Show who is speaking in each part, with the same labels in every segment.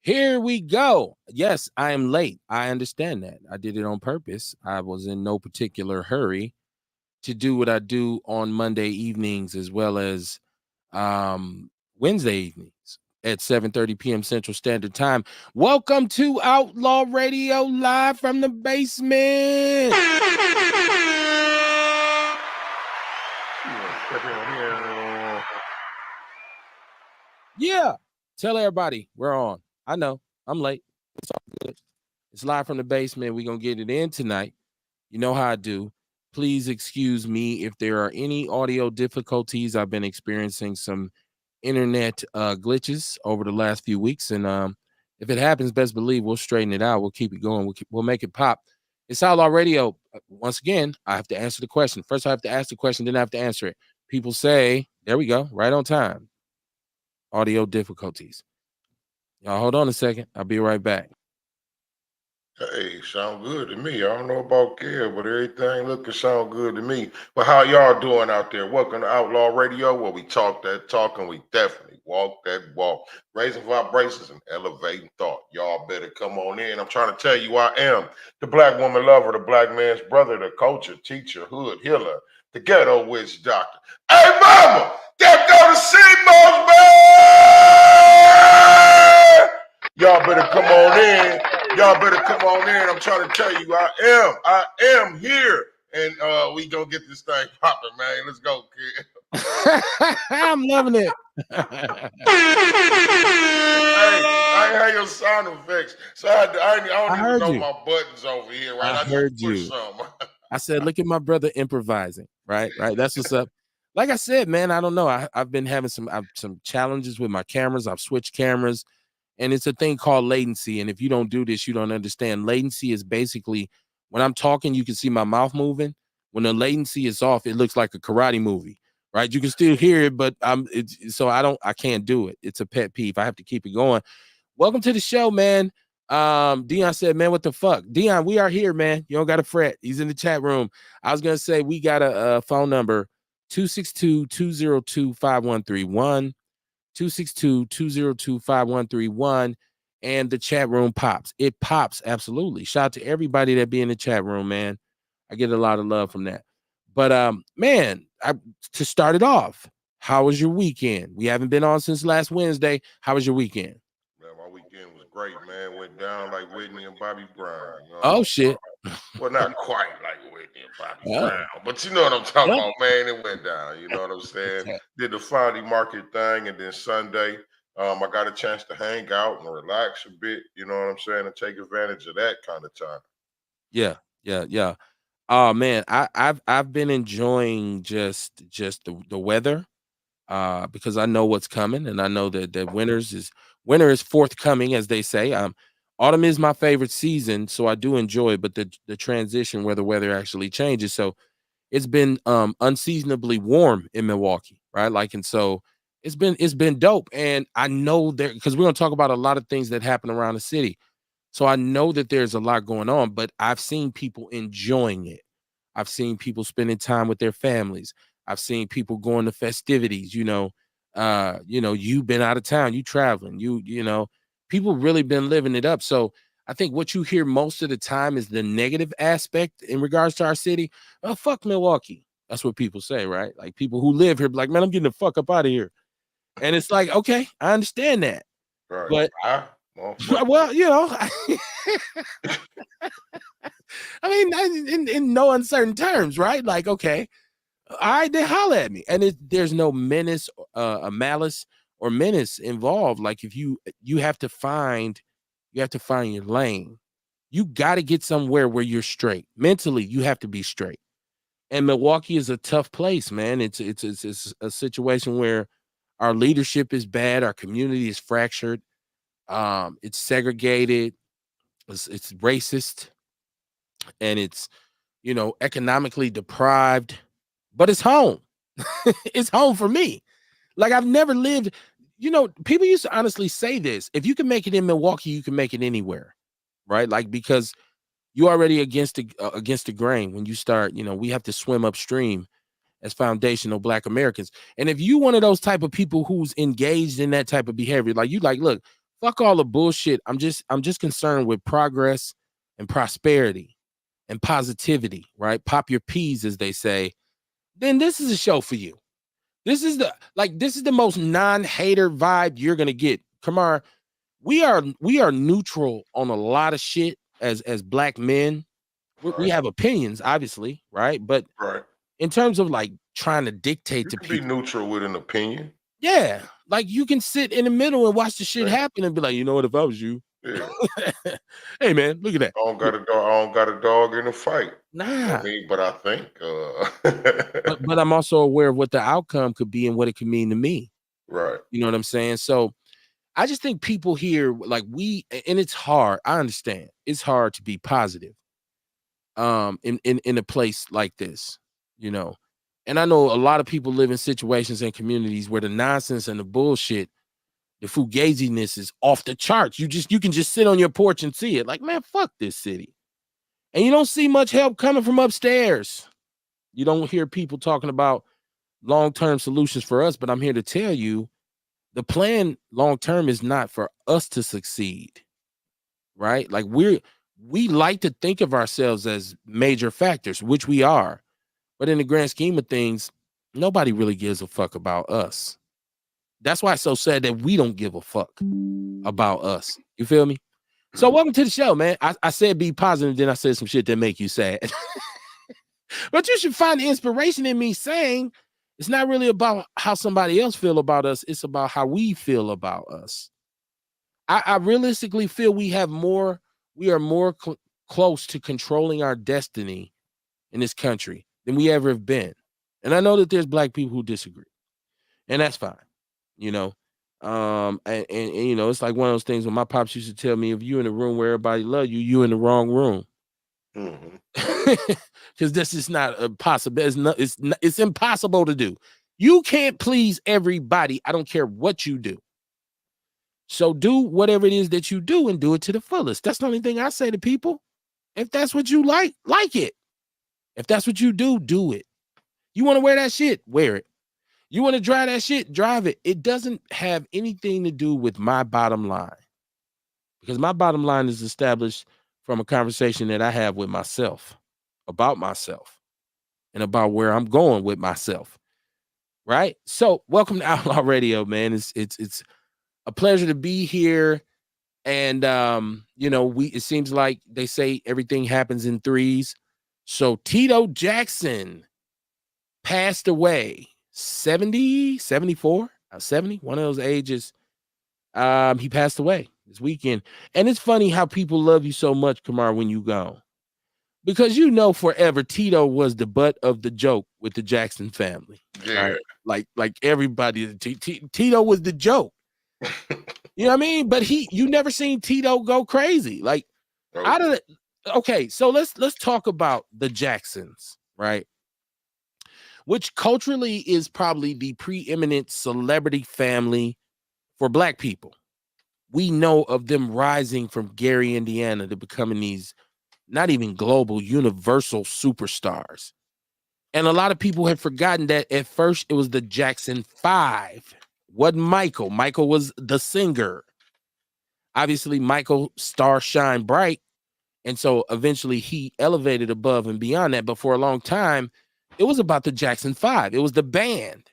Speaker 1: Here we go. Yes, I am late. I understand that. I did it on purpose. I was in no particular hurry to do what I do on Monday evenings as well as Wednesday evenings at 7:30 p.m. Central Standard Time. Welcome to Outlaw Radio live from the basement. Yeah, tell everybody we're on. I know I'm late. It's all good. It's live from the basement. We're gonna get it in tonight. You know how I do. Please excuse me if there are any audio difficulties. I've been experiencing some internet glitches over the last few weeks, and if it happens, best believe we'll straighten it out. We'll keep it going. We'll make it pop. It's Outlaw Radio. Once again, I have to answer the question. First, I have to ask the question, then I have to answer it. People say, there we go, right on time. Audio difficulties. Y'all hold on a second. I'll be right back.
Speaker 2: Hey, sound good to me. I don't know about Care, but everything looking sound good to me. But how y'all doing out there? Welcome to Outlaw Radio, where we talk that talk and we definitely walk that walk, raising vibrations and elevating thought. Y'all better come on in. I'm trying to tell you, I am the black woman lover, the black man's brother, the culture, teacher, hood healer, the ghetto witch doctor. Hey, mama, there go the CMOS, man! Y'all better come on in. Y'all better come on in. I'm trying to tell you, I am here. And we gonna get this thing popping, man. Let's go, kid.
Speaker 1: I'm loving it.
Speaker 2: Hey, I ain't had your sound effects. So I don't even know my buttons over here, right?
Speaker 1: I heard you. I said, look at my brother improvising, right? Right. That's what's up. Like I said, man, I don't know. I've been having some challenges with my cameras. I've switched cameras. And it's a thing called latency. And if you don't do this, you don't understand. Latency is basically when I'm talking, you can see my mouth moving. When the latency is off, it looks like a karate movie, right? You can still hear it, but I can't do it. It's a pet peeve. I have to keep it going. Welcome to the show, man. Dion said, man, what the fuck? Dion, we are here, man. You don't got to fret. He's in the chat room. I was going to say, we got a phone number, 262-202-5131. 262-202-5131, and the chat room pops. It pops, absolutely. Shout out to everybody that be in the chat room, man. I get a lot of love from that. But man, to start it off, how was your weekend? We haven't been on since last Wednesday. How was your weekend?
Speaker 2: Man, my weekend was great, man. Went down like Whitney and Bobby Brown. You know?
Speaker 1: Oh shit.
Speaker 2: Well, not quite like Whitney and Bobby Brown, but you know what I'm talking about, man. It went down. You know what I'm saying? Did the Friday market thing, and then Sunday, I got a chance to hang out and relax a bit. You know what I'm saying, and take advantage of that kind of time.
Speaker 1: Yeah. Oh man, I've been enjoying just the weather, because I know what's coming, and I know that winter is forthcoming, as they say. Autumn is my favorite season, so I do enjoy it, but the transition where the weather actually changes. So it's been unseasonably warm in Milwaukee, right? Like, and so it's been dope. And I know there, because we're gonna talk about a lot of things that happen around the city. So I know that there's a lot going on, but I've seen people enjoying it. I've seen people spending time with their families. I've seen people going to festivities, you've been out of town, you traveling, people really been living it up. So I think what you hear most of the time is the negative aspect in regards to our city. Oh, fuck Milwaukee. That's what people say, right? Like people who live here be like, man, I'm getting the fuck up out of here. And it's like, okay, I understand that.
Speaker 2: Right.
Speaker 1: But well, I mean, in no uncertain terms, right? Like, okay, all right, then holler at me. And there's no malice or menace involved. Like if you have to find your lane. You got to get somewhere where you're straight. Mentally, you have to be straight. And Milwaukee is a tough place, man. It's a situation where our leadership is bad, our community is fractured, it's segregated, it's racist, and it's economically deprived. But it's home. It's home for me. Like I've never lived. People used to honestly say this: if you can make it in Milwaukee, you can make it anywhere, right? Like because You already against the grain when you start. We have to swim upstream as foundational Black Americans. And if you one of those type of people who's engaged in that type of behavior, like you like, look, fuck all the bullshit. I'm just concerned with progress and prosperity and positivity, right? Pop your peas, as they say. Then this is a show for you. This is the most non-hater vibe you're gonna get. Kamar, we are neutral on a lot of shit as Black men. We
Speaker 2: Right.
Speaker 1: have opinions, obviously, right? But
Speaker 2: Right.
Speaker 1: in terms of like trying to dictate
Speaker 2: You
Speaker 1: to
Speaker 2: can be
Speaker 1: people,
Speaker 2: neutral with an opinion.
Speaker 1: yeah, like you can sit in the middle and watch the shit
Speaker 2: Right.
Speaker 1: happen and be like, you know what, if I was you,
Speaker 2: Yeah.
Speaker 1: hey man, look at that.
Speaker 2: I don't got a dog. I don't got a dog in a fight. You know what I
Speaker 1: Nah,
Speaker 2: mean? But I think,
Speaker 1: but I'm also aware of what the outcome could be and what it could mean to me.
Speaker 2: right.
Speaker 1: You know what I'm saying? So I just think people here, like and it's hard. I understand it's hard to be positive, in a place like this, you know. And I know a lot of people live in situations and communities where the nonsense and the bullshit, the fugaziness is off the charts. You can just sit on your porch and see it. Like, man, fuck this city. And you don't see much help coming from upstairs. You don't hear people talking about long-term solutions for us, but I'm here to tell you the plan long term is not for us to succeed, right? Like we like to think of ourselves as major factors, which we are, but in the grand scheme of things, nobody really gives a fuck about us. That's why it's so sad that we don't give a fuck about us. You feel me? So
Speaker 2: Mhm.
Speaker 1: welcome to the show, man. I said be positive, then I said some shit that make you sad. But you should find the inspiration in me saying it's not really about how somebody else feel about us, it's about how we feel about us. I realistically feel we are more close to controlling our destiny in this country than we ever have been. And I know that there's Black people who disagree, and that's fine, you know. And it's like one of those things when my pops used to tell me, if you in a room where everybody love you, you in the wrong room.
Speaker 2: Mhm.
Speaker 1: Because this is not a possible. It's impossible to do. You can't please everybody. I don't care what you do. So do whatever it is that you do and do it to the fullest. That's the only thing I say to people. If that's what you like it. If that's what you do it. You want to wear that shit, wear it. You want to drive that shit, drive it. It doesn't have anything to do with my bottom line because my bottom line is established from a conversation that I have with myself about myself and about where I'm going with myself. Right. So, welcome to Outlaw Radio, man. It's a pleasure to be here. And we it seems like they say everything happens in threes. So Tito Jackson passed away 70, 74, 70, one of those ages. He passed away this weekend. And it's funny how people love you so much, Kamar, when you gone. Because forever Tito was the butt of the joke with the Jackson family.
Speaker 2: Yeah.
Speaker 1: Right. Like everybody, Tito was the joke. You know what I mean? But you never seen Tito go crazy. Like out
Speaker 2: Nope.
Speaker 1: of the, okay, so let's talk about the Jacksons, right? Which culturally is probably the preeminent celebrity family for Black people. We know of them rising from Gary, Indiana to becoming these not even global, universal superstars. And a lot of people have forgotten that at first it was the Jackson Five. Wasn't Michael. Michael was the singer. Obviously, Michael star shine bright. And so eventually he elevated above and beyond that. But for a long time, it was about the Jackson Five. It was the band.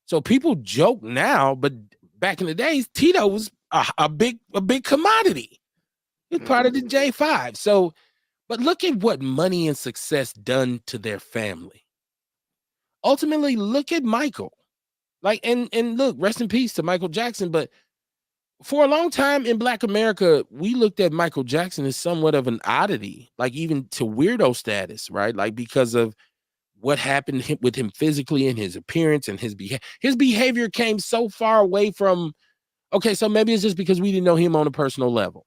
Speaker 1: So people joke now, but back in the days, Tito was a big commodity. He was part of the
Speaker 2: Mhm.
Speaker 1: J5. So, but look at what money and success done to their family. Ultimately, look at Michael. Like, and look, rest in peace to Michael Jackson. But for a long time in Black America, we looked at Michael Jackson as somewhat of an oddity, like even to weirdo status, right? Like because of what happened with him physically and his appearance and his behavior came so far away from. Okay, so maybe it's just because we didn't know him on a personal level.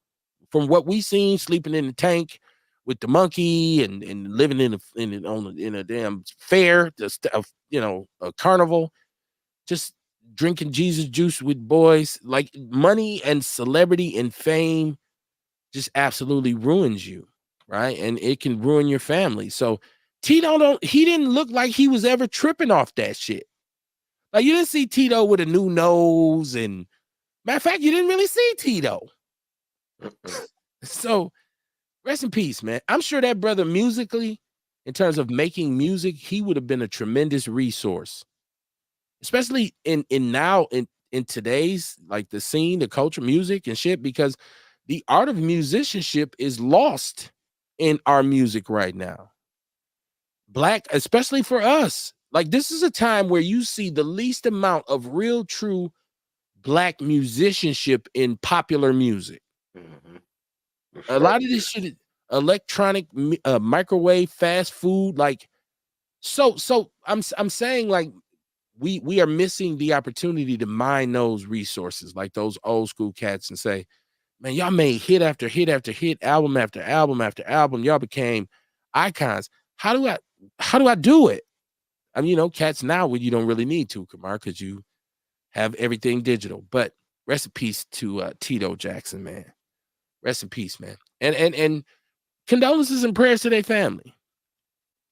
Speaker 1: From what we seen, sleeping in the tank with the monkey and living in a damn fair, just a carnival, just drinking Jesus juice with boys, like money and celebrity and fame just absolutely ruins you, right? And it can ruin your family. So Tito he didn't look like he was ever tripping off that shit. Like you didn't see Tito with a new nose, and matter of fact, you didn't really see Tito. So rest in peace, man. I'm sure that brother musically, in terms of making music, he would have been a tremendous resource, especially in today's like the scene, the culture, music and shit, because the art of musicianship is lost in our music right now. Black, especially for us. Like this is a time where you see the least amount of real, true black musicianship in popular music.
Speaker 2: Mm-hmm.
Speaker 1: A lot of this shit is electronic, microwave, fast food. Like so, I'm saying like we are missing the opportunity to mine those resources, like those old school cats, and say, man, y'all made hit after hit after hit, album after album after album. Y'all became icons. How do I do it? I mean, cats now where you don't really need to, Kamar, because you have everything digital. But rest in peace to Tito Jackson, man. Rest in peace, man. And condolences and prayers to their family.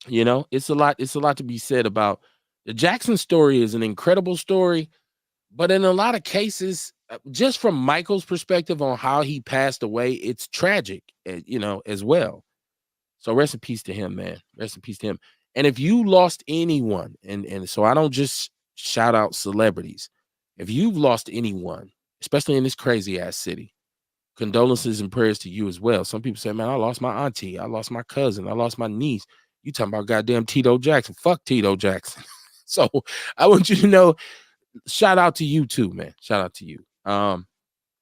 Speaker 1: It's a lot. It's a lot to be said about the Jackson story. Is an incredible story, but in a lot of cases, just from Michael's perspective on how he passed away, it's tragic, as well. So rest in peace to him, man. Rest in peace to him. And if you lost anyone, and so I don't just shout out celebrities, if you've lost anyone, especially in this crazy ass city, condolences and prayers to you as well. Some people say, man, I lost my auntie, I lost my cousin, I lost my niece. You talking about goddamn Tito Jackson? Fuck Tito Jackson. So I want you to know, shout out to you too, man. Shout out to you.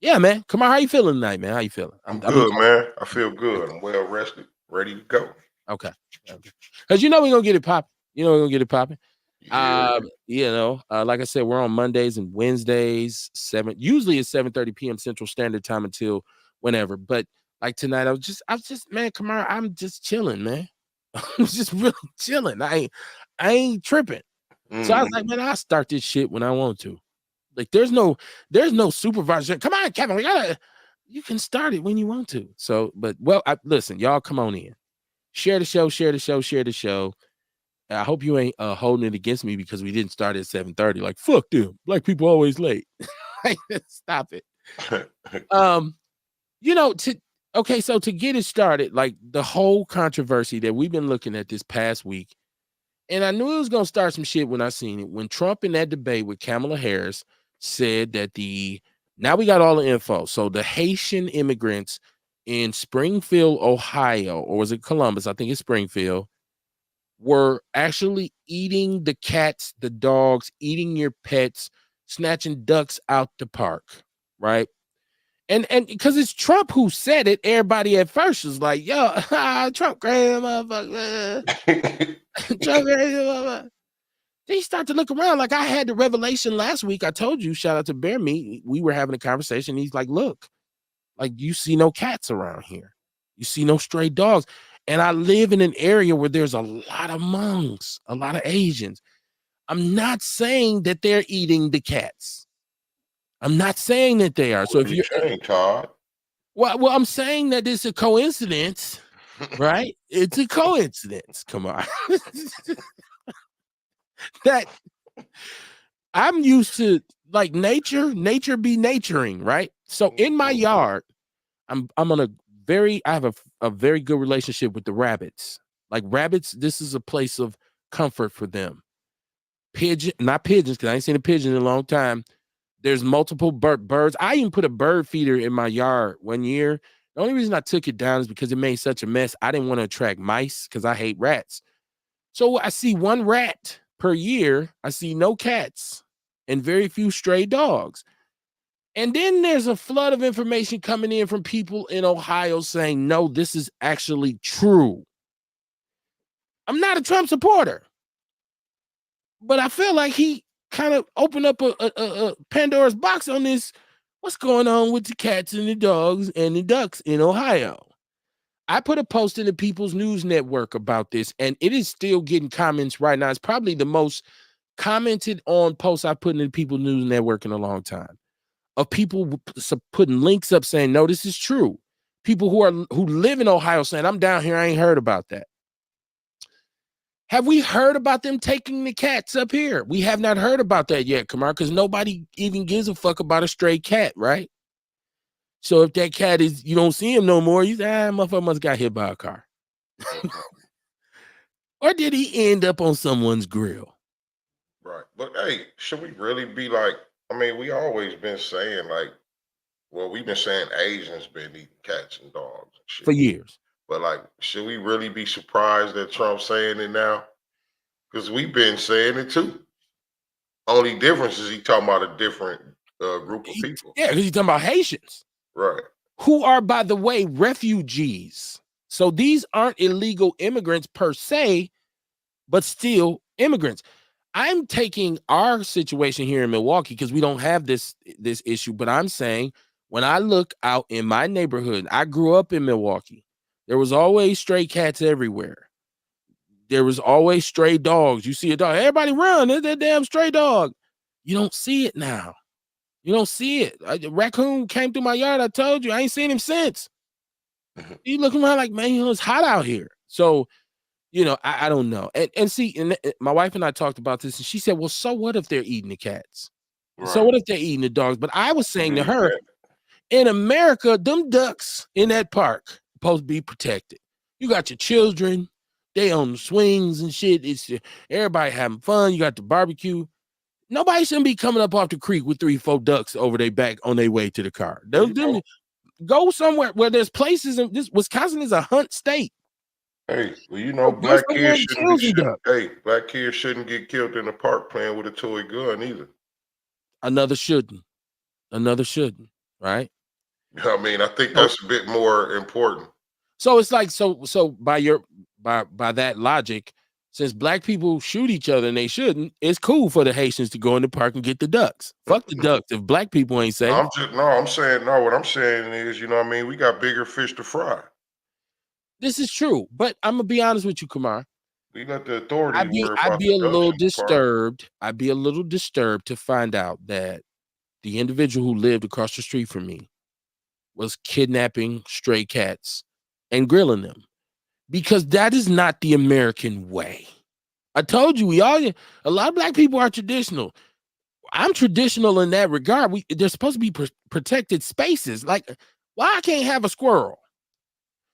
Speaker 1: Yeah, man. Come on, how you feeling tonight, man? How you feeling?
Speaker 2: I'm
Speaker 1: I've been
Speaker 2: good,
Speaker 1: talking.
Speaker 2: man. I feel good. I'm well rested, ready to go.
Speaker 1: Okay. Because we're gonna get it popping. We're gonna get it popping.
Speaker 2: Yeah.
Speaker 1: Like I said, we're on Mondays and Wednesdays, usually it's 7:30 p.m. Central Standard Time until whenever. But like tonight, I was just, man, Kamara, I'm just chilling, man. I'm just really chilling. I ain't tripping. So I was like,
Speaker 2: Mm-hmm.
Speaker 1: man, I'll start this shit when I want to. Like, there's no supervisor. Come on, Kevin, you can start it when you want to. So, but listen, y'all come on in. Share the show, share the show, share the show. I hope you ain't holding it against me because we didn't start at 7:30. Like, fuck them. Black people always late. Stop it. Um, so to get it started, like the whole controversy that we've been looking at this past week, and I knew it was gonna start some shit when I seen it. When Trump in that debate with Kamala Harris said that now we got all the info. So the Haitian immigrants in Springfield, Ohio, or was it Columbus? I think it's Springfield, were actually eating the cats, the dogs, eating your pets, snatching ducks out the park, right? And because it's Trump who said it, everybody at first was like, yo, Trump crazy motherfucker. Trump crazy motherfucker. Then you start to look around. Like I had the revelation last week. I told you, shout out to Bear Meat. We were having a conversation. He's like, look, like you see no cats around here. You see no stray dogs. And I live in an area where there's a lot of Hmongs, a lot of Asians. I'm not saying that they're eating the cats. I'm not saying that they are. So
Speaker 2: What are
Speaker 1: if
Speaker 2: you
Speaker 1: you're
Speaker 2: saying, Todd?
Speaker 1: well, I'm saying that it's a coincidence, right? It's a coincidence. Come on. That I'm used to, like, nature be naturing, right? So in my yard, I'm on I have a very good relationship with the rabbits. Like rabbits, this is a place of comfort for them. Not pigeons, because I ain't seen a pigeon in a long time. There's multiple birds. I even put a bird feeder in my yard one year. The only reason I took it down is because it made such a mess. I didn't want to attract mice because I hate rats. So I see one rat per year. I see no cats and very few stray dogs. And then there's a flood of information coming in from people in Ohio saying, no, this is actually true. I'm not a Trump supporter, but I feel like he kind of opened up a Pandora's box on this. What's going on with the cats and the dogs and the ducks in Ohio? I put a post in the People's News Network about this, and it is still getting comments right now. It's probably the most commented on post I put in the People's News Network in a long time, of people putting links up saying, no, this is true. people who live in Ohio saying, I'm down here, I ain't heard about that. Have we heard about them taking the cats up here? We have not heard about that yet, Kamar, because nobody even gives a fuck about a stray cat, right? So if that cat is, you don't see him no more, you say, motherfucker must got hit by a car. Or did he end up on someone's grill?
Speaker 2: Right. But hey, should we really be like, I mean, we always been saying like, well, we've been saying Asians been eating cats and dogs and
Speaker 1: For
Speaker 2: shit.
Speaker 1: years.
Speaker 2: But like, should we really be surprised that Trump's saying it now? Because we've been saying it too. Only difference is he talking about a different group of people.
Speaker 1: Yeah, because he's talking about Haitians.
Speaker 2: Right.
Speaker 1: Who are, by the way, refugees. So these aren't illegal immigrants per se, but still immigrants. I'm taking our situation here in Milwaukee because we don't have this issue, but I'm saying when I look out in my neighborhood, I grew up in Milwaukee. There was always stray cats everywhere. There was always stray dogs. You see a dog, everybody run. There's that damn stray dog. You don't see it now. You don't see it. A raccoon came through my yard. I told you, I ain't seen him since. You looking around like, man, it's hot out here. So, I don't know. And see, my wife and I talked about this, and she said, well, so what if they're eating the cats? Right. So what if they're eating the dogs? But I was saying to her, in America, them ducks in that park supposed to be protected. You got your children, they on the swings and shit. It's everybody having fun. You got the barbecue. Nobody shouldn't be coming up off the creek with 3-4 ducks over their back on their way to the car. Go somewhere where there's places. In this Wisconsin is a hunt state.
Speaker 2: Hey, well, black kids shouldn't get killed in the park playing with a toy gun either.
Speaker 1: Another shouldn't, right?
Speaker 2: I mean, I think that's a bit more important.
Speaker 1: So it's like, so by that logic, since black people shoot each other and they shouldn't, it's cool for the Haitians to go in the park and get the ducks. Fuck the ducks if black people ain't safe.
Speaker 2: What I'm saying is, we got bigger fish to fry.
Speaker 1: This is true, but I'm gonna be honest with you, Kamar.
Speaker 2: We let the authorities
Speaker 1: I'd be a little disturbed. I'd be a little disturbed to find out that the individual who lived across the street from me was kidnapping stray cats and grilling them, because that is not the American way. I told you, a lot of black people are traditional. I'm traditional in that regard. There's supposed to be protected spaces. Like, why I can't have a squirrel?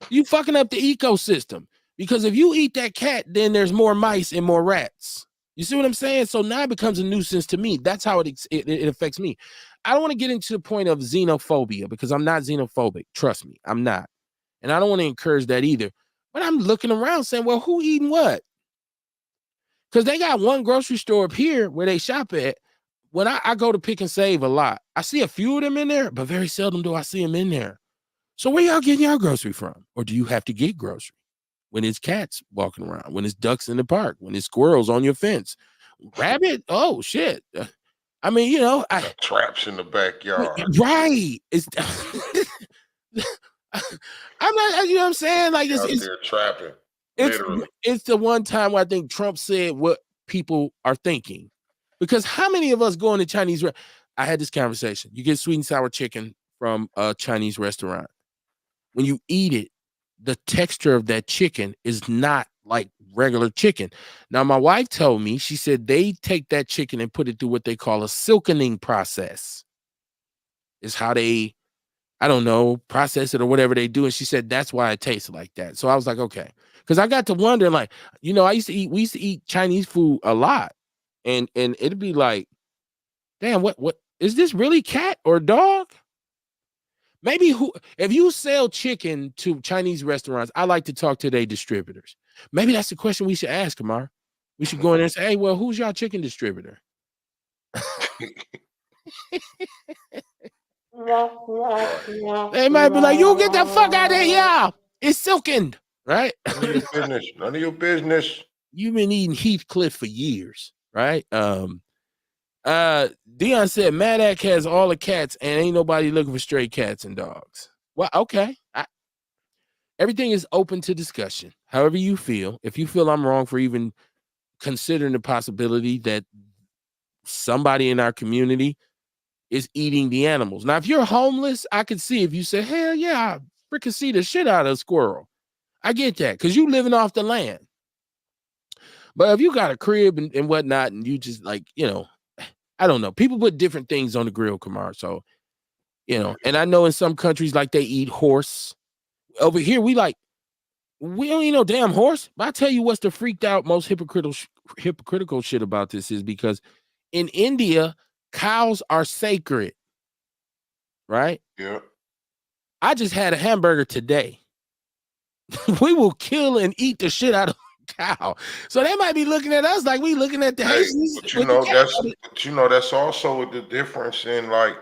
Speaker 1: You fucking up the ecosystem, because if you eat that cat, then there's more mice and more rats. You see what I'm saying? So now it becomes a nuisance to me. That's how it affects me. I don't want to get into the point of xenophobia, because I'm not xenophobic. Trust me, I'm not. And I don't want to encourage that either. But I'm looking around saying, well, who eating what? Because they got one grocery store up here where they shop at. When I go to Pick and Save a lot, I see a few of them in there, but very seldom do I see them in there. So where y'all getting y'all grocery from? Or do you have to get grocery when it's cats walking around, when it's ducks in the park, when it's squirrels on your fence? Rabbit? Oh, shit. I mean,
Speaker 2: traps in the backyard.
Speaker 1: Right. It's I'm not, you know what I'm saying? Like, it's
Speaker 2: trapping. Literally.
Speaker 1: It's the one time where I think Trump said what people are thinking. Because how many of us go into Chinese? I had this conversation. You get sweet and sour chicken from a Chinese restaurant. When you eat it, the texture of that chicken is not like regular chicken. Now, my wife told me, she said they take that chicken and put it through what they call a silkening process. Is how they, I don't know, process it or whatever they do. And she said that's why it tastes like that. So I was like, okay. Because I got to wondering, like, we used to eat Chinese food a lot. And it'd be like, damn, what is this really cat or dog? Maybe if you sell chicken to Chinese restaurants, I like to talk to their distributors. Maybe that's the question we should ask, Kamar. We should go in there and say, hey, well, who's y'all chicken distributor? They might be like, you get the fuck out of here. It's silkened, right?
Speaker 2: None of your business.
Speaker 1: You've been eating Heathcliff for years, right? Dion said Madak has all the cats and ain't nobody looking for stray cats and dogs. Well, okay. Everything is open to discussion. However you feel. If you feel I'm wrong for even considering the possibility that somebody in our community is eating the animals. Now, if you're homeless, I could see if you say, hell yeah, fricassee the shit out of a squirrel. I get that because you living off the land. But if you got a crib and whatnot, and you just like, I don't know. People put different things on the grill, Kamar. So, and I know in some countries like they eat horse. Over here, we don't eat no damn horse. But I tell you what's the freaked out most hypocritical shit about this is because in India, cows are sacred, right?
Speaker 2: Yeah.
Speaker 1: I just had a hamburger today. We will kill and eat the shit out of a cow. So they might be looking at us like we looking at the
Speaker 2: Hey,
Speaker 1: Haitians
Speaker 2: but
Speaker 1: with the cow.
Speaker 2: that's also the difference in like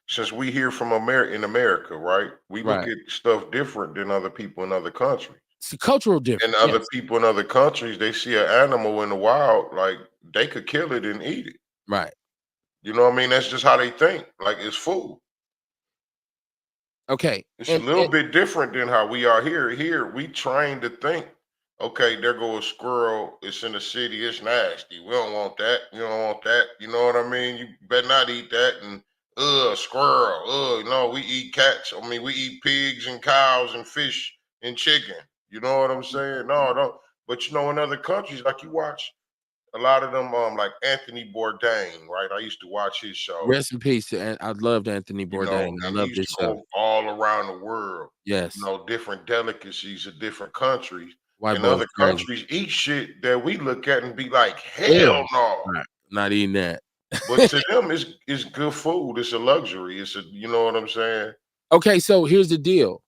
Speaker 2: since we here from America, right? We look
Speaker 1: Right.
Speaker 2: at stuff different than other people in other countries.
Speaker 1: It's a cultural
Speaker 2: And
Speaker 1: difference.
Speaker 2: other
Speaker 1: Yes.
Speaker 2: people in other countries, they see an animal in the wild, like they could kill it and eat it.
Speaker 1: Right.
Speaker 2: You know what I mean? That's just how they think. Like it's food.
Speaker 1: Okay.
Speaker 2: It's a
Speaker 1: And
Speaker 2: little bit different than how we are here. Here, we train to think, okay, there go a squirrel. It's in the city. It's nasty. We don't want that. You don't want that. You know what I mean? You better not eat that. And squirrel. No, we eat cats. I mean, we eat pigs and cows and fish and chicken. You know what I'm saying? No, don't. But in other countries, like you watch a lot of them, like Anthony Bourdain, right? I used to watch his show.
Speaker 1: rest in peace. And I loved Anthony Bourdain. I
Speaker 2: And he
Speaker 1: love
Speaker 2: used
Speaker 1: this
Speaker 2: to
Speaker 1: show.
Speaker 2: go all around the world,
Speaker 1: Yes.
Speaker 2: different delicacies of different countries.
Speaker 1: White
Speaker 2: And
Speaker 1: boy is
Speaker 2: other
Speaker 1: crazy.
Speaker 2: countries eat shit that we look at and be like,
Speaker 1: Ew.
Speaker 2: hell no.
Speaker 1: Right. Not eating that.
Speaker 2: But to them, it's good food. It's a luxury. You know what I'm saying?
Speaker 1: Okay, so here's the deal.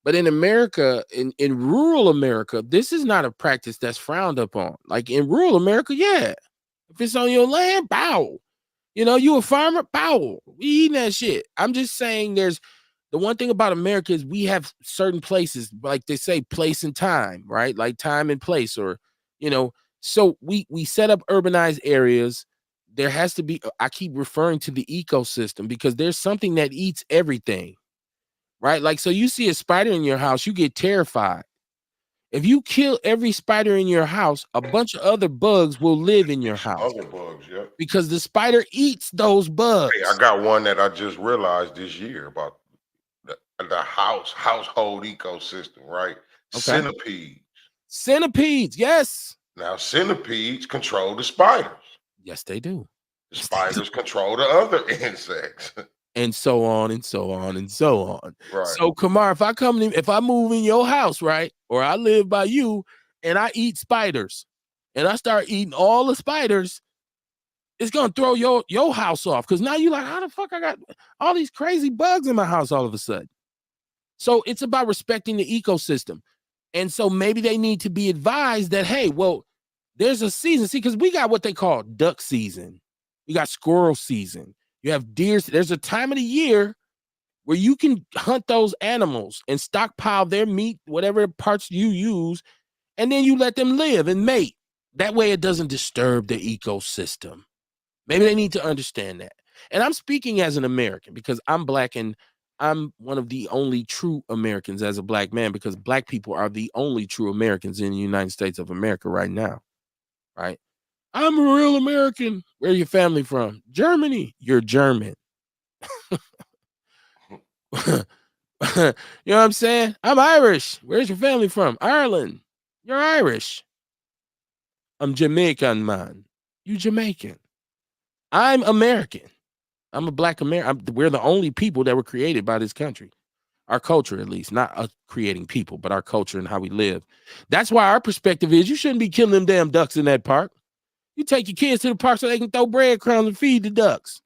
Speaker 1: But in America, in rural America, this is not a practice that's frowned upon. Like in rural America, yeah. If it's on your land, bow. You a farmer, bow. We eating that shit. I'm just saying there's the one thing about America is we have certain places, like they say, place and time, right? Like time and place, or you know, so we set up urbanized areas. There has to be, I keep referring to the ecosystem because there's something that eats everything, right? Like, so you see a spider in your house, you get terrified. If you kill every spider in your house, a bunch of other bugs will live in your
Speaker 2: Eat some
Speaker 1: house
Speaker 2: other bugs, yeah.
Speaker 1: because the spider eats those
Speaker 2: Hey, I
Speaker 1: bugs.
Speaker 2: got one that I just realized this year about the household ecosystem, right?
Speaker 1: Okay.
Speaker 2: Centipedes.
Speaker 1: Centipedes, yes.
Speaker 2: Now, centipedes control the spiders.
Speaker 1: Yes, they do.
Speaker 2: The spiders control the other insects.
Speaker 1: And so on and so on and so on.
Speaker 2: Right.
Speaker 1: So Kamar, if I move in your house, right, or I live by you and I eat spiders and I start eating all the spiders, it's gonna throw your house off because now you like, how the fuck I got all these crazy bugs in my house all of a sudden? So it's about respecting the ecosystem. And so maybe they need to be advised that, hey, well, there's a season. See, because we got what they call duck season, we got squirrel season, you have deer. There's a time of the year where you can hunt those animals and stockpile their meat, whatever parts you use, and then you let them live and mate. That way it doesn't disturb the ecosystem. Maybe they need to understand that. And I'm speaking as an American because I'm black and I'm one of the only true Americans as a black man because black people are the only true Americans in the United States of America right now. Right? I'm a real American. Where are your family from? Germany. You're German. You know what I'm saying? I'm Irish. Where's your family from? Ireland. You're Irish. I'm Jamaican, man. You Jamaican. I'm American. I'm a black American. We're the only people that were created by this country. Our culture, at least, not us creating people, but our culture and how we live. That's why our perspective is you shouldn't be killing them damn ducks in that park. You take your kids to the park so they can throw breadcrumbs and feed the ducks.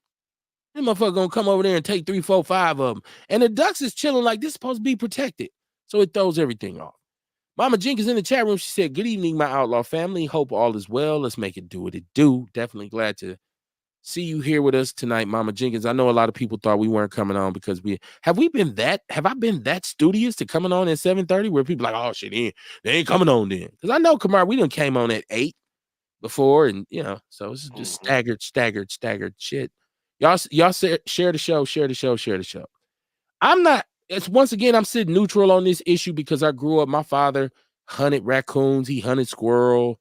Speaker 1: Them motherfucker gonna come over there and take 3, 4, 5 of them. And the ducks is chilling like this is supposed to be protected. So it throws everything off. Mama Jenkins in the chat room, she said, good evening, my outlaw family. Hope all is well. Let's make it do what it do. Definitely glad to see you here with us tonight, Mama Jenkins. I know a lot of people thought we weren't coming on because have I been that studious to coming on at 7:30 where people like, oh shit, they ain't coming on then. Because I know Kamar, we done came on at 8 before, and so it's just staggered shit. Y'all share the show, share the show, share the show. Once again, I'm sitting neutral on this issue because I grew up, my father hunted raccoons, he hunted squirrel,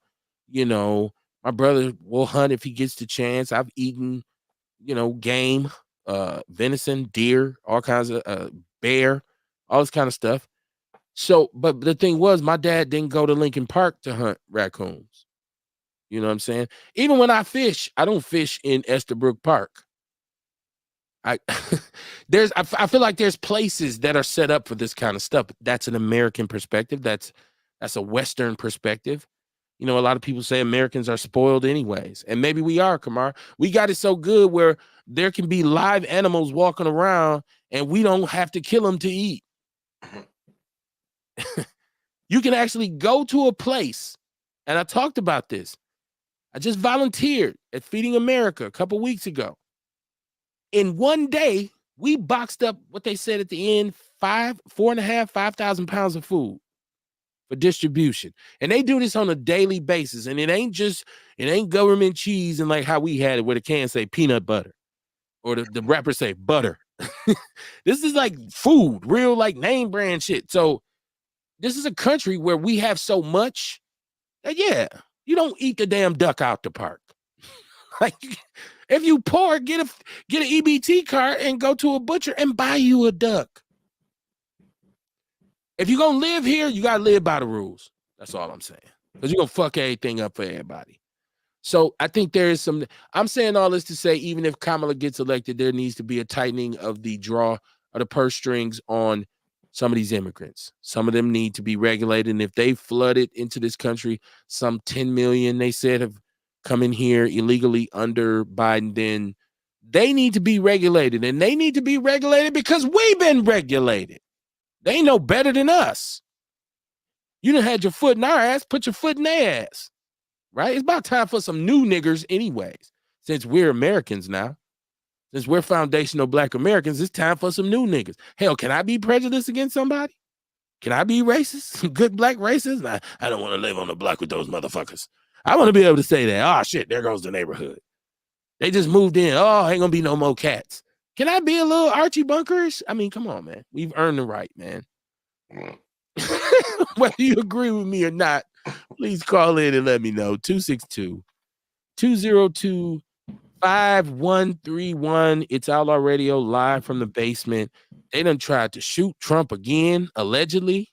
Speaker 1: my brother will hunt if he gets the chance. I've eaten, game, venison, deer, all kinds of bear, all this kind of stuff. So, but the thing was, my dad didn't go to Lincoln Park to hunt raccoons. You know what I'm saying? Even when I fish, I don't fish in Estabrook Park. I I feel like there's places that are set up for this kind of stuff. That's an American perspective. That's a Western perspective. You know, a lot of people say Americans are spoiled anyways, and maybe we are, Kamar. We got it so good where there can be live animals walking around and we don't have to kill them to eat. You can actually go to a place, and I talked about this. I just volunteered at Feeding America a couple weeks ago. In one day, we boxed up what they said at the end, 5,000 pounds of food for distribution. And they do this on a daily basis. And it ain't government cheese and like how we had it where the can say peanut butter or the wrapper say butter. This is like food, real like name brand shit. So this is a country where we have so much that, yeah, you don't eat the damn duck out the park. Like, if you poor, get an EBT card and go to a butcher and buy you a duck. If you're gonna live here, you gotta live by the rules. That's all I'm saying. Because you're gonna fuck everything up for everybody. So I think there is some. I'm saying all this to say, even if Kamala gets elected, there needs to be a tightening of the draw of the purse strings on some of these immigrants. Some of them need to be regulated. And if they flooded into this country, some 10 million, they said, have come in here illegally under Biden, then they need to be regulated. And they need to be regulated because we've been regulated. They know better than us. You done had your foot in our ass, put your foot in their ass. Right? It's about time for some new niggers anyways. Since we're Americans now, since we're foundational Black Americans, it's time for some new niggas. Hell, can I be prejudiced against somebody? Can I be racist? Good Black racist? I don't want to live on the block with those motherfuckers. I want to be able to say that. Oh, shit, there goes the neighborhood. They just moved in. Oh, ain't going to be no more cats. Can I be a little Archie Bunkerish? I mean, come on, man. We've earned the right, man. Whether you agree with me or not, please call in and let me know. 262-202-5131. It's Outlaw Radio live from the basement. They done tried to shoot Trump again, allegedly,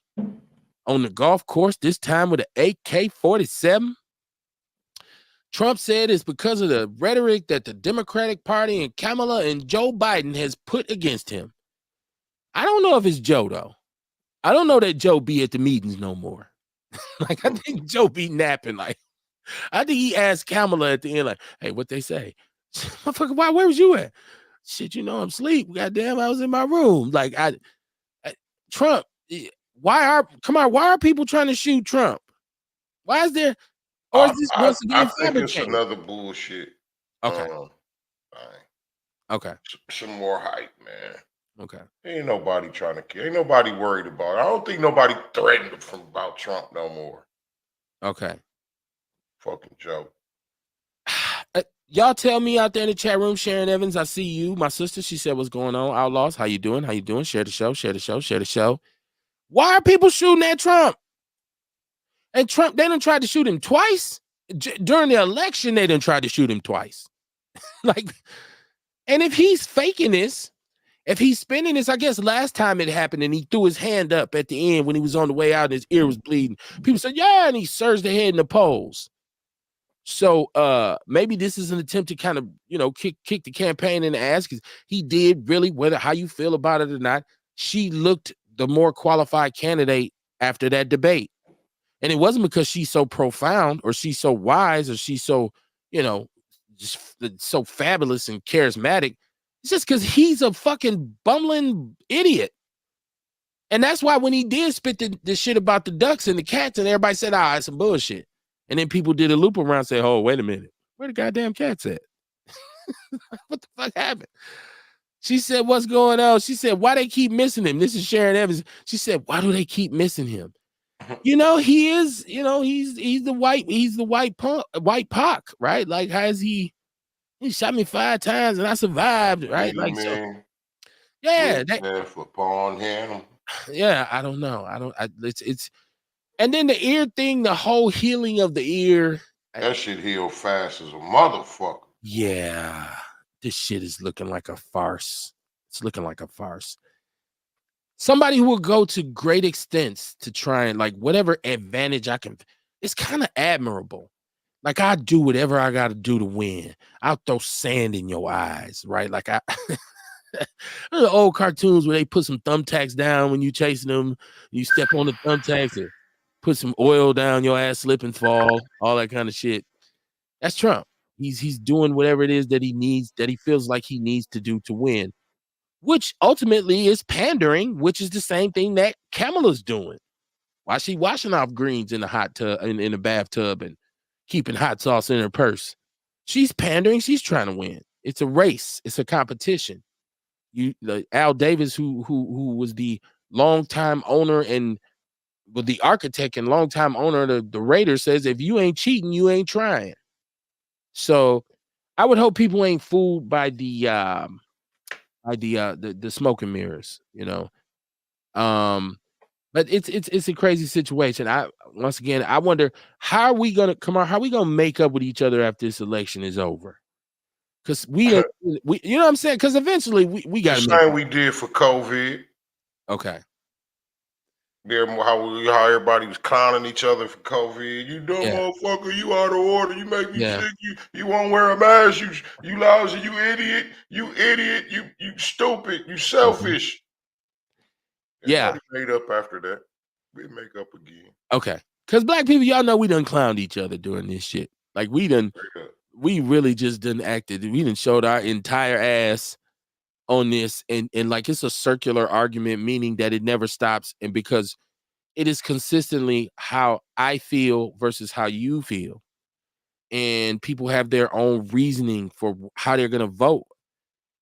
Speaker 1: on the golf course, this time with an AK-47. Trump said it's because of the rhetoric that the Democratic Party and Kamala and Joe Biden has put against him. I don't know if it's Joe, though. I don't know that Joe be at the meetings no more. Like, I think Joe be napping. Like, I think he asked Kamala at the end, like, hey, what they say? Motherfucker, where was you at? Shit, I'm asleep. Goddamn, I was in my room. Like, Trump, why are people trying to shoot Trump? Why is there, or is this once
Speaker 2: I
Speaker 1: again
Speaker 2: think it's
Speaker 1: fabricated?
Speaker 2: another bullshit.
Speaker 1: Okay.
Speaker 2: Thing.
Speaker 1: Okay.
Speaker 2: Some more hype, man.
Speaker 1: Okay.
Speaker 2: Ain't nobody trying to kill. Ain't nobody worried about it. I don't think nobody threatened from about Trump no more.
Speaker 1: Okay.
Speaker 2: Fucking joke.
Speaker 1: Y'all tell me out there in the chat room, Sharon Evans, I see you. My sister, she said, what's going on? Outlaws, how you doing? How you doing? Share the show, share the show, share the show. Why are people shooting at Trump? And Trump, they done tried to shoot him twice. During the election, they done tried to shoot him twice. Like, and if he's faking this, if he's spinning this, I guess last time it happened and he threw his hand up at the end when he was on the way out and his ear was bleeding. People said, yeah, and he surged ahead in the polls. So maybe this is an attempt to kind of, kick the campaign in the ass, because he did really, whether how you feel about it or not, she looked the more qualified candidate after that debate. And it wasn't because she's so profound or she's so wise or she's so, just so fabulous and charismatic. It's just because he's a fucking bumbling idiot. And that's why when he did spit the shit about the ducks and the cats, and everybody said, it's some bullshit. And then people did a loop around and say, oh, wait a minute. Where the goddamn cats at? What the fuck happened? She said, what's going on? She said, why they keep missing him? This is Sharon Evans. She said, why do they keep missing him? He is, he's the white Pac, right? Like, how is he shot me 5 times and I survived, right? Like, so, yeah.
Speaker 2: For pawn him.
Speaker 1: Yeah, I don't know. It's and then the ear thing, the whole healing of the ear.
Speaker 2: That shit healed fast as a motherfucker.
Speaker 1: Yeah. This shit is looking like a farce. It's looking like a farce. somebody who will go to great extents to try and like whatever advantage I can. It's kind of admirable. Like I do whatever I got to do to win. I'll throw sand in your eyes, right? Like I the old cartoons where they put some thumbtacks down when you chasing them. You step on the thumbtacks or put some oil down your ass, slip and fall, all that kind of shit. That's Trump. He's doing whatever it is that he needs, that he feels like he needs to do to win, which ultimately is pandering, which is the same thing that Kamala's doing. Why she washing off greens in the hot tub in the bathtub and keeping hot sauce in her purse? She's pandering. She's trying to win. It's a race. It's a competition. Al Davis, who was the longtime owner and with the architect and longtime owner of the Raiders, says if you ain't cheating, you ain't trying. So I would hope people ain't fooled by the smoke and mirrors, you know. But it's a crazy situation. Once again, I wonder how are we gonna come on, how are we gonna make up with each other after this election is over? Because we you know what I'm saying? Because eventually we
Speaker 2: The
Speaker 1: gotta make
Speaker 2: same
Speaker 1: up.
Speaker 2: we did for COVID.
Speaker 1: Okay.
Speaker 2: There, how everybody was clowning each other for COVID. You dumb
Speaker 1: Yeah.
Speaker 2: motherfucker. You out of order. You make me
Speaker 1: Yeah.
Speaker 2: sick. You won't wear a mask. You lousy. You idiot. You idiot. You stupid. You
Speaker 1: Mhm.
Speaker 2: selfish.
Speaker 1: Yeah.
Speaker 2: Everybody made up after that. We make up again.
Speaker 1: Okay. Because black people, y'all know we done clowned each other during this shit. Like
Speaker 2: Straight up.
Speaker 1: we really just done acted. We done showed our entire ass on this, and like it's a circular argument, meaning that it never stops. And because it is consistently how I feel versus how you feel. And people have their own reasoning for how they're gonna vote.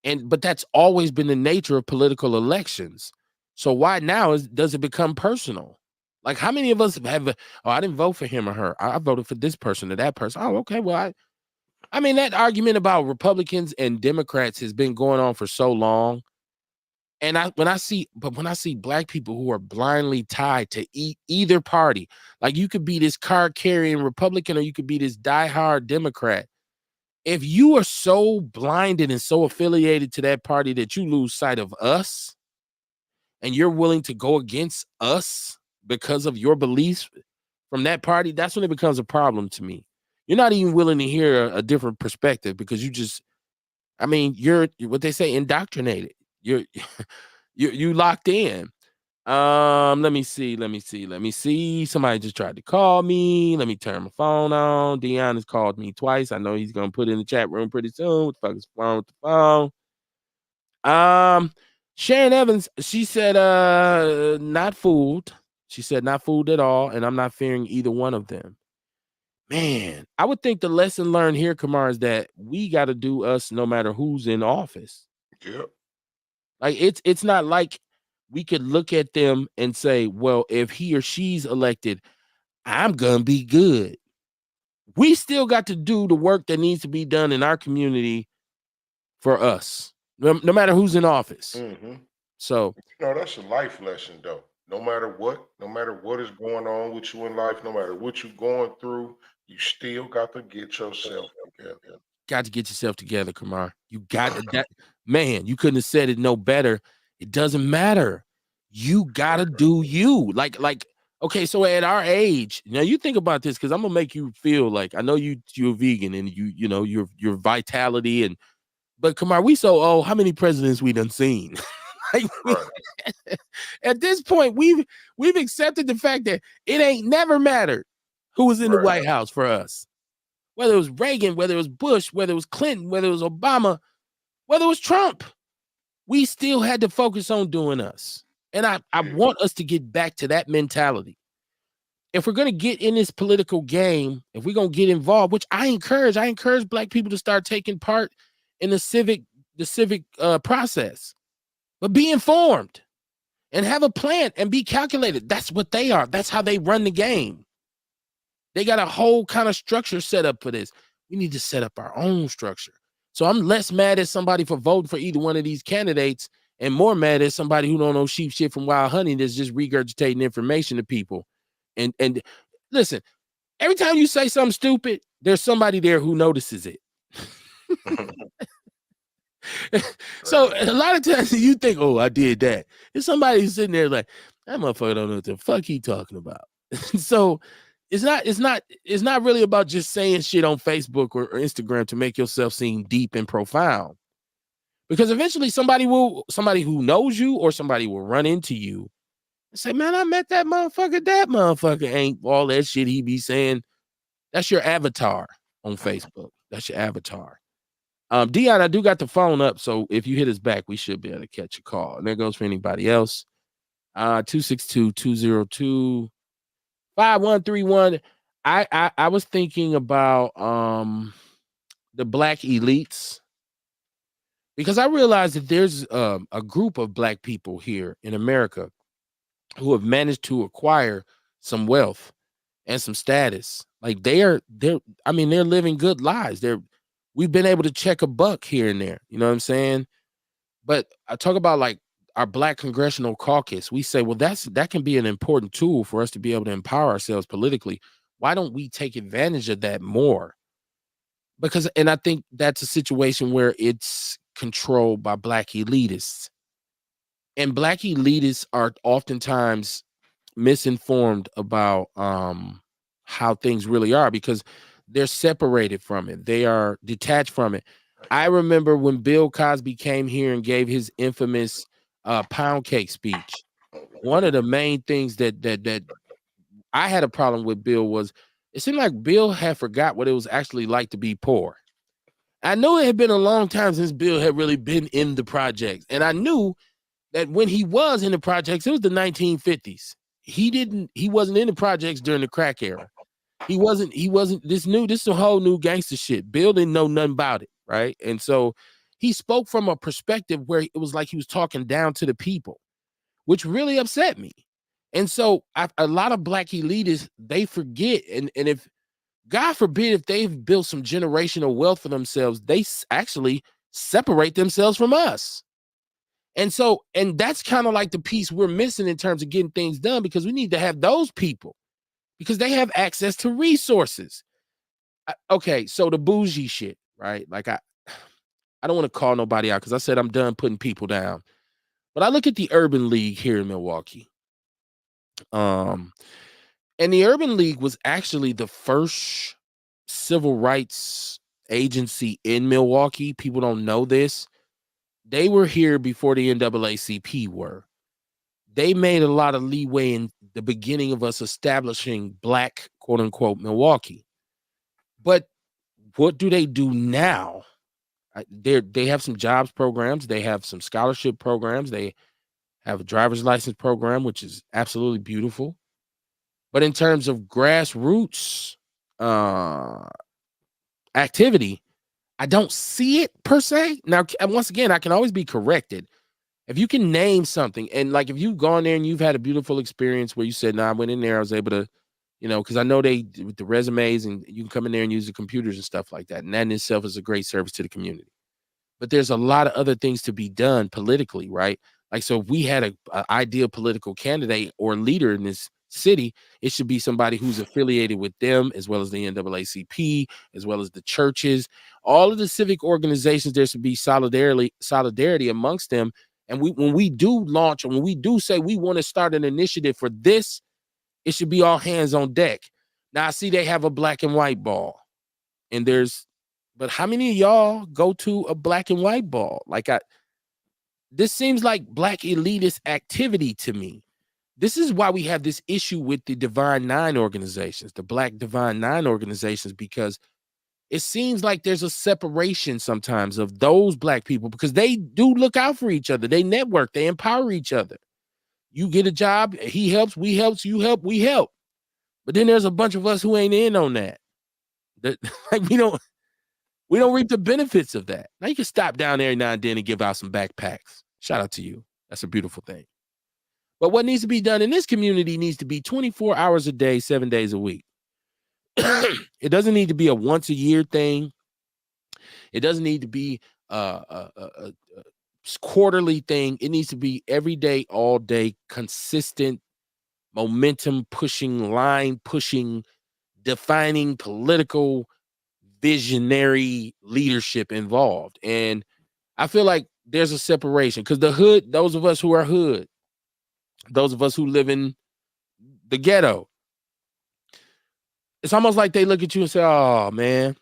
Speaker 1: But that's always been the nature of political elections. So why now does it become personal? Like how many of us have I didn't vote for him or her. I voted for this person or that person. Oh, okay. Well, I mean that argument about Republicans and Democrats has been going on for so long. And when I see black people who are blindly tied to either party, like you could be this card carrying Republican or you could be this diehard Democrat. If you are so blinded and so affiliated to that party that you lose sight of us and you're willing to go against us because of your beliefs from that party, that's when it becomes a problem to me. You're not even willing to hear a different perspective because you're what they say, indoctrinated. You're you locked in. Let me see. Somebody just tried to call me. Let me turn my phone on. Dion has called me twice. I know he's gonna put it in the chat room pretty soon. What the fuck is wrong with the phone? Sharon Evans, she said, not fooled. She said, not fooled at all, and I'm not fearing either one of them. Man, I would think the lesson learned here, Kamar, is that we got to do us no matter who's in office.
Speaker 2: Yep.
Speaker 1: Like it's not like we could look at them and say, well, if he or she's elected, I'm gonna be good. We still got to do the work that needs to be done in our community for us, no matter who's in office.
Speaker 2: Mm-hmm.
Speaker 1: So
Speaker 2: That's a life lesson, though. No matter what is going on with you in life, no matter what you're going through, you still got to get yourself together.
Speaker 1: got to get yourself together, Kamar. You got that, man. You couldn't have said it no better. It doesn't matter. You gotta do you. Like, okay, so at our age, now you think about this because I'm gonna make you feel like I know you're vegan and you know your vitality but Kamar, we so old. How many presidents we done seen? Like
Speaker 2: Right.
Speaker 1: at this point, we've accepted the fact that it ain't never mattered who was in the
Speaker 2: Right.
Speaker 1: White House for us. Whether it was Reagan, whether it was Bush, whether it was Clinton, whether it was Obama, whether it was Trump, we still had to focus on doing us. And I
Speaker 2: Yeah.
Speaker 1: want us to get back to that mentality. If we're going to get in this political game, if we're going to get involved, which I encourage black people to start taking part in the civic process, but be informed and have a plan and be calculated. That's what they are. That's how they run the game. They got a whole kind of structure set up for this. We need to set up our own structure. So I'm less mad at somebody for voting for either one of these candidates and more mad at somebody who don't know sheep shit from wild honey that's just regurgitating information to people. And listen, every time you say something stupid, there's somebody there who notices it. So
Speaker 2: Man.
Speaker 1: a lot of times you think, oh, I did that. And somebody's sitting there like, that motherfucker don't know what the fuck he talking about. So it's not really about just saying shit on Facebook or Instagram to make yourself seem deep and profound. Because eventually somebody who knows you or somebody will run into you and say, man, I met that motherfucker. That motherfucker ain't all that shit he be saying. That's your avatar on Facebook. That's your avatar. Dion, I do got the phone up, so if you hit us back, we should be able to catch a call. And there goes for anybody else. 262-202-5131. I was thinking about the black elites because I realized that there's a group of black people here in America who have managed to acquire some wealth and some status. Like they're living good lives. We've been able to check a buck here and there. You know what I'm saying? But I talk about like our black congressional caucus. We say, well, that can be an important tool for us to be able to empower ourselves politically. Why don't we take advantage of that more? Because and I think that's a situation where it's controlled by black elitists. And black elitists are oftentimes misinformed about how things really are because they're separated from it. They are detached from it. I remember when Bill Cosby came here and gave his infamous pound cake speech. One of the main things that I had a problem with Bill was it seemed like Bill had forgot what it was actually like to be poor. I know it had been a long time since Bill had really been in the projects, and I knew that when he was in the projects, it was the 1950s. He wasn't in the projects during the crack era. He wasn't this is a whole new gangster shit. Bill didn't know nothing about it, right? And so he spoke from a perspective where it was like he was talking down to the people, which really upset me. And so a lot of black elitists, they forget, and if God forbid if they've built some generational wealth for themselves, they actually separate themselves from us. And that's kind of like the piece we're missing in terms of getting things done because we need to have those people because they have access to resources. Okay, so the bougie shit, right? Like I don't want to call nobody out because I said I'm done putting people down. But I look at the Urban League here in Milwaukee. Um, and the Urban League was actually the first civil rights agency in Milwaukee. People don't know this. They were here before the NAACP were. They made a lot of leeway in the beginning of us establishing black, quote unquote, Milwaukee. But what do they do now? They have some jobs programs. They have some scholarship programs. They have a driver's license program, which is absolutely beautiful. But in terms of grassroots uh, activity, I don't see it per se. Now, once again, I can always be corrected. If you can name something, and like if you've gone there and you've had a beautiful experience where you said, "No, I went in there, I was able to," because I know they with the resumes and you can come in there and use the computers and stuff like that, and that in itself is a great service to the community. But there's a lot of other things to be done politically, right? Like, so if we had a ideal political candidate or leader in this city, it should be somebody who's affiliated with them, as well as the NAACP, as well as the churches, all of the civic organizations. There should be solidarity amongst them. And when we do launch, and when we do say we want to start an initiative for this, it should be all hands on deck. Now I see they have a black and white ball, and but how many of y'all go to a black and white ball? This seems like black elitist activity to me. This is why we have this issue with the Divine Nine organizations, the Black Divine Nine organizations, because it seems like there's a separation sometimes of those black people because they do look out for each other. They network, they empower each other. You get a job, he helps, we helps, you help, we help. But then there's a bunch of us who ain't in on that. Like we don't reap the benefits of that. Now you can stop down every now and then and give out some backpacks. Shout out to you. That's a beautiful thing. But what needs to be done in this community needs to be 24 hours a day, 7 days a week. It doesn't need to be a once a year thing. It doesn't need to be a quarterly thing. It needs to be every day, all day, consistent, momentum pushing, line pushing, defining political visionary leadership involved. And I feel like there's a separation because the hood, those of us who are hood, those of us who live in the ghetto, it's almost like they look at you and say, "Oh man,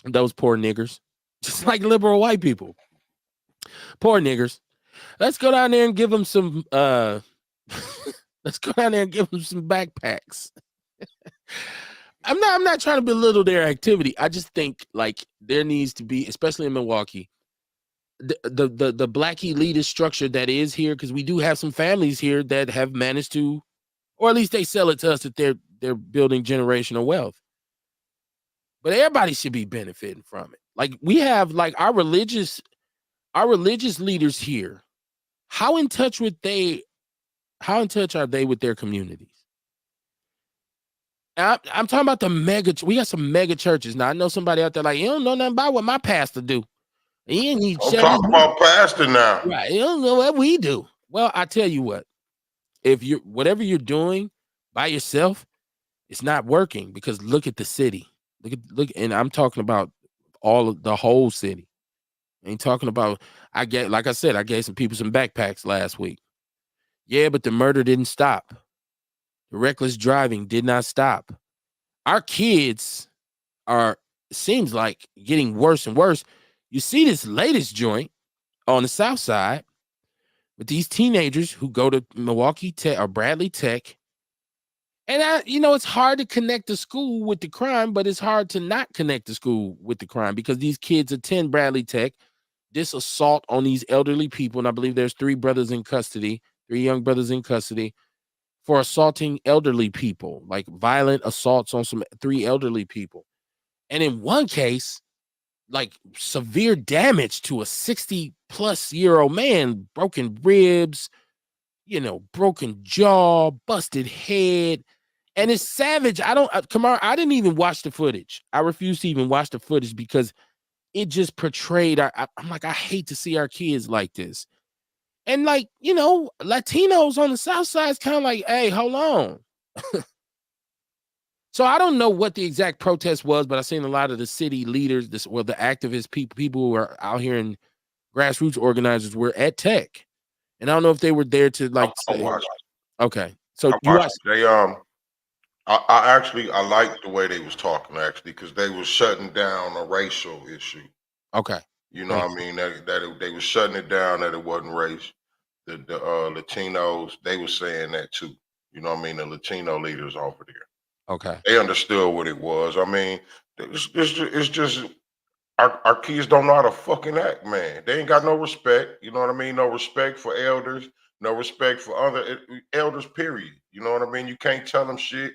Speaker 1: those poor niggers," just like liberal white people, poor niggers. Let's go down there and give them some. Let's go down there and give them some backpacks. I'm not trying to belittle their activity. I just think like there needs to be, especially in Milwaukee, the black elitist structure that is here, because we do have some families here that have managed to, or at least they sell it to us that they're building generational wealth. But everybody should be benefiting from it. Like we have like our religious leaders here. How in touch are they with their communities? I'm talking about the mega. We got some mega churches now. I know somebody out there like, you don't know nothing about what my pastor do. He ain't need
Speaker 2: I'm
Speaker 1: shut his
Speaker 2: talking about pastor now.
Speaker 1: right. You don't know what we do. Well, I tell you what, if you're whatever you're doing by yourself, it's not working because look at the city. Look, and I'm talking about all of the whole city. I ain't talking about like I said, I gave some people some backpacks last week. Yeah, but the murder didn't stop. The reckless driving did not stop. Our kids are seems like getting worse and worse. You see this latest joint on the south side with these teenagers who go to Milwaukee Tech or Bradley Tech. And it's hard to connect the school with the crime, but it's hard to not connect the school with the crime because these kids attend Bradley Tech. This assault on these elderly people, and I believe there's 3 young brothers in custody for assaulting elderly people, like violent assaults on some 3 elderly people. And in one case, like severe damage to a 60-plus-year-old man, broken ribs, broken jaw, busted head. And it's savage. Kamar, I didn't even watch the footage. I refuse to even watch the footage because it just portrayed. I'm like, I hate to see our kids like this. And like, Latinos on the South Side is kind of like, hey, hold on. So I don't know what the exact protest was, but I've seen a lot of the city leaders, the activist people who are out here and grassroots organizers were at Tech. And I don't know if they were there to like
Speaker 2: I
Speaker 1: say,
Speaker 2: watched.
Speaker 1: okay. So
Speaker 2: I
Speaker 1: you
Speaker 2: watched.
Speaker 1: watched.
Speaker 2: They I actually I liked the way they was talking actually because they was shutting down a racial issue.
Speaker 1: Okay.
Speaker 2: You know
Speaker 1: Thank
Speaker 2: what I mean? They was shutting it down that it wasn't race. The Latinos, they were saying that too. You know what I mean? The Latino leaders over there.
Speaker 1: Okay.
Speaker 2: They understood what it was. I mean, it's just our kids don't know how to fucking act, man. They ain't got no respect. You know what I mean? No respect for elders. No respect for other elders. Period. You know what I mean? You can't tell them shit.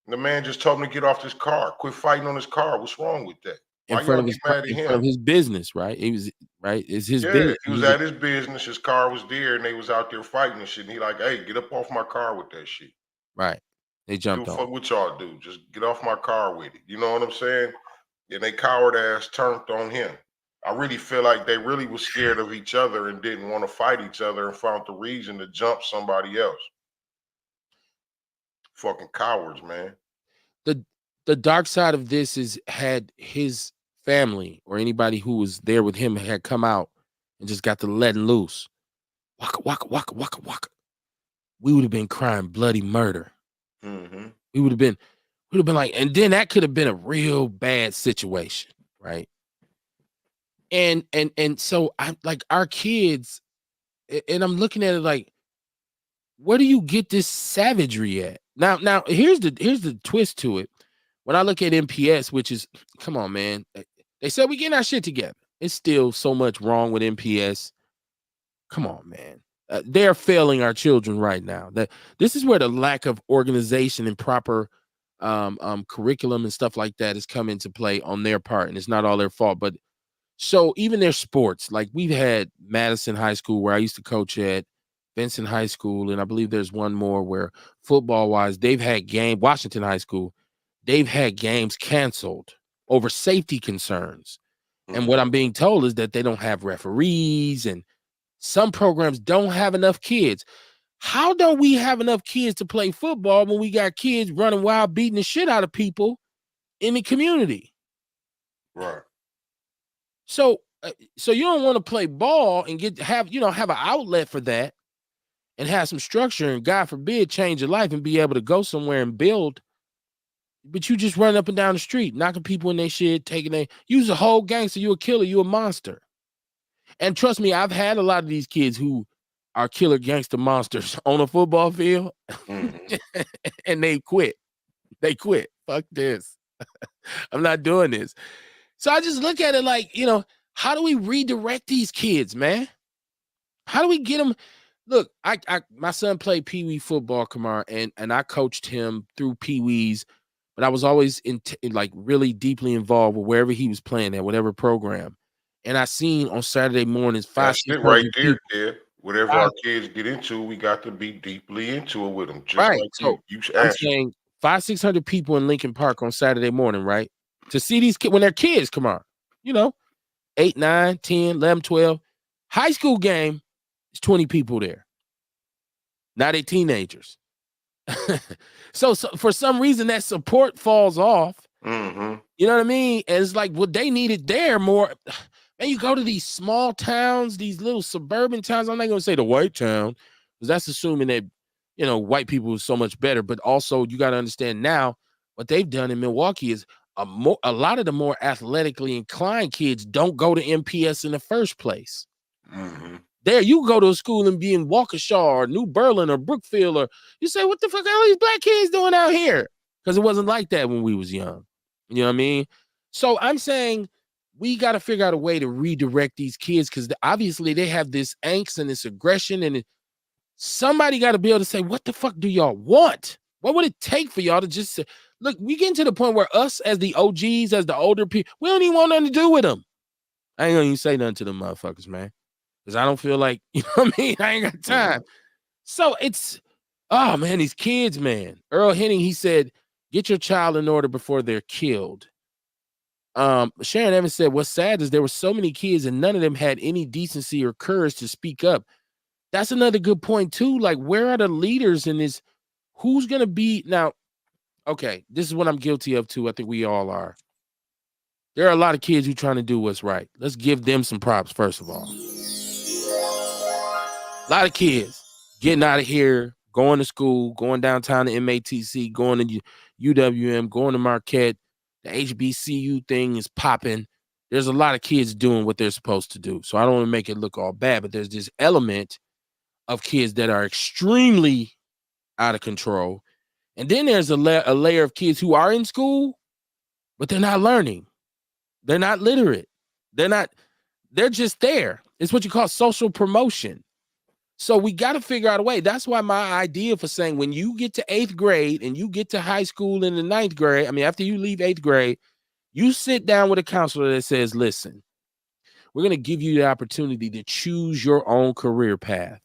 Speaker 2: The man just told him to get off this car. Quit fighting on his car. What's wrong with that?
Speaker 1: In
Speaker 2: Why
Speaker 1: front
Speaker 2: y'all
Speaker 1: of
Speaker 2: get mad at
Speaker 1: in front
Speaker 2: him?
Speaker 1: of his business, right? It was right. It's his
Speaker 2: Yeah,
Speaker 1: business.
Speaker 2: he was at his business. His car was there, and they was out there fighting and shit. And he like, hey, get up off my car with that shit.
Speaker 1: Right. They
Speaker 2: Give a
Speaker 1: jumped on.
Speaker 2: fuck what y'all do. Just get off my car with it. You know what I'm saying? And they coward ass turned on him. I really feel like they really was scared of each other and didn't want to fight each other and found the reason to jump somebody else. Fucking cowards, man.
Speaker 1: The dark side of this is had his family or anybody who was there with him had come out and just got to letting loose. Waka waka waka waka waka. We would have been crying bloody murder.
Speaker 2: Mm-hmm.
Speaker 1: We would have been like, and then that could have been a real bad situation, right? And so I'm like our kids, and I'm looking at it like, where do you get this savagery at? Now here's the twist to it. When I look at MPS, which is, come on, man, they said we getting our shit together. It's still so much wrong with MPS. Come on, man. They're failing our children right now. That this is where the lack of organization and proper curriculum and stuff like that has come into play on their part, and it's not all their fault. But so even their sports, like we've had Madison High School where I used to coach at, Vincent High School, and I believe there's one more where football wise, they've had Washington High School, they've had games canceled over safety concerns. And what
Speaker 2: Mm-hmm.
Speaker 1: I'm being told is that they don't have referees and some programs don't have enough kids. How don't we have enough kids to play football when we got kids running wild, beating the shit out of people in the community?
Speaker 2: Right.
Speaker 1: So So you don't want to play ball and have an outlet for that and have some structure and God forbid change your life and be able to go somewhere and build. But you just run up and down the street, knocking people in their shit, taking their use a whole gangster, you a killer, you a monster. And trust me, I've had a lot of these kids who are killer gangster monsters on a football field,
Speaker 2: Mm-hmm.
Speaker 1: and they quit. They quit. Fuck this. I'm not doing this. So I just look at it like, how do we redirect these kids, man? How do we get them? Look, my son played Pee Wee football, Kamar, and I coached him through Pee Wees, but I was always like really deeply involved with wherever he was playing at, whatever program. And I seen on Saturday mornings five,
Speaker 2: That's
Speaker 1: six
Speaker 2: it right
Speaker 1: hundred
Speaker 2: there,
Speaker 1: people.
Speaker 2: kid. Whatever
Speaker 1: Five,
Speaker 2: our kids get into, we got to be deeply into it with them, just
Speaker 1: right.
Speaker 2: like
Speaker 1: So
Speaker 2: you
Speaker 1: I'm
Speaker 2: answered.
Speaker 1: saying 500, 600 people in Lincoln Park on Saturday morning, right? To see these kids when they're kids, come on, you know, 8, 9, 10, 11, 12. High school game is 20 people there. Now they teenagers. So for some reason that support falls off.
Speaker 2: Mm-hmm.
Speaker 1: You know what I mean? And it's like, well, they need it there more. And you go to these small towns, these little suburban towns. I'm not going to say the white town, because that's assuming that, white people is so much better. But also, you got to understand now what they've done in Milwaukee is a lot of the more athletically inclined kids don't go to MPS in the first place.
Speaker 2: Mm-hmm.
Speaker 1: There, you go to a school and be in Waukesha or New Berlin or Brookfield, or you say, what the fuck are all these black kids doing out here? Because it wasn't like that when we was young. You know what I mean? So I'm saying we got to figure out a way to redirect these kids, because obviously they have this angst and this aggression, and somebody got to be able to say, what the fuck do y'all want? What would it take for y'all to just say, look, we getting to the point where us as the OGs, as the older people, we don't even want nothing to do with them. I ain't gonna even say nothing to them motherfuckers, man. Because I don't feel like, you know what I mean? I ain't got
Speaker 2: Mm-hmm.
Speaker 1: time. So oh man, these kids, man. Earl Henning, he said, get your child in order before they're killed. Sharon Evans said, what's sad is there were so many kids and none of them had any decency or courage to speak up. That's another good point too. Like, where are the leaders in this? Who's gonna be now? Okay, this is what I'm guilty of too. I think we all are. There are a lot of kids who trying to do what's right. Let's give them some props, first of all. A lot of kids getting out of here, going to school, going downtown to MATC, going to UWM, going to Marquette. The HBCU thing is popping. There's a lot of kids doing what they're supposed to do. So I don't want to make it look all bad, but there's this element of kids that are extremely out of control. And then there's a layer of kids who are in school, but they're not learning. They're not literate. They're just there. It's what you call social promotion. So we got to figure out a way. That's why my idea for saying when you get to 8th grade and you get to high school in the 9th grade, I mean, after you leave 8th grade, you sit down with a counselor that says, listen, we're going to give you the opportunity to choose your own career path.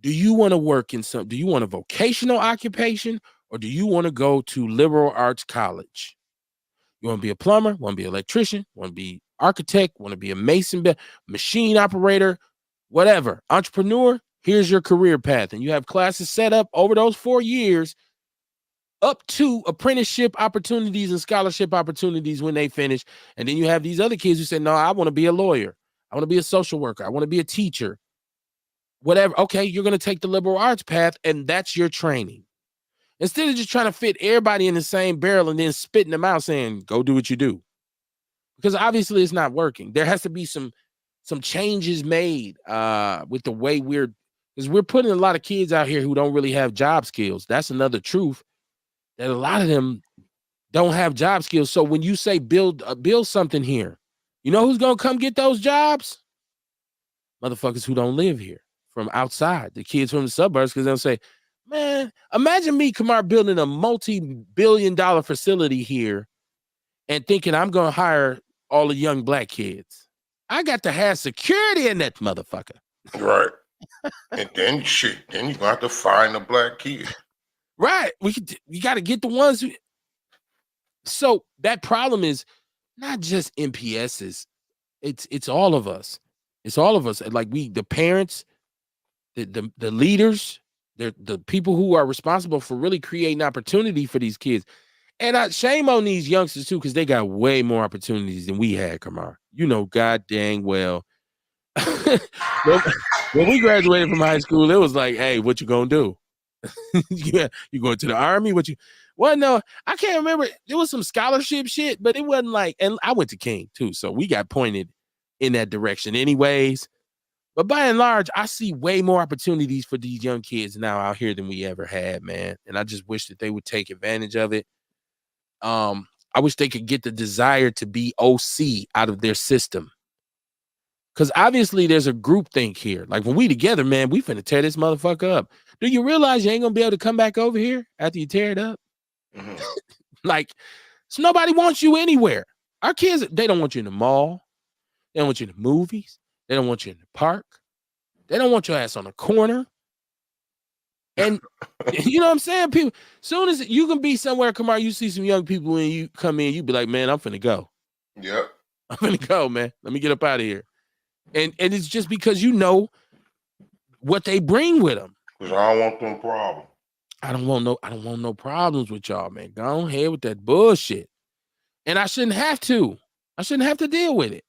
Speaker 1: Do you want to work in do you want a vocational occupation, or do you want to go to liberal arts college? You want to be a plumber, want to be an electrician, want to be architect, want to be a mason, machine operator, whatever, entrepreneur, here's your career path. And you have classes set up over those 4 years up to apprenticeship opportunities and scholarship opportunities when they finish. And then you have these other kids who say, no, I want to be a lawyer. I want to be a social worker. I want to be a teacher. Whatever. Okay, you're going to take the liberal arts path, and that's your training. Instead of just trying to fit everybody in the same barrel and then spitting them out saying, go do what you do. Because obviously it's not working. There has to be some changes made with the way because we're putting a lot of kids out here who don't really have job skills. That's another truth, that a lot of them don't have job skills. So when you say build something here, you know who's going to come get those jobs? Motherfuckers who don't live here, from outside, the kids from the suburbs, because they'll say, man, imagine me, Kamar, building a multi-billion-dollar facility here and thinking I'm going to hire all the young black kids. I got to have security in that motherfucker.
Speaker 2: Right. And then then you're gonna have to find a black kid.
Speaker 1: Right. You got to get the ones who. So that problem is not just MPSs. It's all of us. It's all of us. Like the parents, the leaders, the people who are responsible for really creating opportunity for these kids. And I shame on these youngsters too, because they got way more opportunities than we had, Kamar. You know, god dang well. when, when we graduated from high school, it was like, hey, what you gonna do? Yeah, you going to the army? What you well, no, I can't remember. There was some scholarship shit, but it wasn't like, and I went to King too, so we got pointed in that direction anyways. But by and large, I see way more opportunities for these young kids now out here than we ever had, man. And I just wish that they would take advantage of it. I wish they could get the desire to be OC out of their system. Cause obviously there's a group think here. Like when we together, man, we finna tear this motherfucker up. Do you realize you ain't gonna be able to come back over here after you tear it up?
Speaker 2: Mhm.
Speaker 1: Like, so nobody wants you anywhere. Our kids, they don't want you in the mall. They don't want you in the movies. They don't want you in the park. They don't want your ass on the corner. And you know what I'm saying? People, soon as you can be somewhere, come out, you see some young people and you come in, you be like, man, I'm finna go.
Speaker 2: Yep.
Speaker 1: I'm finna go, man. Let me get up out of here. And it's just because you know what they bring with them.
Speaker 2: Because I don't want them problems.
Speaker 1: I don't want no problems with y'all, man. Go ahead with that bullshit. And I shouldn't have to. I shouldn't have to deal with it.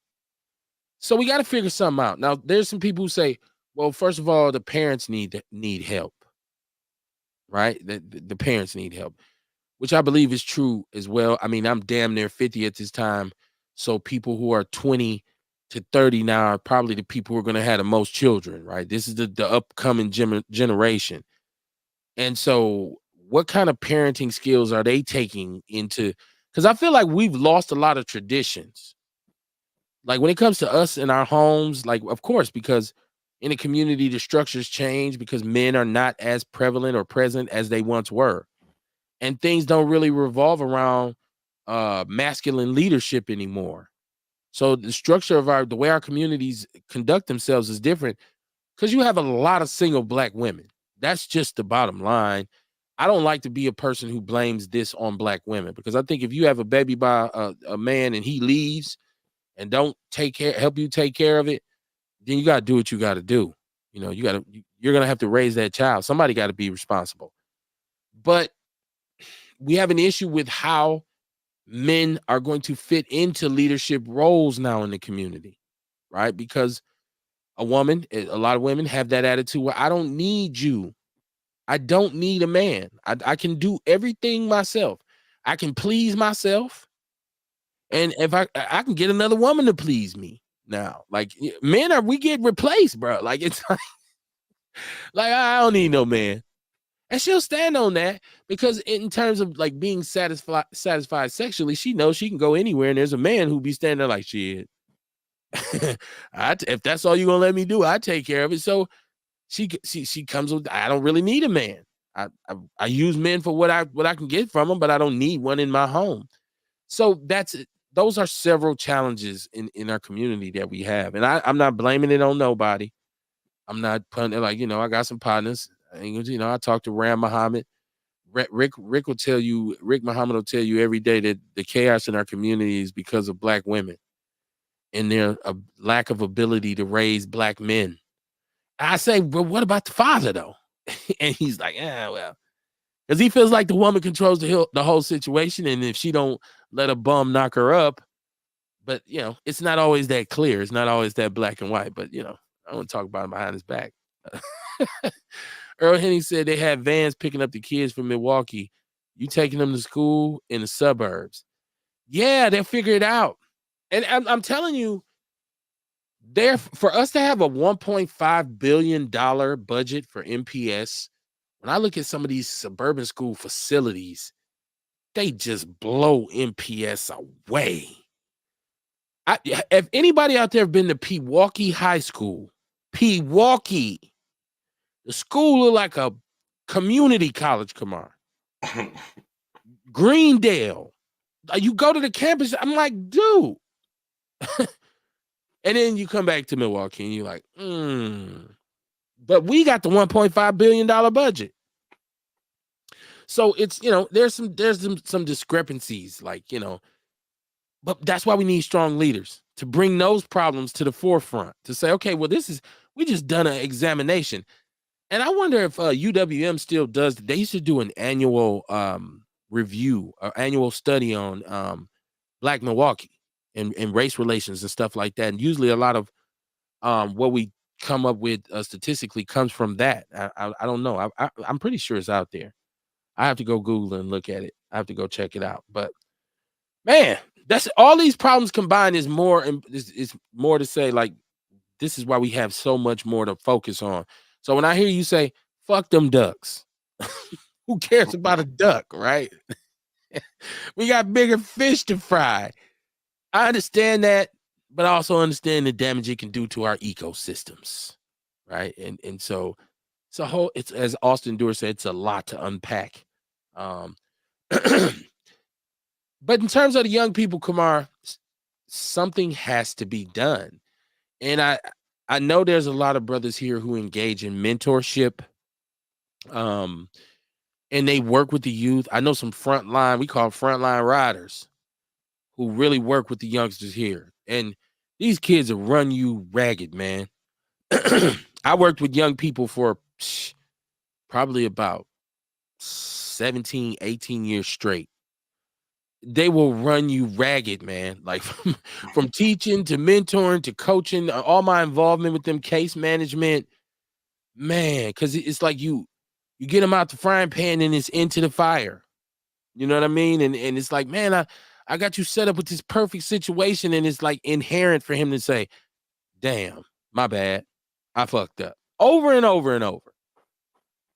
Speaker 1: So we got to figure something out. Now, there's some people who say, well, first of all, the parents need help. Right? The parents need help, which I believe is true as well. I mean, I'm damn near 50 at this time. So people who are 20 to 30 now are probably the people who are going to have the most children, right? This is the upcoming generation. And so what kind of parenting skills are they taking into? Because I feel like we've lost a lot of traditions. Like when it comes to us in our homes, like, of course, because in a community, the structures change because men are not as prevalent or present as they once were. And things don't really revolve around masculine leadership anymore. So the structure of the way our communities conduct themselves is different because you have a lot of single black women. That's just the bottom line. I don't like to be a person who blames this on black women because I think if you have a baby by a man and he leaves and don't help you take care of it, then you got to do what you got to do. You know, you're going to have to raise that child. Somebody got to be responsible. But we have an issue with how men are going to fit into leadership roles now in the community, right? Because a lot of women have that attitude where I don't need you. I don't need a man. I can do everything myself. I can please myself. And if I can get another woman to please me now. Like we get replaced, bro. Like it's like I don't need no man. And she'll stand on that because in terms of like being satisfied sexually, she knows she can go anywhere and there's a man who be standing there like shit. If that's all you're gonna let me do, I take care of it. So she comes with I don't really need a man. I use men for what I can get from them, but I don't need one in my home. So those are several challenges in our community that we have. And I'm not blaming it on nobody. I'm not putting like, I got some partners. I talk to Ram Muhammad. Rick Muhammad will tell you every day that the chaos in our community is because of black women and their lack of ability to raise black men. I say, but what about the father though? And he's like, yeah, well, because he feels like the woman controls the whole situation, and if she don't let a bum knock her up, but it's not always that clear. It's not always that black and white. But I don't talk about him behind his back. Earl Henning said they had vans picking up the kids from Milwaukee. You taking them to school in the suburbs. Yeah, they'll figure it out. And I'm telling you, for us to have a $1.5 billion budget for MPS, when I look at some of these suburban school facilities, they just blow MPS away. If anybody out there have been to Pewaukee High School, Pewaukee, the school look like a community college, Kamar. Greendale. You go to the campus, I'm like, dude. And then you come back to Milwaukee and you're like, But we got the $1.5 billion budget. So it's, there's some discrepancies, like, but that's why we need strong leaders to bring those problems to the forefront, to say, okay, well, we just done an examination. And I wonder if UWM still does. They used to do an annual review, an annual study on Black Milwaukee and race relations and stuff like that. And usually a lot of what we come up with statistically comes from that. I don't know. I'm pretty sure it's out there. I have to go Google and look at it. I have to go check it out. But man, that's all these problems combined is more and is more to say like this is why we have so much more to focus on. So when I hear you say fuck them ducks, who cares about a duck, right? We got bigger fish to fry. I understand that, but I also understand the damage it can do to our ecosystems, right? And so it's a whole. It's as Austin Dewar said, it's a lot to unpack. Um, but in terms of the young people, Kumar, something has to be done, and I know there's a lot of brothers here who engage in mentorship, um, and they work with the youth. I know some frontline, we call them frontline riders, who really work with the youngsters here. And these kids will run you ragged, man. I worked with young people for probably about 17, 18 years straight. They will run you ragged, man. Like from teaching to mentoring to coaching, all my involvement with them, case management, man, because it's like you get them out the frying pan and it's into the fire. You know what I mean? And it's like, man, I got you set up with this perfect situation, and it's like inherent for him to say, damn, my bad. I fucked up. Over and over and over.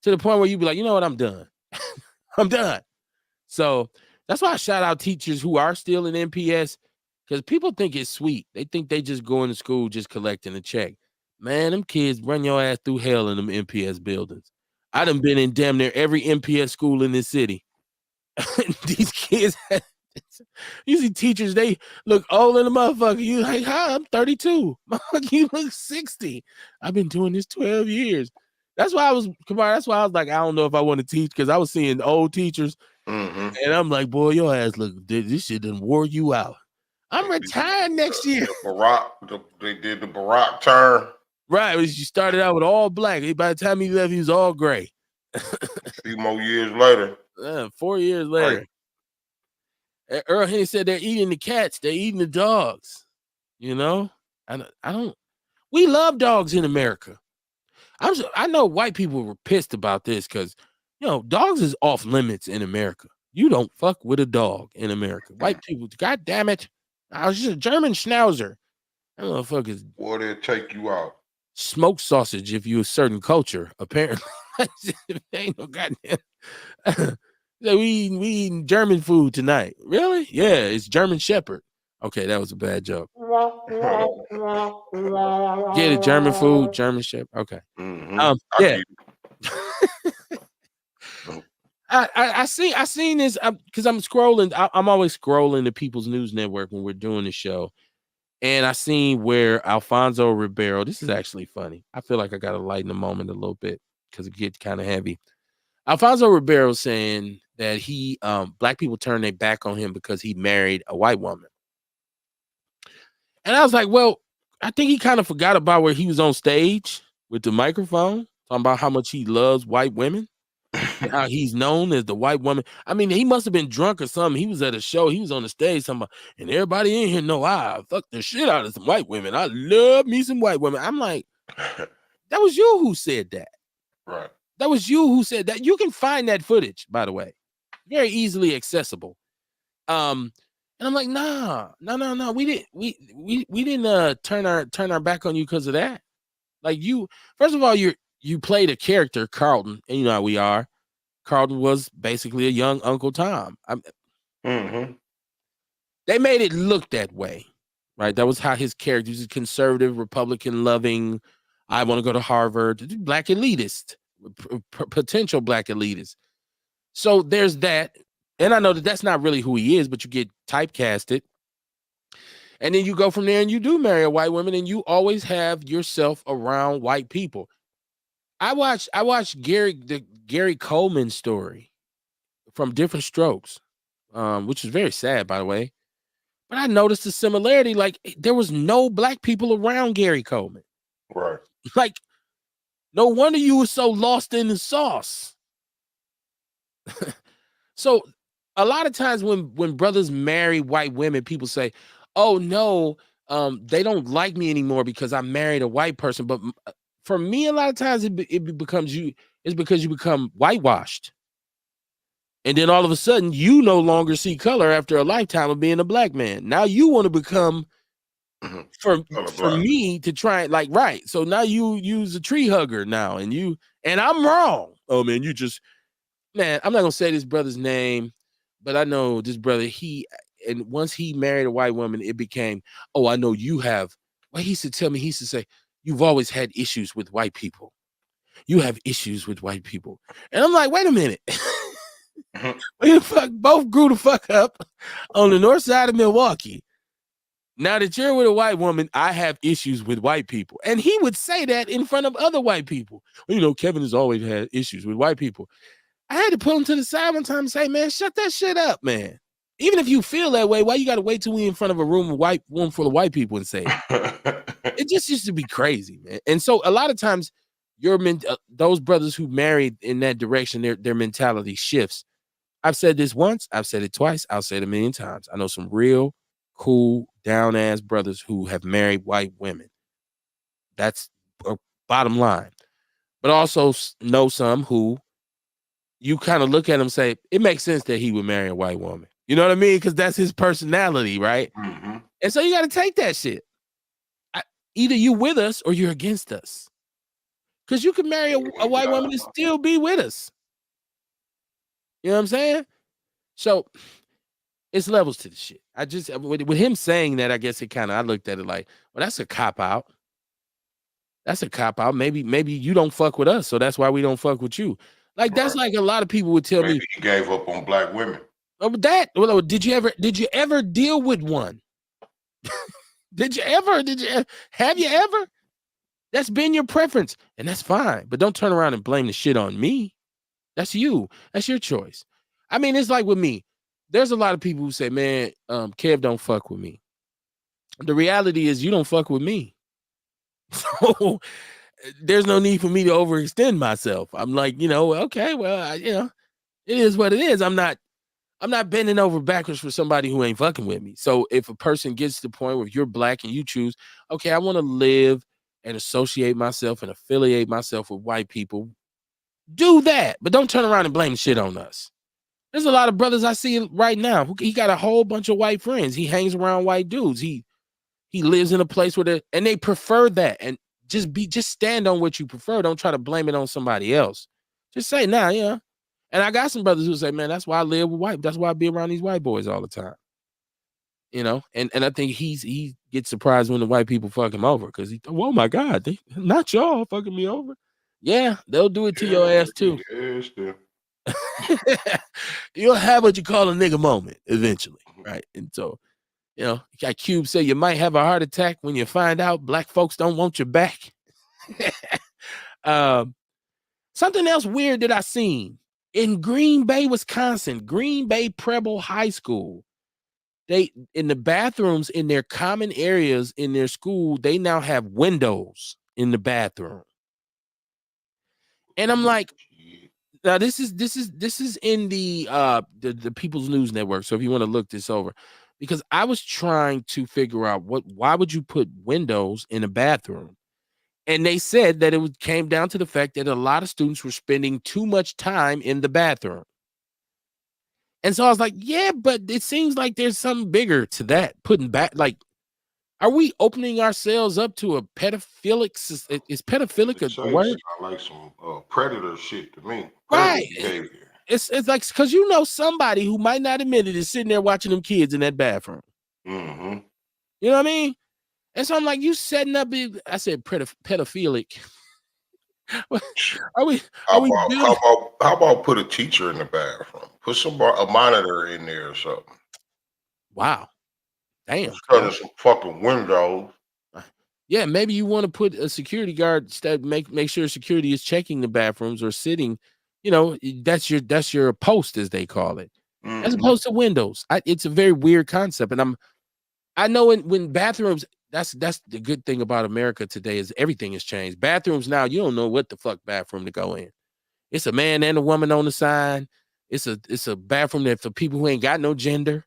Speaker 1: To the point where you be like, you know what, I'm done. I'm done. So that's why I shout out teachers who are still in MPS, because people think it's sweet. They think they just going to school just collecting a check. Man, them kids run your ass through hell in them MPS buildings. I done been in damn near every MPS school in this city. These kids, usually teachers, they look old in the motherfucker. You like, hi, I'm 32. You look 60. I've been doing this 12 years. That's why I was, Kumar, that's why I was like, I don't know if I want to teach, because I was seeing old teachers, and I'm like, boy, your ass look, this shit done wore you out. I'm retired next year.
Speaker 2: They did the Barack turn.
Speaker 1: Right. You started out with all black. By the time he left, he was all gray.
Speaker 2: A few more years later.
Speaker 1: 4 years later. Right. Earl Henry said they're eating the cats, they're eating the dogs. You know? I don't we love dogs in America. I know white people were pissed about this because dogs is off limits in America. You don't fuck with a dog in America. White people, god damn it. I was just a German schnauzer. That motherfucker's
Speaker 2: Boy, they'll take you out.
Speaker 1: Smoked sausage if you're a certain culture, apparently. Ain't no goddamn. So we eating German food tonight. Really? Yeah, it's German Shepherd. Okay, that was a bad joke. Get it? German food, German Shepherd. Okay. Yeah. I seen this because I'm scrolling. I'm always scrolling the People's News Network when we're doing the show, and I seen where Alfonso Ribeiro. This is actually funny. I feel like I got to lighten the moment a little bit because it gets kind of heavy. Alfonso Ribeiro saying that he black people turned their back on him because he married a white woman. And I was like, well, I think he kind of forgot about where he was on stage with the microphone, talking about how much he loves white women, and how he's known as the white woman. I mean, he must have been drunk or something. He was at a show, he was on the stage, talking about, and everybody in here know I fuck the shit out of some white women. I love me some white women. I'm like, that was you who said that.
Speaker 2: Right.
Speaker 1: That was you who said that. You can find that footage, by the way. Very easily accessible. And I'm like, no. We didn't turn our back on you because of that. Like first of all, you played a character, Carlton, and you know how we are. Carlton was basically a young Uncle Tom. They made it look that way, right? That was how his character was, a conservative, Republican loving. I want to go to Harvard, black elitist, potential black elitist. So there's that. And I know that that's not really who he is, but you get typecasted. And then you go from there and you do marry a white woman, and you always have yourself around white people. I watched the Gary Coleman story from Different Strokes, which is very sad, by the way. But I noticed the similarity. Like, there was no black people around Gary Coleman.
Speaker 2: Right.
Speaker 1: Like, no wonder you were so lost in the sauce. So a lot of times when brothers marry white women, people say, "Oh no, they don't like me anymore because I married a white person." But for me, a lot of times becomes you. It's because you become whitewashed, and then all of a sudden, you no longer see color after a lifetime of being a black man. Now you want to become for
Speaker 2: Color
Speaker 1: for
Speaker 2: black.
Speaker 1: me to try it, like, right. So now you use a tree hugger now, and I'm wrong. Oh man, you just man, I'm not gonna say this brother's name, but I know this brother. And once he married a white woman, it became, oh, I know you have. Well, he used to tell me, he used to say, you've always had issues with white people. You have issues with white people. And I'm like, wait a minute. We the fuck both grew the fuck up on the north side of Milwaukee. Now that you're with a white woman, I have issues with white people. And he would say that in front of other white people. Well, Kevin has always had issues with white people. I had to pull him to the side one time and say, man, shut that shit up, man. Even if you feel that way, why you got to wait till we in front of a room full of white people and say it? It just used to be crazy, man. And so a lot of times, those brothers who married in that direction, their mentality shifts. I've said this once, I've said it twice, I'll say it a million times. I know some real cool, down ass brothers who have married white women. That's a bottom line. But also know some who you kind of look at him and say, it makes sense that he would marry a white woman. You know what I mean? Because that's his personality, right?
Speaker 2: Mm-hmm.
Speaker 1: And so you got to take that shit. Either you with us or you're against us. Because you can marry a white woman and still be with us. You know what I'm saying? So it's levels to the shit. I just, with him saying that, I guess I looked at it like, well, that's a cop out. That's a cop out. Maybe you don't fuck with us, so that's why we don't fuck with you. Like, that's
Speaker 2: Right.
Speaker 1: like a lot of people would tell
Speaker 2: Maybe
Speaker 1: me,
Speaker 2: he gave up on black women.
Speaker 1: oh, did you ever deal with one? Did you have you ever? That's been your preference, and that's fine. But don't turn around and blame the shit on me. That's you. That's your choice. I mean, it's like with me. There's a lot of people who say, man, Kev don't fuck with me. The reality is you don't fuck with me. So there's no need for me to overextend myself. I'm like, okay, well, it is what it is. I'm not bending over backwards for somebody who ain't fucking with me. So if a person gets to the point where you're black and you choose, okay, I want to live and associate myself and affiliate myself with white people, do that. But don't turn around and blame shit on us. There's a lot of brothers I see right now. He got a whole bunch of white friends. He hangs around white dudes. He lives in a place where and they prefer that. And just stand on what you prefer. Don't try to blame it on somebody else. Just say, nah, yeah. And I got some brothers who say, man, that's why I live with white. That's why I be around these white boys all the time. And I think he gets surprised when the white people fuck him over because oh my God, not y'all fucking me over. Yeah, they'll do it to your ass too.
Speaker 2: Yes,
Speaker 1: You'll have what you call a nigga moment eventually, right? And so, like Cube said, you might have a heart attack when you find out black folks don't want you back. Something else weird that I seen in Green Bay, Wisconsin, Green Bay Preble High School. They, in the bathrooms in their common areas in their school, they now have windows in the bathroom. And I'm like, now this is in the People's News Network. So if you want to look this over, because I was trying to figure out why would you put windows in a bathroom? And they said that it came down to the fact that a lot of students were spending too much time in the bathroom. And so I was like, yeah, but it seems like there's something bigger to that. Putting back, like, are we opening ourselves up to a pedophilic? Is pedophilic a word?
Speaker 2: Sound like some predator shit to me. Predator
Speaker 1: Right.
Speaker 2: behavior.
Speaker 1: It's like, because somebody who might not admit it is sitting there watching them kids in that bathroom.
Speaker 2: Mm-hmm.
Speaker 1: You know what I mean? And so I'm like, you setting up, I said pedophilic. Are we building?
Speaker 2: How about put a teacher in the bathroom? Put a monitor in there or something.
Speaker 1: Wow. Damn.
Speaker 2: Instead of some fucking windows.
Speaker 1: Yeah, maybe you want to put a security guard, make sure security is checking the bathrooms or sitting. That's your post, as they call it, as opposed to windows. It's a very weird concept, and I know when bathrooms. That's the good thing about America today is everything has changed. Bathrooms now, you don't know what the fuck bathroom to go in. It's a man and a woman on the side. It's a bathroom that for people who ain't got no gender.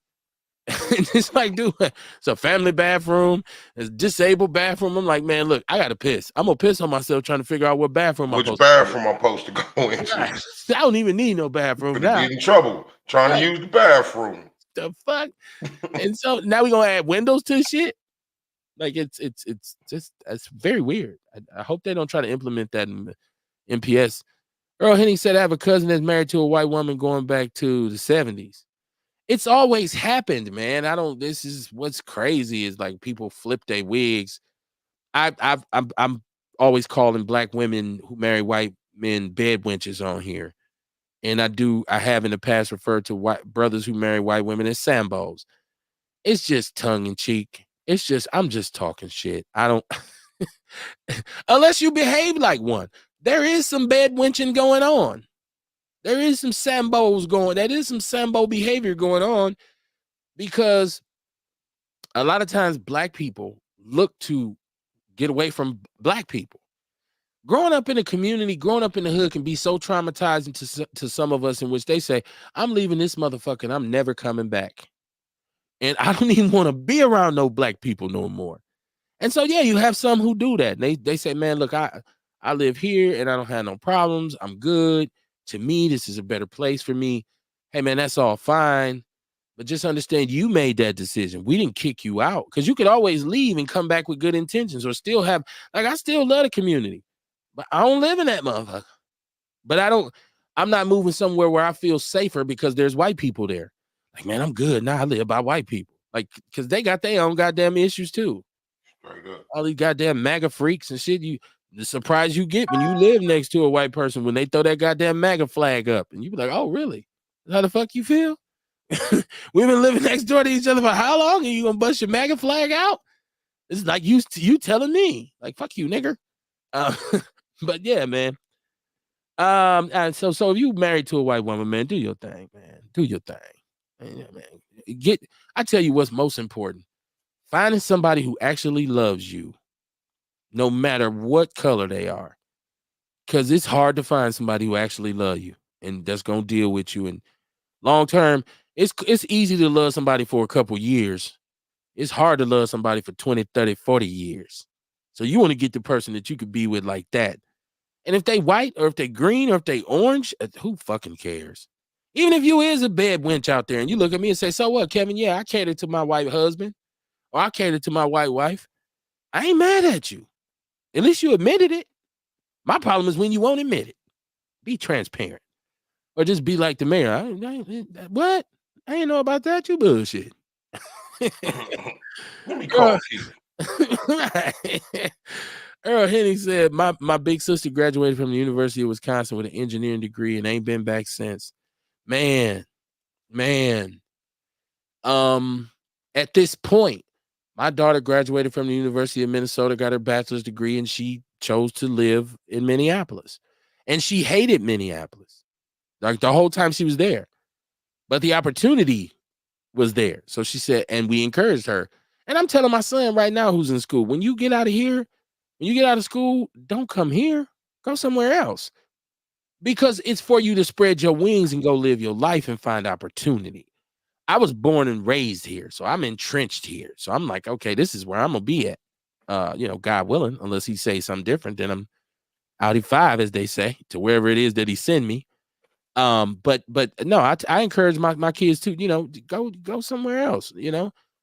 Speaker 1: It's like, dude, it's a family bathroom, it's a disabled bathroom. I'm like, man, look, I gotta piss. I'm gonna piss on myself trying to figure out what bathroom I'm
Speaker 2: Which
Speaker 1: supposed to go
Speaker 2: bathroom I'm supposed to go into?
Speaker 1: in. I don't even need no bathroom
Speaker 2: Gonna
Speaker 1: now.
Speaker 2: get in trouble trying to
Speaker 1: What
Speaker 2: use the bathroom.
Speaker 1: the fuck? And so now we gonna add windows to shit. Like it's just it's very weird. I hope they don't try to implement that in the MPS. Earl Henning said, I have a cousin that's married to a white woman going back to the 70s. It's always happened, man. I don't. This is what's crazy is like people flip their wigs. I'm always calling black women who marry white men bed wenches on here, and I have in the past referred to white brothers who marry white women as sambos. It's just tongue in cheek. It's just I'm just talking shit. I don't unless you behave like one. There is some bed wenching going on. There is some sambos going. That is some sambo behavior going on because a lot of times black people look to get away from black people. Growing up in a community, growing up in the hood can be so traumatizing to some of us in which they say, I'm leaving this motherfucker and I'm never coming back. And I don't even want to be around no black people no more. And so, yeah, you have some who do that. They say, man, look, I live here and I don't have no problems. I'm good. To me, this is a better place for me. Hey, man, that's all fine. But just understand you made that decision. We didn't kick you out because you could always leave and come back with good intentions or still have, like, I still love the community, but I don't live in that motherfucker. But I'm not moving somewhere where I feel safer because there's white people there. Like, man, I'm good. Now I live by white people. Like, because they got their own goddamn issues too.
Speaker 2: Straight up.
Speaker 1: All these goddamn MAGA freaks and shit. The surprise you get when you live next to a white person when they throw that goddamn MAGA flag up. And you be like, oh, really? How the fuck you feel? We've been living next door to each other for how long? And you gonna bust your MAGA flag out? It's like you telling me, like, fuck you, nigger. Uh, but yeah, man. And so if you married to a white woman, man, do your thing, man. Do your thing. And, yeah, man. I tell you what's most important. Finding somebody who actually loves you, no matter what color they are. Because it's hard to find somebody who actually love you and that's gonna deal with you. And long term, it's easy to love somebody for a couple years. It's hard to love somebody for 20, 30, 40 years. So you want to get the person that you could be with like that. And if they white or if they green or if they orange, who fucking cares? Even if you is a bad wench out there and you look at me and say, so what, Kevin? Yeah, I catered to my white husband or I catered to my white wife. I ain't mad at you. At least you admitted it. My problem is when you won't admit it. Be transparent. Or just be like the mayor. What? I ain't know about that. You bullshit.
Speaker 2: Let me call Keith.
Speaker 1: Earl Henning said, my big sister graduated from the University of Wisconsin with an engineering degree and ain't been back since. Man. At this point, my daughter graduated from the University of Minnesota, got her bachelor's degree, and she chose to live in Minneapolis. And she hated Minneapolis. Like the whole time she was there. But the opportunity was there. So she said, and we encouraged her. And I'm telling my son right now who's in school, when you get out of here, when you get out of school, don't come here. Go somewhere else. Because it's for you to spread your wings and go live your life and find opportunity. I was born and raised here, so I'm entrenched here. So I'm like, okay, this is where I'm gonna be at. God willing, unless he says something different, then I'm outie 5, as they say, to wherever it is that he send me. But no, I encourage my kids to, go somewhere else.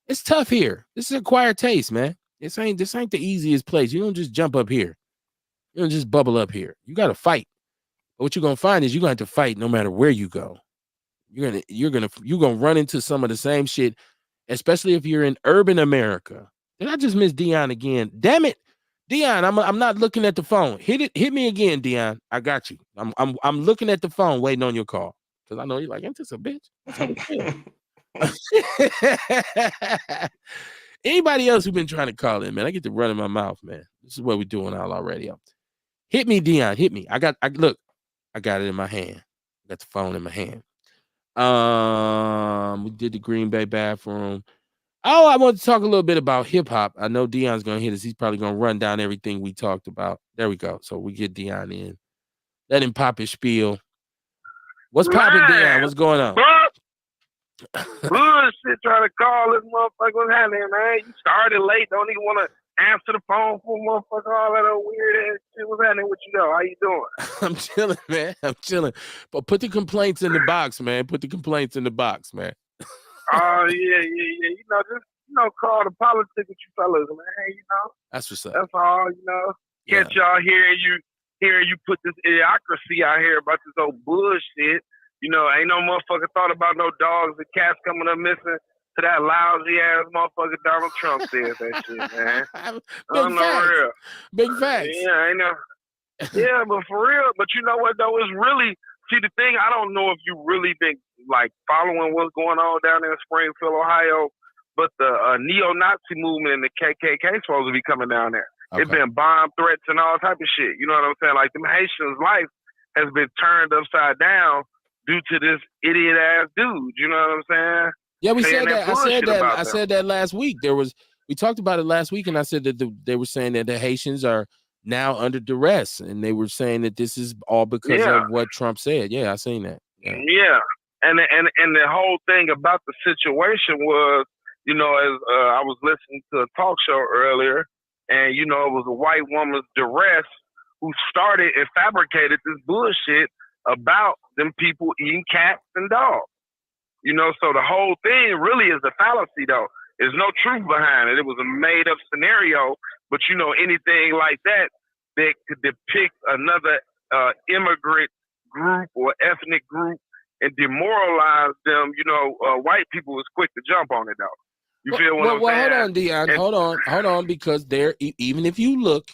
Speaker 1: It's tough here. This is an acquired taste, man. This ain't the easiest place. You don't just jump up here. You don't just bubble up here. You got to fight. But what you're gonna find is you're gonna have to fight no matter where you go. You're gonna run into some of the same shit, especially if you're in urban America. Did I just miss Dion again? Damn it, Dion! I'm not looking at the phone. Hit me again, Dion. I got you. I'm looking at the phone, waiting on your call because I know you're like, ain't this a bitch? What's up with you? Anybody else who been trying to call in, man? I get to run in my mouth, man. This is what we do on Outlaw Radio. Hit me, Dion. Hit me. I got it in my hand. I got the phone in my hand. We did the Green Bay bathroom. Oh, I want to talk a little bit about hip hop. I know Dion's gonna hit us. He's probably gonna run down everything we talked about. There we go. So we get Dion in. Let him pop his spiel. What's poppin', Dion?
Speaker 3: Man,
Speaker 1: What's going on?
Speaker 3: bullshit trying to call this motherfucker. What's happening, man? You started late. Don't even want to answer the phone for motherfucker. All that old weird ass shit. What's happening with you, though? How you doing?
Speaker 1: I'm chilling, man. I'm chilling. But put the complaints in the box, man. Put the complaints in the box, man.
Speaker 3: Oh, yeah. Just, call the politics with you fellas, man.
Speaker 1: That's what's up.
Speaker 3: That's all, Catch y'all hearing you put this idiocracy out here about this old bullshit. Ain't no motherfucker thought about no dogs and cats coming up missing to that lousy ass motherfucker Donald Trump said that shit, man.
Speaker 1: Big facts.
Speaker 3: Real.
Speaker 1: Big facts.
Speaker 3: Yeah, I know. Yeah, but for real. But you know what though? It's really the thing. I don't know if you really been like following what's going on down there in Springfield, Ohio. But the neo-Nazi movement and the KKK is supposed to be coming down there.
Speaker 1: Okay.
Speaker 3: It's been bomb threats and all type of shit. You know what I'm saying? Like, them Haitians' life has been turned upside down due to this idiot ass dude. You know what I'm saying?
Speaker 1: Yeah, we
Speaker 3: saying
Speaker 1: said that. I said that last week. We talked about it last week, and I said that they were saying that the Haitians are now under duress, and they were saying that this is all because of what Trump said. Yeah, I seen that.
Speaker 3: Yeah. And the whole thing about the situation was, as I was listening to a talk show earlier, and it was a white woman's duress who started and fabricated this bullshit about them people eating cats and dogs. So the whole thing really is a fallacy, though. There's no truth behind it. It was a made-up scenario, but anything like that could depict another immigrant group or ethnic group and demoralize them. White people was quick to jump on it, though. You feel what I'm saying?
Speaker 1: Hold on, Dion. Hold on, because even if you look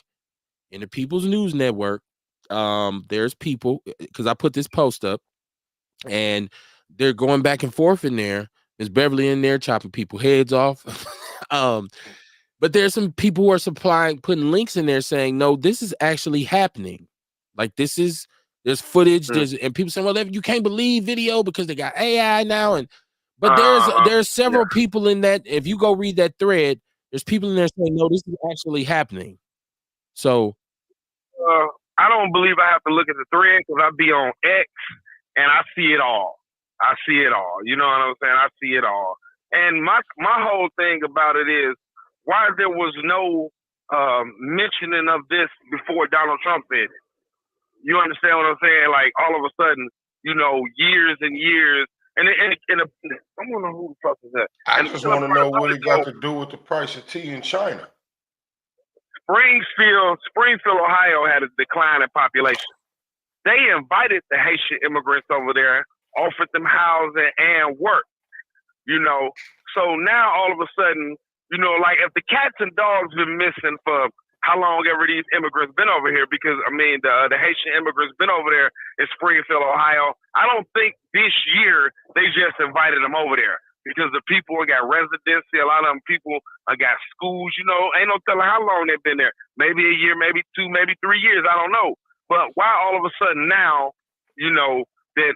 Speaker 1: in the People's News Network, there's people, because I put this post up, and they're going back and forth in there. There's Beverly in there chopping people heads off. But there's some people who are putting links in there saying, no, this is actually happening. Like, there's footage, and people saying, well, you can't believe video because they got AI now. But there's several people in that. If you go read that thread, there's people in there saying, no, this is actually happening. So
Speaker 3: I don't believe I have to look at the thread because I be on X and I see it all. You know what I'm saying? I see it all. And my whole thing about it is why there was no mentioning of this before Donald Trump said it. You understand what I'm saying? Like, all of a sudden, years and years. And I don't know who the fuck is that.
Speaker 2: I just want to know what it got to do with the price of tea in China.
Speaker 3: Springfield, Ohio had a decline in population. They invited the Haitian immigrants over there, offered them housing and work. So now all of a sudden, like, if the cats and dogs been missing for how long ever these immigrants been over here, because the Haitian immigrants been over there in Springfield, Ohio. I don't think this year they just invited them over there because the people got residency. A lot of them people got schools. Ain't no telling how long they've been there. Maybe a year, maybe 2, maybe 3 years. I don't know. But why all of a sudden now, that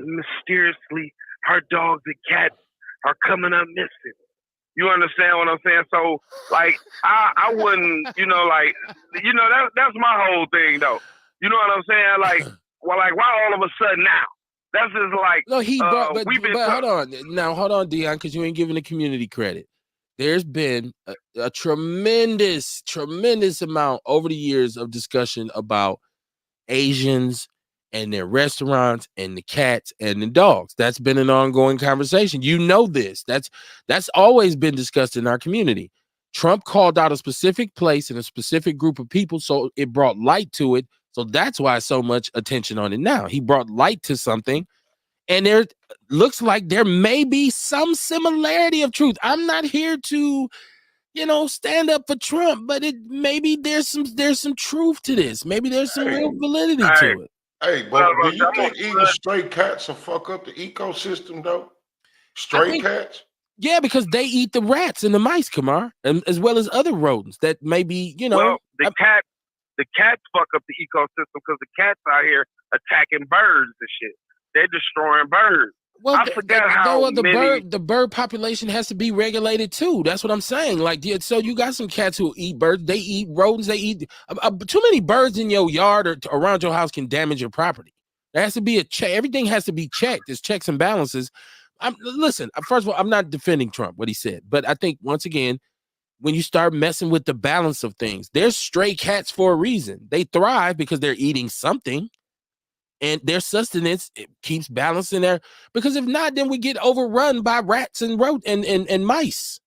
Speaker 3: mysteriously our dogs and cats are coming up missing. You understand what I'm saying? So, like, I wouldn't, that's my whole thing, though. You know what I'm saying? Like, why all of a sudden now? That's just like,
Speaker 1: no, hold on, Dion, because you ain't giving the community credit. There's been a tremendous amount over the years of discussion about Asians and their restaurants and the cats and the dogs. That's been an ongoing conversation. This. That's always been discussed in our community. Trump called out a specific place and a specific group of people, so it brought light to it. So that's why so much attention on it now. He brought light to something, and there looks like there may be some similarity of truth. I'm not here to, stand up for Trump, but maybe there's some truth to this. Maybe there's some real validity to it.
Speaker 2: Hey, but do you think eating stray cats will fuck up the ecosystem, though? Stray cats?
Speaker 1: Yeah, because they eat the rats and the mice, Kamar, and as well as other rodents that may be,
Speaker 3: Well, the cats fuck up the ecosystem because the cats out here attacking birds and shit. They're destroying birds.
Speaker 1: Well,
Speaker 3: I forgot how
Speaker 1: the bird population has to be regulated too. That's what I'm saying. Like, so you got some cats who eat birds. They eat rodents. They eat too many birds in your yard or around your house can damage your property. There has to be a check. Everything has to be checked. There's checks and balances. Listen, first of all, I'm not defending Trump, what he said, but I think once again, when you start messing with the balance of things, there's stray cats for a reason. They thrive because they're eating something, and their sustenance keeps balancing there. Because if not, then we get overrun by rats and mice.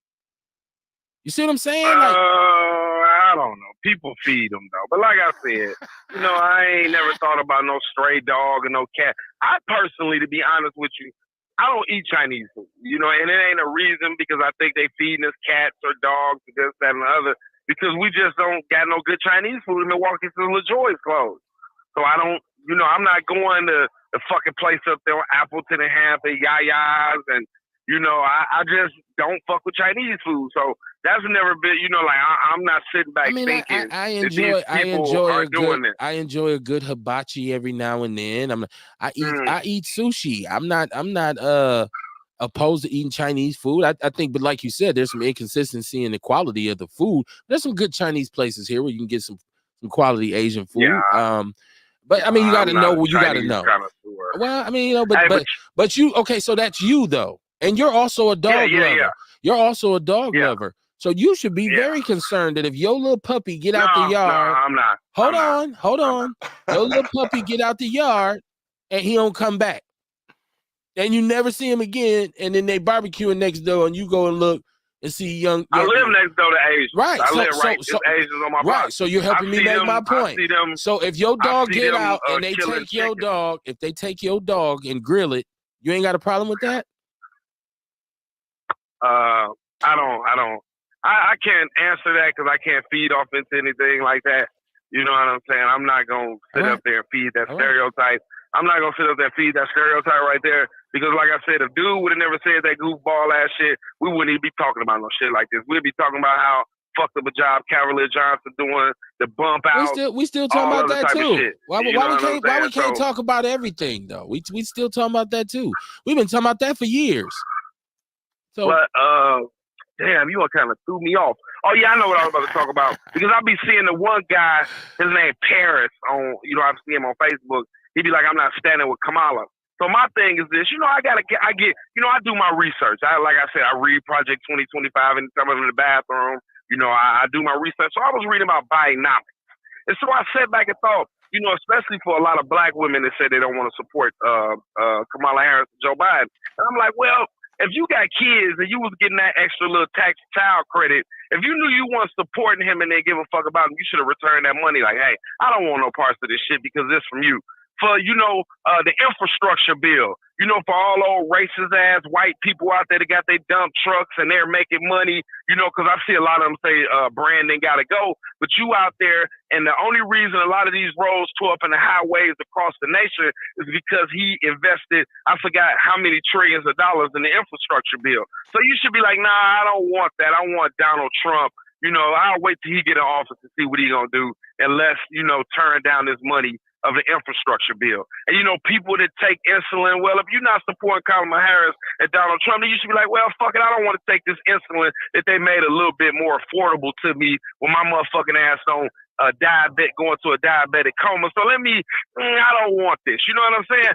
Speaker 1: You see what I'm saying? Like,
Speaker 3: I don't know. People feed them though, but like I said, I ain't never thought about no stray dog or no cat. I personally, to be honest with you, I don't eat Chinese food, and it ain't a reason because I think they feeding us cats or dogs or this, that, and the other. Because we just don't got no good Chinese food in Milwaukee since LaJoy's closed. So I don't, I'm not going to the fucking place up there on Appleton and Hampton, Yaya's, and I just don't fuck with Chinese food. So that's never been, I'm not sitting back thinking
Speaker 1: I enjoy a good hibachi every now and then. I eat sushi. I'm not opposed to eating Chinese food. I think, but like you said, there's some inconsistency in the quality of the food. There's some good Chinese places here where you can get some quality Asian food.
Speaker 3: Yeah.
Speaker 1: But I mean, you got to know what you got to know. Well, I mean, but you okay? So that's you though, and you're also a dog lover. Yeah. You're also a dog lover. So you should be very concerned that if your little puppy get out the yard.
Speaker 3: No, I'm not.
Speaker 1: Hold on. Your little puppy get out the yard and he don't come back. And you never see him again, and then they barbecuing next door, and you go and look and see young.
Speaker 3: I live next door to Asians.
Speaker 1: Right.
Speaker 3: I live Asians on my block.
Speaker 1: Right. So you're helping me make my point. So if your dog get out and they take your dog, if they take your dog and grill it, you ain't got a problem with that?
Speaker 3: I can't answer that because I can't feed off into anything like that. You know what I'm saying? I'm not going to sit up there and feed that stereotype. I'm not going to sit up there and feed that stereotype right there because, like I said, if dude would have never said that goofball ass shit, we wouldn't even be talking about no shit like this. We'd be talking about how fucked up a job Cavalier Johnson doing, the bump out.
Speaker 1: We still talking about that too. Why we can't talk about everything though? We still talking about that too. We've been talking about that for years. So,
Speaker 3: but damn, you kind of threw me off. Oh yeah, I know what I was about to talk about because I'll be seeing the one guy, his name Paris on, I see him on Facebook. He'd be like, I'm not standing with Kamala. So my thing is this, I do my research. Like I said, I read Project 2025 anytime I'm in the bathroom. I do my research. So I was reading about Bidenomics. And so I sat back and thought, especially for a lot of black women that say they don't want to support Kamala Harris and Joe Biden. And I'm like, well, if you got kids and you was getting that extra little tax child credit, if you knew you weren't supporting him and they give a fuck about him, you should have returned that money. Like, hey, I don't want no parts of this shit because it's from you. For, the infrastructure bill, for all old racist ass white people out there that got their dump trucks and they're making money, because I see a lot of them say Brandon got to go. But you out there, and the only reason a lot of these roads tore up in the highways across the nation is because he invested, I forgot how many trillions of dollars in the infrastructure bill. So you should be like, nah, I don't want that. I want Donald Trump. I'll wait till he get in office to see what he's going to do and let's, turn down this money of the infrastructure bill. And, people that take insulin, well, if you're not supporting Kamala Harris and Donald Trump, then you should be like, well, fuck it, I don't want to take this insulin that they made a little bit more affordable to me when my motherfucking ass on going to a diabetic coma. So I don't want this. You know what I'm saying?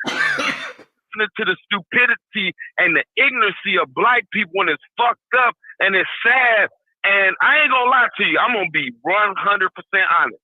Speaker 3: To the stupidity and the ignorancy of black people when it's fucked up and it's sad. And I ain't gonna lie to you, I'm gonna be 100% honest.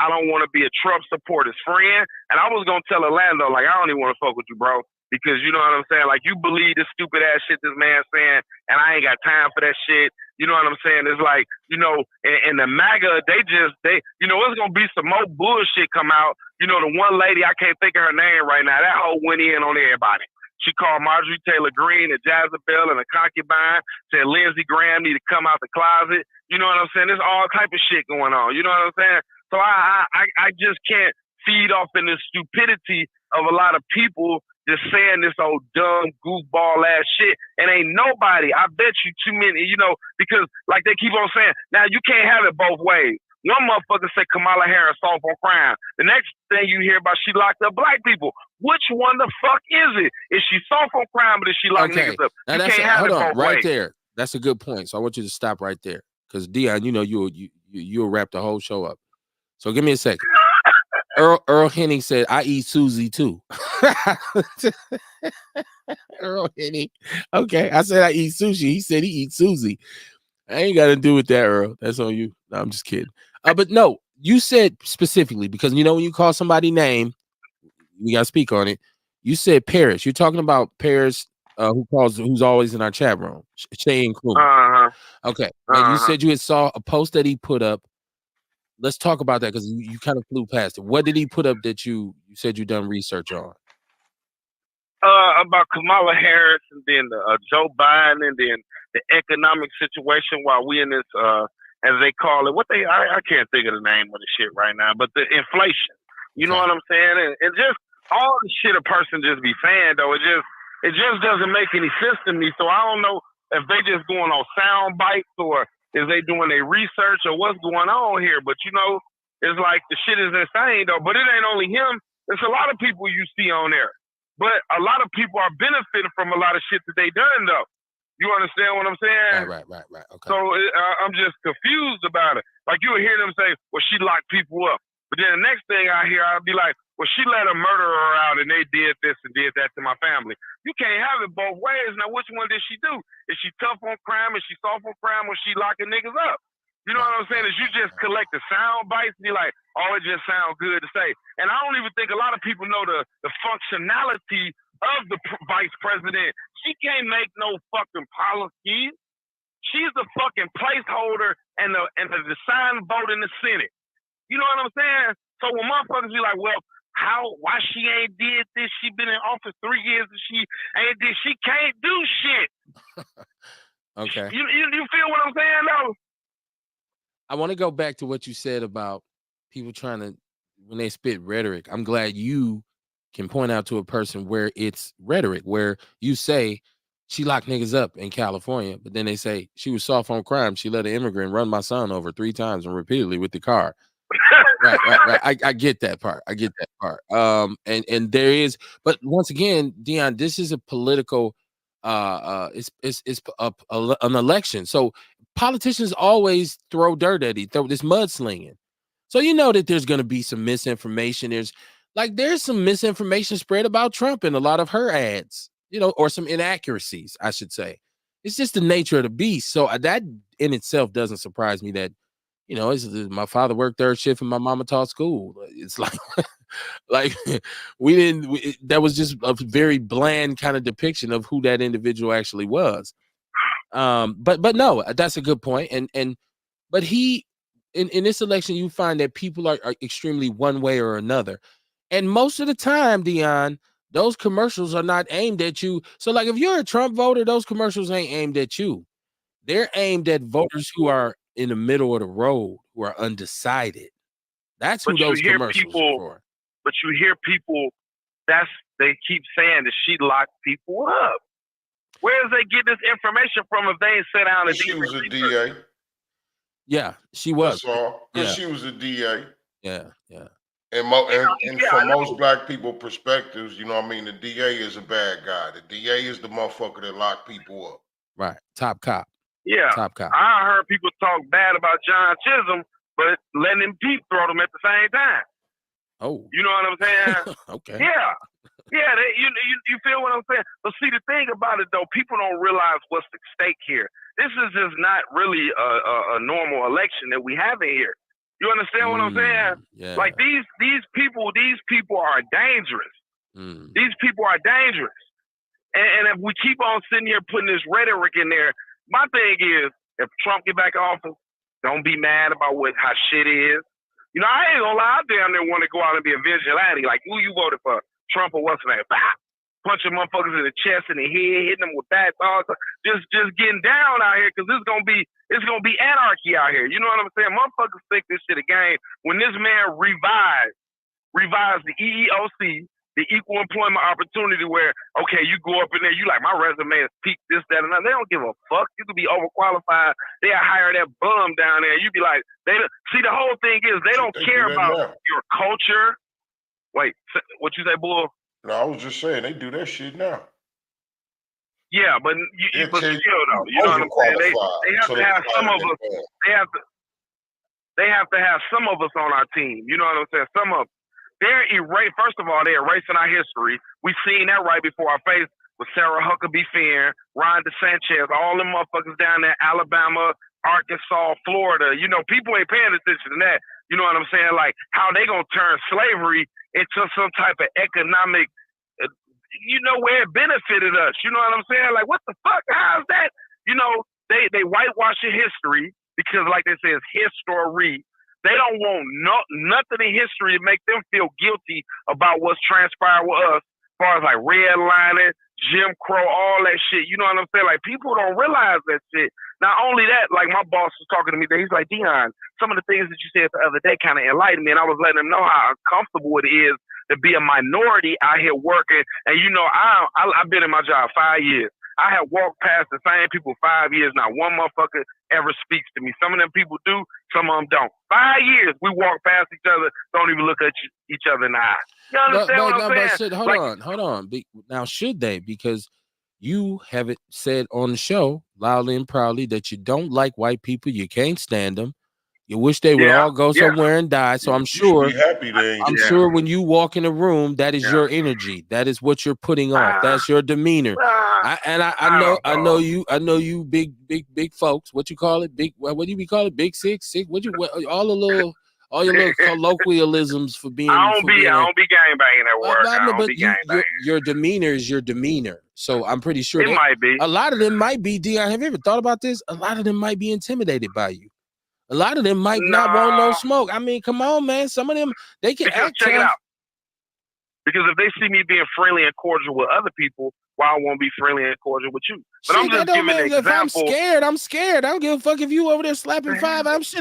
Speaker 3: I don't want to be a Trump supporter's friend. And I was going to tell Orlando, like, I don't even want to fuck with you, bro. Because you know what I'm saying? Like, you believe this stupid ass shit this man's saying, and I ain't got time for that shit. You know what I'm saying? It's like, in the MAGA, it's going to be some more bullshit come out. The one lady, I can't think of her name right now, that hoe went in on everybody. She called Marjorie Taylor Greene a Jezebel and a concubine, said Lindsey Graham need to come out the closet. You know what I'm saying? There's all type of shit going on. You know what I'm saying? So I just can't feed off in the stupidity of a lot of people just saying this old dumb goofball ass shit. And ain't nobody, I bet you too many, because like they keep on saying, now you can't have it both ways. One motherfucker said Kamala Harris soft on crime. The next thing you hear about, she locked up black people. Which one the fuck is it? Is she soft on crime or is she lock niggas up?
Speaker 1: Now you can't have it both ways. There. That's a good point. So I want you to stop right there. Because Dion, you'll wrap the whole show up. So give me a second. Earl Henning said, "I eat Susie too." Earl Henning. Okay, I said I eat sushi. He said he eats Susie. I ain't got to do with that, Earl. That's on you. No, I'm just kidding. But no, you said specifically because when you call somebody name, we got to speak on it. You said Paris. You're talking about Paris, who's always in our chat room, Shay included. Okay, and you said you had saw a post that he put up. Let's talk about that because you kind of flew past it. What did he put up that you said you done research on?
Speaker 3: About Kamala Harris and then Joe Biden and then the economic situation while we in this, as they call it, I can't think of the name of the shit right now, but the inflation. You know what I'm saying? And just all the shit a person just be saying though, it just doesn't make any sense to me. So I don't know if they just going on sound bites or is they doing their research or what's going on here. But it's like the shit is insane though. But it ain't only him. There's a lot of people you see on there. But a lot of people are benefiting from a lot of shit that they done, though. You understand what I'm saying?
Speaker 1: Right. Okay.
Speaker 3: So I'm just confused about it. Like you would hear them say, well, she locked people up. But then the next thing I hear, I'll be like, well, she let a murderer out and they did this and did that to my family. You can't have it both ways. Now, which one did she do? Is she tough on crime? Is she soft on crime? Or is she locking niggas up? You know what I'm saying? Is you just collect the sound bites and be like, oh, it just sounds good to say. And I don't even think a lot of people know the functionality of the vice president. She can't make no fucking policies. She's the fucking placeholder and the deciding vote in the Senate. You know what I'm saying? So when motherfuckers be like, well, why she ain't did this? She been in office 3 years and she ain't did. She can't do shit.
Speaker 1: Okay.
Speaker 3: You feel what I'm saying though?
Speaker 1: I want to go back to what you said about people trying to, when they spit rhetoric. I'm glad you can point out to a person where it's rhetoric, where you say she locked niggas up in California, but then they say she was soft on crime. She let an immigrant run my son over 3 times and repeatedly with the car. Right. I get that part. And there is, but once again, Dion, this is a political, it's an election. So politicians always throw dirt at throw this mudslinging. So you know that there's going to be some misinformation. There's some misinformation spread about Trump in a lot of her ads, or some inaccuracies, I should say. It's just the nature of the beast. So that in itself doesn't surprise me that, my father worked third shift and my mama taught school. It's like, that was just a very bland kind of depiction of who that individual actually was. But no, that's a good point. But he, in this election, you find that people are extremely one way or another. And most of the time, Dion, those commercials are not aimed at you. So like if you're a Trump voter, those commercials ain't aimed at you. They're aimed at voters who are in the middle of the road, who are undecided. That's who those commercials are for.
Speaker 3: But you hear people, they keep saying that she locked people up. Where is they get this information from if they ain't sit down and
Speaker 2: she was a DA?
Speaker 1: Yeah, she was.
Speaker 2: That's all. Because she was a DA.
Speaker 1: Yeah.
Speaker 2: And from most black people perspectives, the DA is a bad guy. The DA is the motherfucker that locked people up.
Speaker 1: Right. Top cop.
Speaker 3: Yeah.
Speaker 1: Top cop.
Speaker 3: I heard people talk bad about John Chisholm, but letting him deep throat him at the same time.
Speaker 1: Oh.
Speaker 3: You know what I'm saying?
Speaker 1: Okay.
Speaker 3: Yeah. Yeah, you feel what I'm saying? But see, the thing about it, though, people don't realize what's at stake here. This is just not really a normal election that we have in here. You understand what I'm saying?
Speaker 1: Yeah.
Speaker 3: Like these people are dangerous. These people are dangerous. And if we keep on sitting here putting this rhetoric in there, my thing is, if Trump get back in office, don't be mad about how shit is. I ain't gonna lie, I damn near want to go out and be a vigilante. Like, who you voted for? Trump or what's his name? Bah! Punching motherfuckers in the chest and the head, hitting them with bats, all just getting down out here because it's gonna be anarchy out here. You know what I'm saying? Motherfuckers think this shit a game. When this man revised the EEOC, the Equal Employment Opportunity, where okay, you go up in there, you like my resume is peaked this, that, and that. They don't give a fuck. You could be overqualified. They hire that bum down there. You be like, see, the whole thing is they don't care about your culture. Wait, what you say, Bull?
Speaker 2: No, I was just saying they do that shit now.
Speaker 3: Yeah, but still though, you know what I'm saying? They have to have some of us. They have to have some of us on our team. You know what I'm saying? Some of they're First of all, they're erasing our history. We seen that right before our face with Sarah Huckabee Finn, Ron DeSantis, all them motherfuckers down there, Alabama, Arkansas, Florida. You know, people ain't paying attention to that. You know what I'm saying? Like how they gonna turn slavery into some type of economic, where it benefited us. You know what I'm saying? Like what the fuck? How's that? You know, they whitewashing history because, like they say, it's history. They don't want nothing in history to make them feel guilty about what's transpired with us, as far as like redlining, Jim Crow, all that shit. You know what I'm saying? Like people don't realize that shit. Not only that, like my boss was talking to me today. He's like, Dion, some of the things that you said the other day kind of enlightened me, and I was letting him know how uncomfortable it is to be a minority out here working. And I've been in my job 5 years. I have walked past the same people 5 years. Not one motherfucker ever speaks to me. Some of them people do, some of them don't. 5 years we walk past each other, don't even look at each other in the eye. You understand what I'm saying?
Speaker 1: Hold on. Now, should they? Because you have it said on the show loudly and proudly that you don't like white people. You can't stand them. You wish they would all go somewhere and die. So I'm sure.
Speaker 2: You should be happy then.
Speaker 1: I'm sure when you walk in a room, that is your energy. That is what you're putting off. That's your demeanor. I know you big folks. What you call it? What do you call it? Big six? All your little colloquialisms for being.
Speaker 3: I don't be gangbanging at work.
Speaker 1: Your demeanor is your demeanor. So I'm pretty sure
Speaker 3: it might be.
Speaker 1: A lot of them might be. Dion, have you ever thought about this? A lot of them might be intimidated by you. A lot of them might not want no smoke. I mean, come on, man. Some of them, they can act tough.
Speaker 3: Check it out. Because if they see me being friendly and cordial with other people, why I won't be friendly and cordial with you? But I'm just giving an example.
Speaker 1: I'm scared. I don't give a fuck if you over there slapping five.
Speaker 2: That's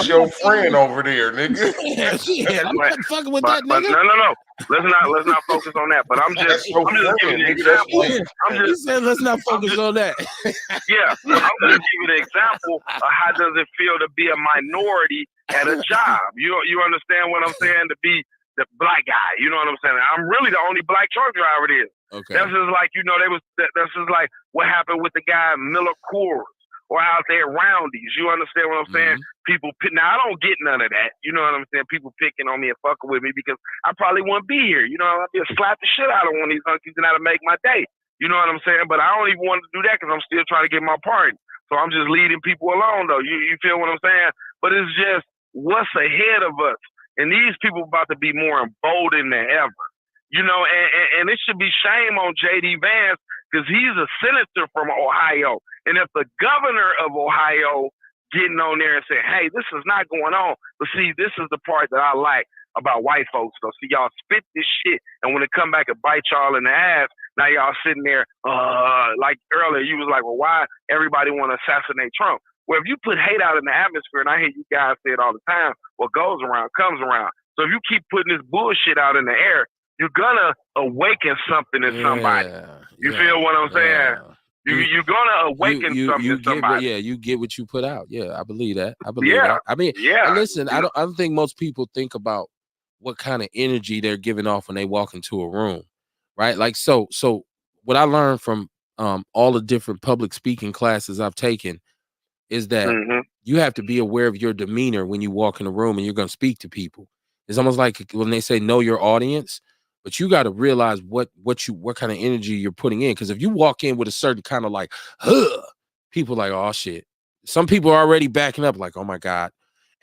Speaker 2: your friend over there, nigga.
Speaker 1: I'm not fucking with that nigga.
Speaker 3: No. Let's not focus on that. But I'm just giving an example.
Speaker 1: He said let's not focus on that.
Speaker 3: Yeah, I'm just giving an example of how does it feel to be a minority at a job. You understand what I'm saying? To be the black guy, you know what I'm saying? I'm really the only black truck driver there.
Speaker 1: Okay.
Speaker 3: That's just like, that's just like what happened with the guy Miller Coors or out there Roundies. You understand what I'm saying? People now I don't get none of that. You know what I'm saying? People picking on me and fucking with me because I probably wouldn't be here. You know, I'd just slap the shit out of one of these hunkies and that'll make my day. You know what I'm saying? But I don't even want to do that because I'm still trying to get my party. So I'm just leading people along though. You feel what I'm saying? But it's just what's ahead of us. And these people about to be more emboldened than ever. You know, and it should be shame on J.D. Vance because he's a senator from Ohio. And if the governor of Ohio getting on there and saying, hey, this is not going on. But see, this is the part that I like about white folks. So see, y'all spit this shit. And when it come back and bite y'all in the ass, now y'all sitting there, like earlier, you was like, well, why everybody want to assassinate Trump? Well, if you put hate out in the atmosphere, and I hear you guys say it all the time, what goes around comes around. So if you keep putting this bullshit out in the air, you're gonna awaken something in somebody. You feel what I'm saying? You're gonna awaken something in somebody.
Speaker 1: You get what you put out. Yeah, I believe that. That. I mean, listen, I don't think most people think about what kind of energy they're giving off when they walk into a room, right? Like so what I learned from all the different public speaking classes I've taken is that you have to be aware of your demeanor when you walk in a room and you're going to speak to people. It's almost like when they say know your audience, but you got to realize what kind of energy you're putting in. Because if you walk in with a certain kind of like, people like, oh shit. Some people are already backing up like, oh my God.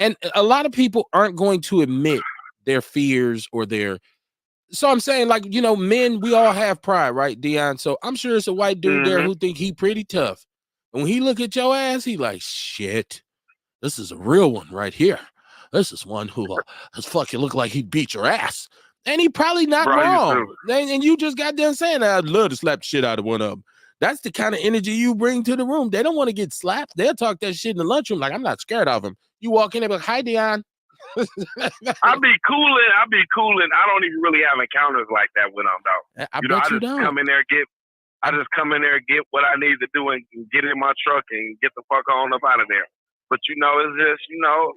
Speaker 1: And a lot of people aren't going to admit their fears or their. So I'm saying, like, men, we all have pride, right, Dion? So I'm sure it's a white dude there who think he pretty tough. When he look at your ass, he like, shit, this is a real one right here. This is one who does fucking look like he'd beat your ass. And he probably not wrong. And you just got done saying, I'd love to slap the shit out of one of them. That's the kind of energy you bring to the room. They don't want to get slapped. They'll talk that shit in the lunchroom like, I'm not scared of him. You walk in there like, hi, Dion.
Speaker 3: I'll be cooling. I don't even really have encounters like that with them, though.
Speaker 1: I just
Speaker 3: come in there and get what I need to do and get in my truck and get the fuck on up out of there. But, it's just,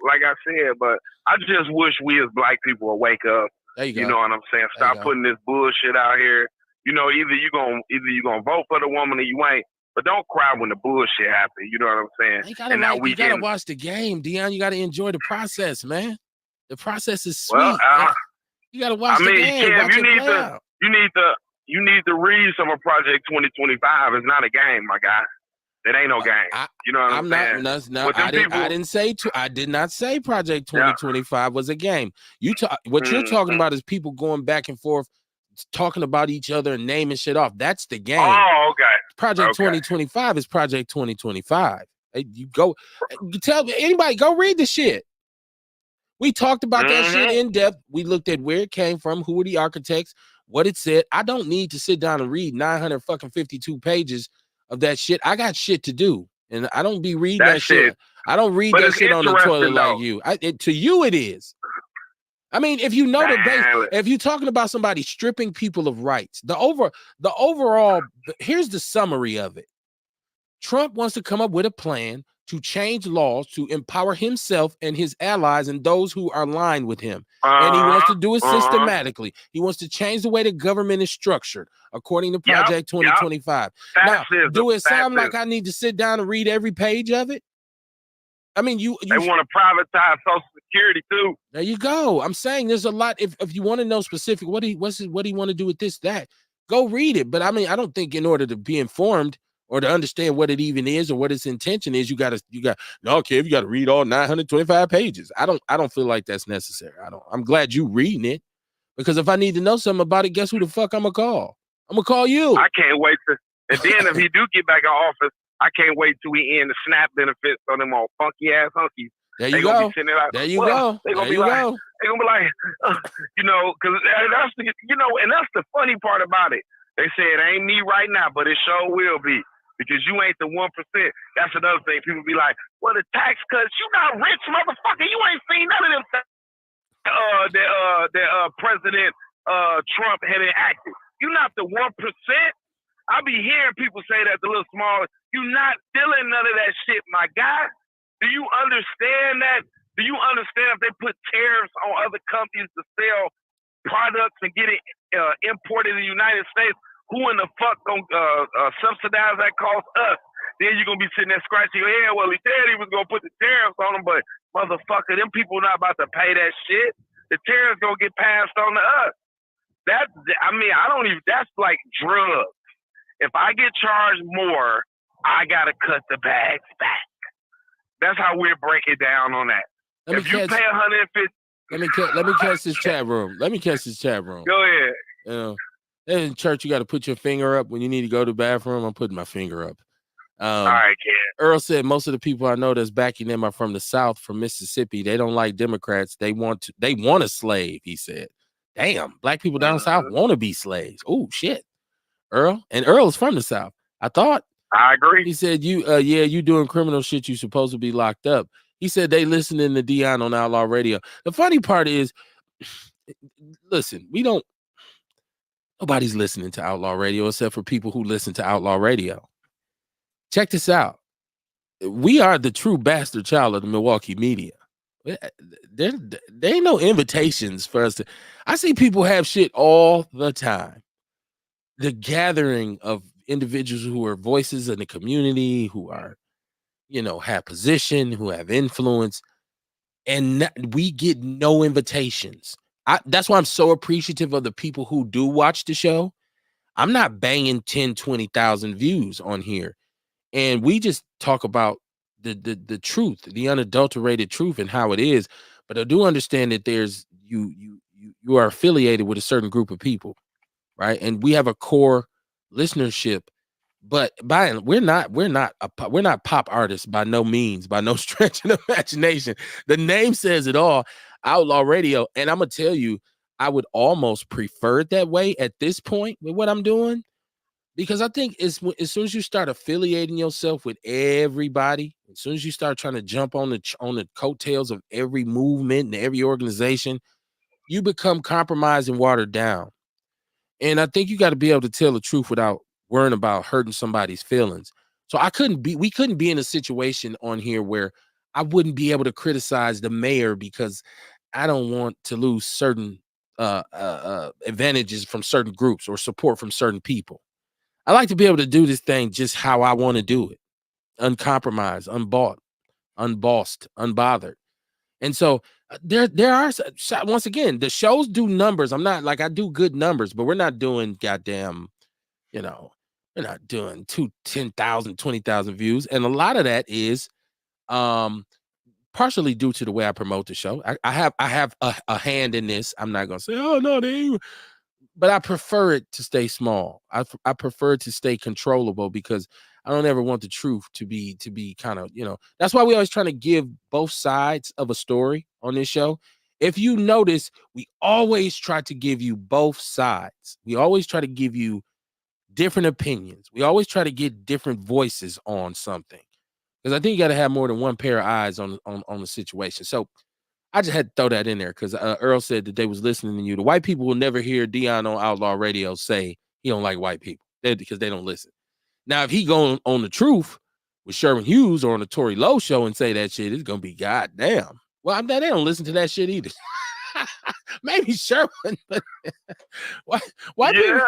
Speaker 3: like I said, but I just wish we as black people would wake up.
Speaker 1: There you go.
Speaker 3: You know what I'm saying? Stop putting this bullshit out here. Either you gonna vote for the woman or you ain't. But don't cry when the bullshit happens. You know what I'm saying?
Speaker 1: You gotta watch the game, Dion. You gotta enjoy the process, man. The process is sweet.
Speaker 3: Well,
Speaker 1: You got to watch the game.
Speaker 3: Kev,
Speaker 1: Watch it play out.
Speaker 3: you need to read some of Project 2025. It's not a game, my guy. It ain't no game. You know what I'm saying?
Speaker 1: I didn't say I did not say Project 2025 was a game. What you're talking about is people going back and forth, talking about each other and naming shit off. That's the game.
Speaker 3: Oh, okay.
Speaker 1: Project 2025 is Project 2025. You tell anybody, go read the shit. We talked about that shit in depth. We looked at where it came from, who were the architects, what it said. I don't need to sit down and read 952 pages of that shit. I got shit to do, and I don't be reading that shit. I don't read that shit on the toilet like you. To you, it is. I mean, if you know the base, if you're talking about somebody stripping people of rights, the overall, here's the summary of it. Trump wants to come up with a plan to change laws to empower himself and his allies and those who are aligned with him. And he wants to do it systematically. He wants to change the way the government is structured, according to Project 2025. Now, do it sound like I need to sit down and read every page of it? I mean, they
Speaker 3: want to privatize Social Security too.
Speaker 1: There you go. I'm saying there's a lot. If you want to know specific, what do you want to do with this, that, go read it. But I mean, I don't think in order to be informed or to understand what it even is or what its intention is, you got Kev, you got to read all 925 pages. I don't feel like that's necessary. I'm glad you reading it, because if I need to know something about it, guess who the fuck I'm gonna call? I'm gonna call you.
Speaker 3: I can't wait and then if he do get back in office, I can't wait till we end the SNAP benefits on them all funky ass hunkies.
Speaker 1: There you go. There you go.
Speaker 3: They're gonna be like, because that's and that's the funny part about it. They say it ain't me right now, but it sure will be. Because you ain't the 1%. That's another thing. People be like, well, the tax cuts, you not rich, motherfucker. You ain't seen none of them that President Trump had enacted. You not the 1%. I be hearing people say that the little smaller. You not stealing none of that shit, my guy. Do you understand that? Do you understand if they put tariffs on other companies to sell products and get it imported in the United States? Who in the fuck gonna subsidize that cost? Us. Then you're gonna be sitting there scratching your head. Well, he said he was gonna put the tariffs on them, but motherfucker, them people not about to pay that shit. The tariffs gonna get passed on to us. That's like drugs. If I get charged more, I gotta cut the bags back. That's how we break it down on that. If you pay 150,
Speaker 1: let me catch this chat room.
Speaker 3: Go ahead.
Speaker 1: In church, you got to put your finger up when you need to go to the bathroom. I'm putting my finger up.
Speaker 3: All right, kid.
Speaker 1: Earl said most of the people I know that's backing them are from the South, from Mississippi. They don't like Democrats. They want a slave, he said. Damn, black people down south want to be slaves. Oh, shit. Earl is from the South. I thought.
Speaker 3: I agree.
Speaker 1: He said, you doing criminal shit. You supposed to be locked up. He said they listening to Dion on Outlaw Radio. The funny part is, listen, nobody's listening to Outlaw Radio except for people who listen to Outlaw Radio. Check this out. We are the true bastard child of the Milwaukee media. There ain't no invitations for us to. I see people have shit all the time. The gathering of individuals who are voices in the community, who are, have position, who have influence, and we get no invitations. That's why I'm so appreciative of the people who do watch the show. I'm not banging 10, 20,000 views on here. And we just talk about the truth, the unadulterated truth and how it is. But I do understand that there's you are affiliated with a certain group of people, right? And we have a core listenership. But we're not pop artists by no means, by no stretch of the imagination. The name says it all, Outlaw Radio. And I'm gonna tell you, I would almost prefer it that way at this point with what I'm doing, because I think as soon as you start affiliating yourself with everybody, as soon as you start trying to jump on the coattails of every movement and every organization, you become compromised and watered down. And I think you got to be able to tell the truth without worrying about hurting somebody's feelings. So we couldn't be in a situation on here where I wouldn't be able to criticize the mayor because I don't want to lose certain advantages from certain groups or support from certain people. I like to be able to do this thing just how I want to do it. Uncompromised, unbought, unbossed, unbothered. And so there are once again, the shows do numbers. I'm not like I do good numbers, but we're not doing goddamn, you know, we're not doing 10,000, 20,000 views. And a lot of that is partially due to the way I promote the show. I have a hand in this. I'm not gonna say, oh no, they ain't, but I prefer it to stay small. I prefer it to stay controllable because I don't ever want the truth to be kind of, that's why we always trying to give both sides of a story on this show. If you notice, we always try to give you both sides. We always try to give you different opinions. We always try to get different voices on something. Because I think you got to have more than one pair of eyes on the situation. So I just had to throw that in there because Earl said that they was listening to you. The white people will never hear Dion on Outlaw Radio say he don't like white people because they don't listen. Now, if he go on the truth with Sherman Hughes or on the Tory Lowe show and say that shit, it's gonna be goddamn. Well, they don't listen to that shit either. Maybe Sherman, but why people?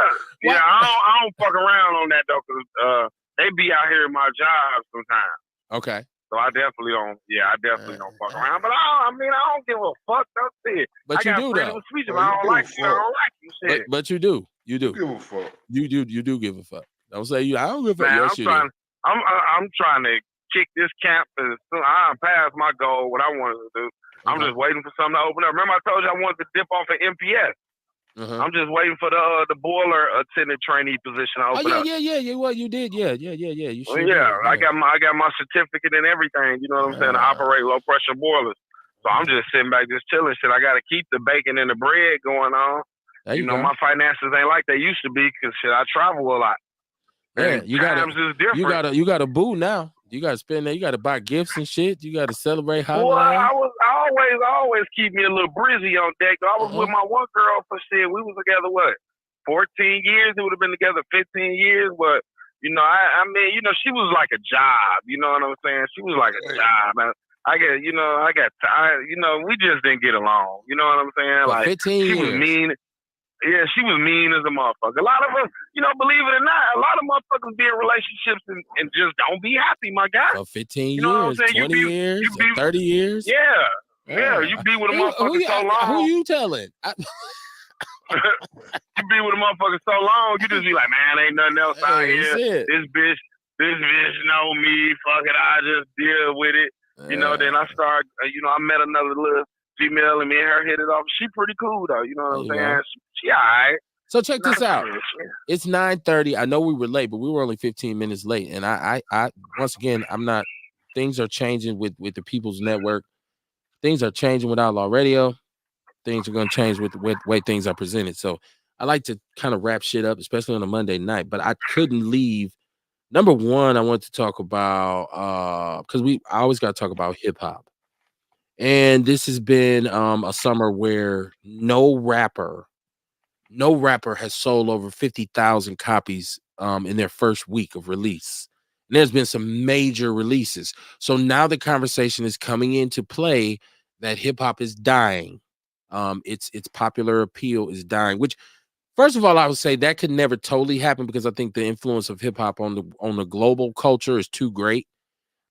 Speaker 3: Yeah, I don't fuck around on that though, because they be out here in my job sometimes.
Speaker 1: Okay.
Speaker 3: So I definitely don't. Yeah, I definitely don't fuck around. But I don't give a fuck. That's it.
Speaker 1: But you do though.
Speaker 3: Speech, I don't like you. I don't like you. Shit.
Speaker 1: But you do. You do.
Speaker 2: Give a fuck.
Speaker 1: You do give a fuck. Don't say you. I don't give a fuck.
Speaker 3: Man, I'm trying to kick this camp. I passed my goal. What I wanted to do. I'm just waiting for something to open up. Remember, I told you I wanted to dip off at MPS. I'm just waiting for the boiler attendant trainee position to open up.
Speaker 1: Yeah. Well, you did. Yeah. You sure
Speaker 3: did. I got my certificate and everything. You know what I'm saying? To operate low pressure boilers. So I'm just sitting back, just chilling. Shit, I got to keep the bacon and the bread going on. You know, my finances ain't like they used to be because shit, I travel a lot.
Speaker 1: Yeah, you got a boo now. You got to spend that. You got to buy gifts and shit. You got to celebrate holidays.
Speaker 3: Well, I always keep me a little brizzy on deck. I was with my one girl for shit. We was together 14 years. We would have been together 15 years. But you know, I mean, you know, she was like a job. You know what I'm saying? She was like a job. We just didn't get along. You know what I'm saying?
Speaker 1: For like 15 years.
Speaker 3: She was mean. Yeah, she was mean as a motherfucker. A lot of us, you know, believe it or not, a lot of motherfuckers be in relationships and just don't be happy, my guy.
Speaker 1: For 15 years, 20 years, 30 years.
Speaker 3: Yeah, you be with a motherfucker so long.
Speaker 1: Who you telling?
Speaker 3: You be with a motherfucker so long, you just be like, man, ain't nothing else out here. This bitch know me. Fuck it, I just deal with it. You know, then I start, I met another little female and me and her hit it off. She pretty cool though. You know what I'm saying? She all right.
Speaker 1: So check this out. It's 9:30. I know we were late, but we were only 15 minutes late. And I once again, things are changing with the People's Network. Things are changing with Outlaw Radio. Things are going to change with the way things are presented. So I like to kind of wrap shit up, especially on a Monday night, but I couldn't leave. Number one, I want to talk about, because I always got to talk about hip hop. And this has been a summer where no rapper has sold over 50,000 copies in their first week of release. And there's been some major releases. So now the conversation is coming into play that hip hop is dying. Its popular appeal is dying, which first of all, I would say that could never totally happen because I think the influence of hip hop on the global culture is too great.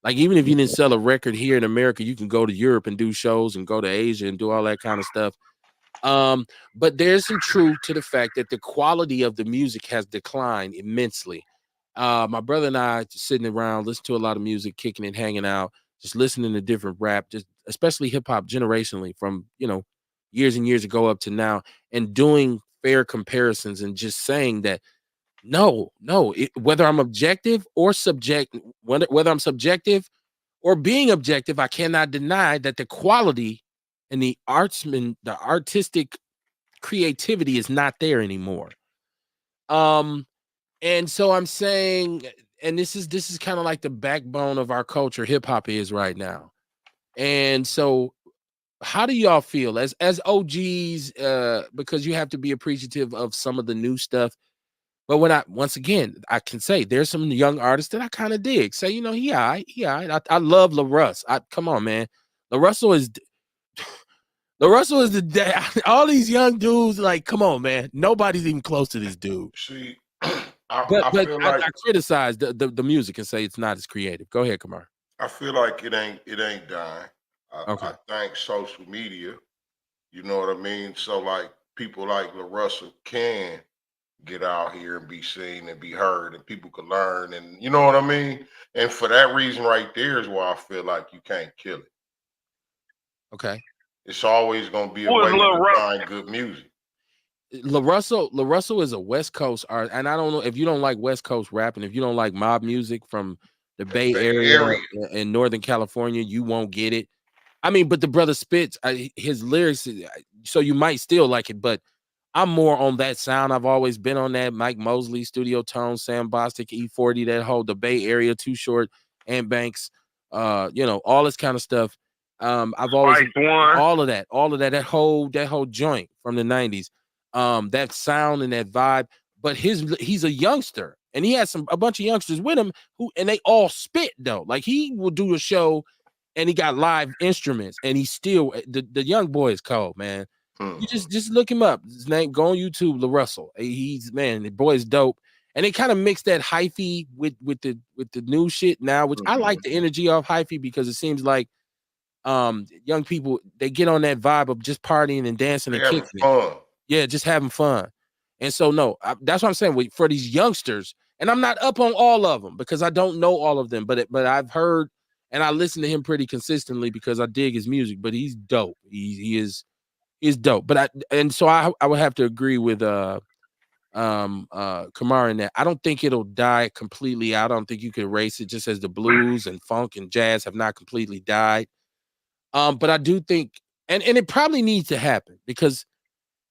Speaker 1: Like, even if you didn't sell a record here in America, you can go to Europe and do shows and go to Asia and do all that kind of stuff. But there's some truth to the fact that the quality of the music has declined immensely. My brother and I just sitting around, listening to a lot of music, kicking it, hanging out, just listening to different rap, just especially hip hop generationally from, years and years ago up to now, and doing fair comparisons and just saying that whether I'm objective or whether I'm subjective or being objective, I cannot deny that the quality and the artistic creativity is not there anymore. And so I'm saying, and this is kind of like the backbone of our culture, hip hop is right now. And so how do y'all feel as OGs, because you have to be appreciative of some of the new stuff. But once again, I can say there's some young artists that I kind of dig. Say, he all right. I love LaRuss. Come on, man. LaRussell is the all these young dudes. Like, come on, man. Nobody's even close to this dude.
Speaker 2: See,
Speaker 1: I criticize the music and say it's not as creative. Go ahead, Kamar.
Speaker 2: I feel like it ain't dying. I
Speaker 1: Okay.
Speaker 2: think social media, you know what I mean? So like people like LaRussell can get out here and be seen and be heard and people can learn and you know what I mean? And for that reason right there is why I feel like you can't kill it.
Speaker 1: Okay.
Speaker 2: It's always gonna be a
Speaker 3: Who is
Speaker 2: way to
Speaker 3: Lil Russ?
Speaker 2: define good music.
Speaker 1: LaRussell is a West Coast art, and I don't know if you don't like West Coast rap, and if you don't like mob music from the
Speaker 2: That
Speaker 1: Bay
Speaker 2: Bay
Speaker 1: Area
Speaker 2: Area.
Speaker 1: in Northern California, you won't get it. I mean, but the brother spits his lyrics, so you might still like it. But I'm more on that sound. I've always been on that. Mike Mosley, Studio Tone, Sam Bostic, E40, that whole the Bay Area, Too Short, and Banks, all this kind of stuff. I've always
Speaker 3: Spice One.
Speaker 1: all of that, that whole joint from the 90s. That sound and that vibe. But he's a youngster and he has a bunch of youngsters with him and they all spit though. Like he will do a show and he got live instruments and he's still the young boy is cold, man. You
Speaker 2: Mhm.
Speaker 1: just look him up. His name, go on YouTube, LaRussell. He's man, the boy is dope. And they kind of mix that hyphy with the new shit now, which I like
Speaker 2: Mhm.
Speaker 1: the energy of hyphy because it seems like young people they get on that vibe of just partying and dancing
Speaker 2: They
Speaker 1: and
Speaker 2: having
Speaker 1: kicking it.
Speaker 2: fun.
Speaker 1: Yeah, just having fun. And so no, that's what I'm saying for these youngsters. And I'm not up on all of them because I don't know all of them, but I've heard and I listen to him pretty consistently because I dig his music. But he's dope. He's dope. But I would have to agree with Kamar in that. I don't think it'll die completely out. I don't think you can erase it just as the blues and funk and jazz have not completely died. But I do think and it probably needs to happen because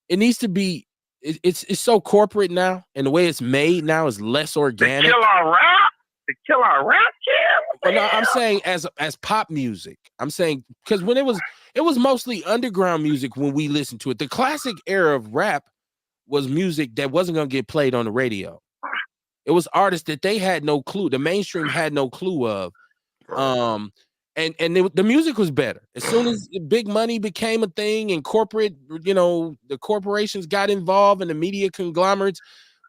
Speaker 1: it needs to be it's so corporate now and the way it's made now is less
Speaker 3: The
Speaker 1: organic.
Speaker 3: Killer Rap. The Killer Rap Kid. What
Speaker 1: Well,
Speaker 3: the
Speaker 1: no, I'm
Speaker 3: hell?
Speaker 1: saying as pop music. I'm saying because when it was mostly underground music when we listened to it. The classic era of rap was music that wasn't gonna get played on the radio. It was artists that they had no clue. The mainstream had no clue of.
Speaker 2: Right.
Speaker 1: Um, the music was better. As soon as big money became a thing and corporate, the corporations got involved and the media conglomerates,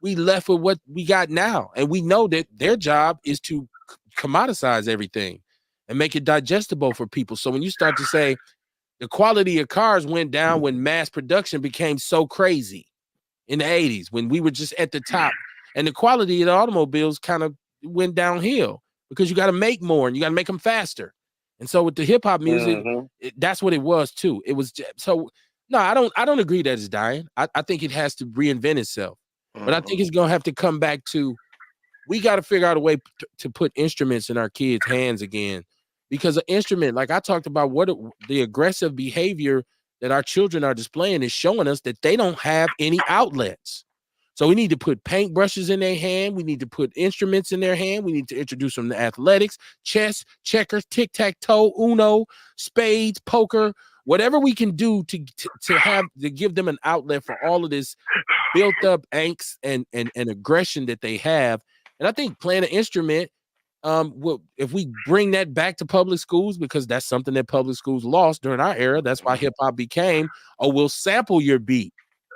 Speaker 1: we left with what we got now. And we know that their job is to commoditize everything and make it digestible for people. So when you start to say the quality of cars went down when mass production became so crazy in the 80s when we were just at the top and the quality of the automobiles kind of went downhill because you got to make more and you got to make them faster. And so with the hip hop music,
Speaker 3: Mm-hmm.
Speaker 1: that's what it was too. It was so no, I don't agree that it's dying. I think it has to reinvent itself. But I think
Speaker 2: Mhm.
Speaker 1: it's gonna have to come back to we got to figure out a way to put instruments in our kids' hands again. Because an instrument, like I talked about, the aggressive behavior that our children are displaying is showing us that they don't have any outlets. So we need to put paintbrushes in their hand. We need to put instruments in their hand. We need to introduce them to athletics, chess, checkers, tic tac toe, Uno, spades, poker, whatever we can do to give them an outlet for all of this built up angst and aggression that they have. And I think playing an instrument, if we bring that back to public schools, because that's something that public schools lost during our era. That's why hip hop became, oh, we'll sample your beat,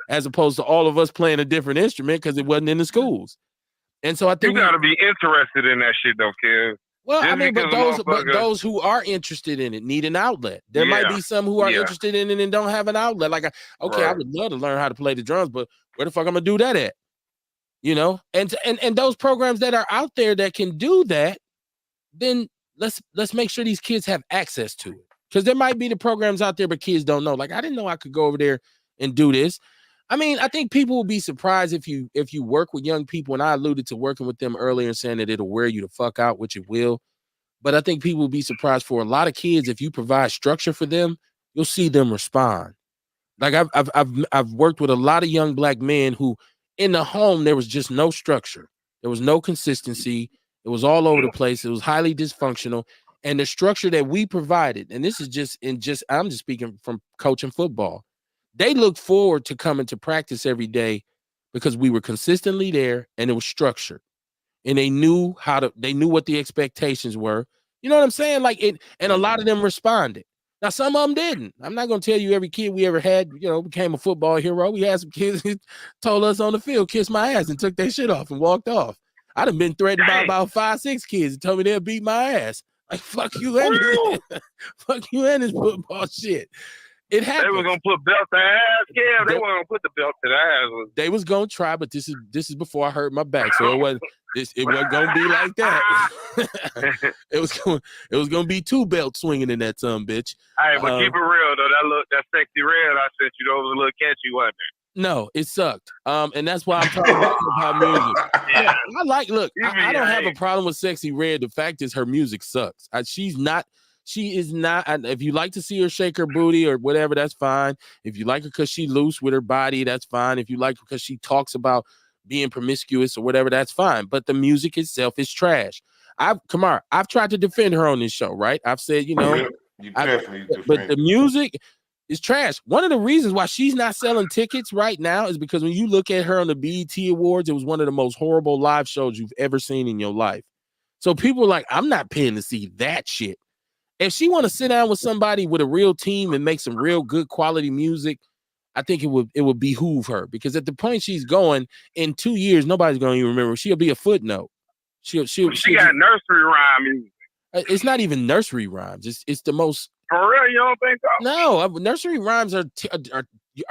Speaker 1: as opposed to all of us playing a different instrument because it wasn't in the schools. And so I
Speaker 3: You
Speaker 1: think
Speaker 3: gotta be interested in that shit though, kid.
Speaker 1: well, I
Speaker 3: Just
Speaker 1: mean,
Speaker 3: because a
Speaker 1: but
Speaker 3: motherfucker,
Speaker 1: those who are interested in it need an outlet. There might
Speaker 3: yeah,
Speaker 1: be some who are
Speaker 3: yeah,
Speaker 1: interested in it and don't have an outlet. Like, okay, I
Speaker 2: Right.
Speaker 1: would love to learn how to play the drums, but where the fuck I'm gonna do that at? And those programs that are out there that can do that, then let's make sure these kids have access to it. Because there might be the programs out there, but kids don't know. Like, I didn't know I could go over there and do this. I mean, I think people will be surprised if you work with young people, and I alluded to working with them earlier and saying that it'll wear you the fuck out, which it will. But I think people will be surprised for a lot of kids if you provide structure for them, you'll see them respond. Like I've worked with a lot of young black men who in the home there was just no structure. There was no consistency. It was all over the place. It was highly dysfunctional. And the structure that we provided, and this is just I'm just speaking from coaching football. They looked forward to coming to practice every day because we were consistently there and it was structured and they knew what the expectations were. You know what I'm saying? Like it, and a lot of
Speaker 2: Mhm.
Speaker 1: them responded. Now, some of them didn't. I'm not gonna tell you every kid we ever had, became a football hero. We had some kids who told us on the field, kiss my ass, and took their shit off and walked off. I'd have been threatened by
Speaker 3: dang,
Speaker 1: about 5, 6 kids and told me they'll beat my ass. Like fuck you and fuck you and this football shit. It happened.
Speaker 3: They were gonna put belt to ass. Yeah, they weren't gonna put the belt to the ass.
Speaker 1: They was gonna try, but this is before I hurt my back, so it wasn't gonna be like that. it was gonna be 2 belts swinging in that bitch.
Speaker 3: Hey, but keep it real though. That sexy red I sent you, those was a little catchy, wasn't it?
Speaker 1: No, it sucked. And that's why I'm talking about music. Yeah, I don't have a problem with Sexy Red. The fact is her music sucks. She is not. If you like to see her shake her booty or whatever, that's fine. If you like her because she loose with her body, that's fine. If you like her because she talks about being promiscuous or whatever, that's fine. But the music itself is trash. I've tried to defend her on this show, right? I've said, you definitely but the music is trash. One of the reasons why she's not selling tickets right now is because when you look at her on the BET Awards, it was one of the most horrible live shows you've ever seen in your life. So people are like, I'm not paying to see that shit. If she want to sit down with somebody with a real team and make some real good quality music, I think it would behoove her, because at the point she's going, in 2 years, nobody's going to even remember. She'll be a footnote. She
Speaker 3: got nursery rhyme music.
Speaker 1: It's not even nursery rhymes. It's the most.
Speaker 3: For real, you don't think so?
Speaker 1: No, nursery rhymes are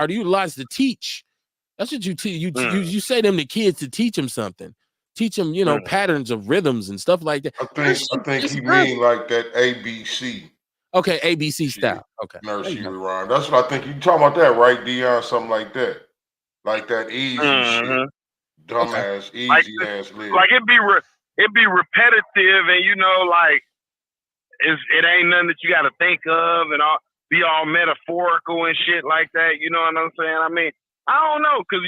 Speaker 1: utilized to teach. That's what you teach. You say them to kids to teach them something. Teach them, patterns of rhythms and stuff like that.
Speaker 2: I think he mean like that ABC.
Speaker 1: Okay, ABC style. Okay.
Speaker 2: Nursery rhyme. That's what I think. You talking about that, right, Dion? Something like that. Like that easy shit. Dumbass, easy ass lyrics.
Speaker 3: Like it'd be repetitive, and like it ain't nothing that you gotta think of and be all metaphorical and shit like that. You know what I'm saying? I mean, I don't know, because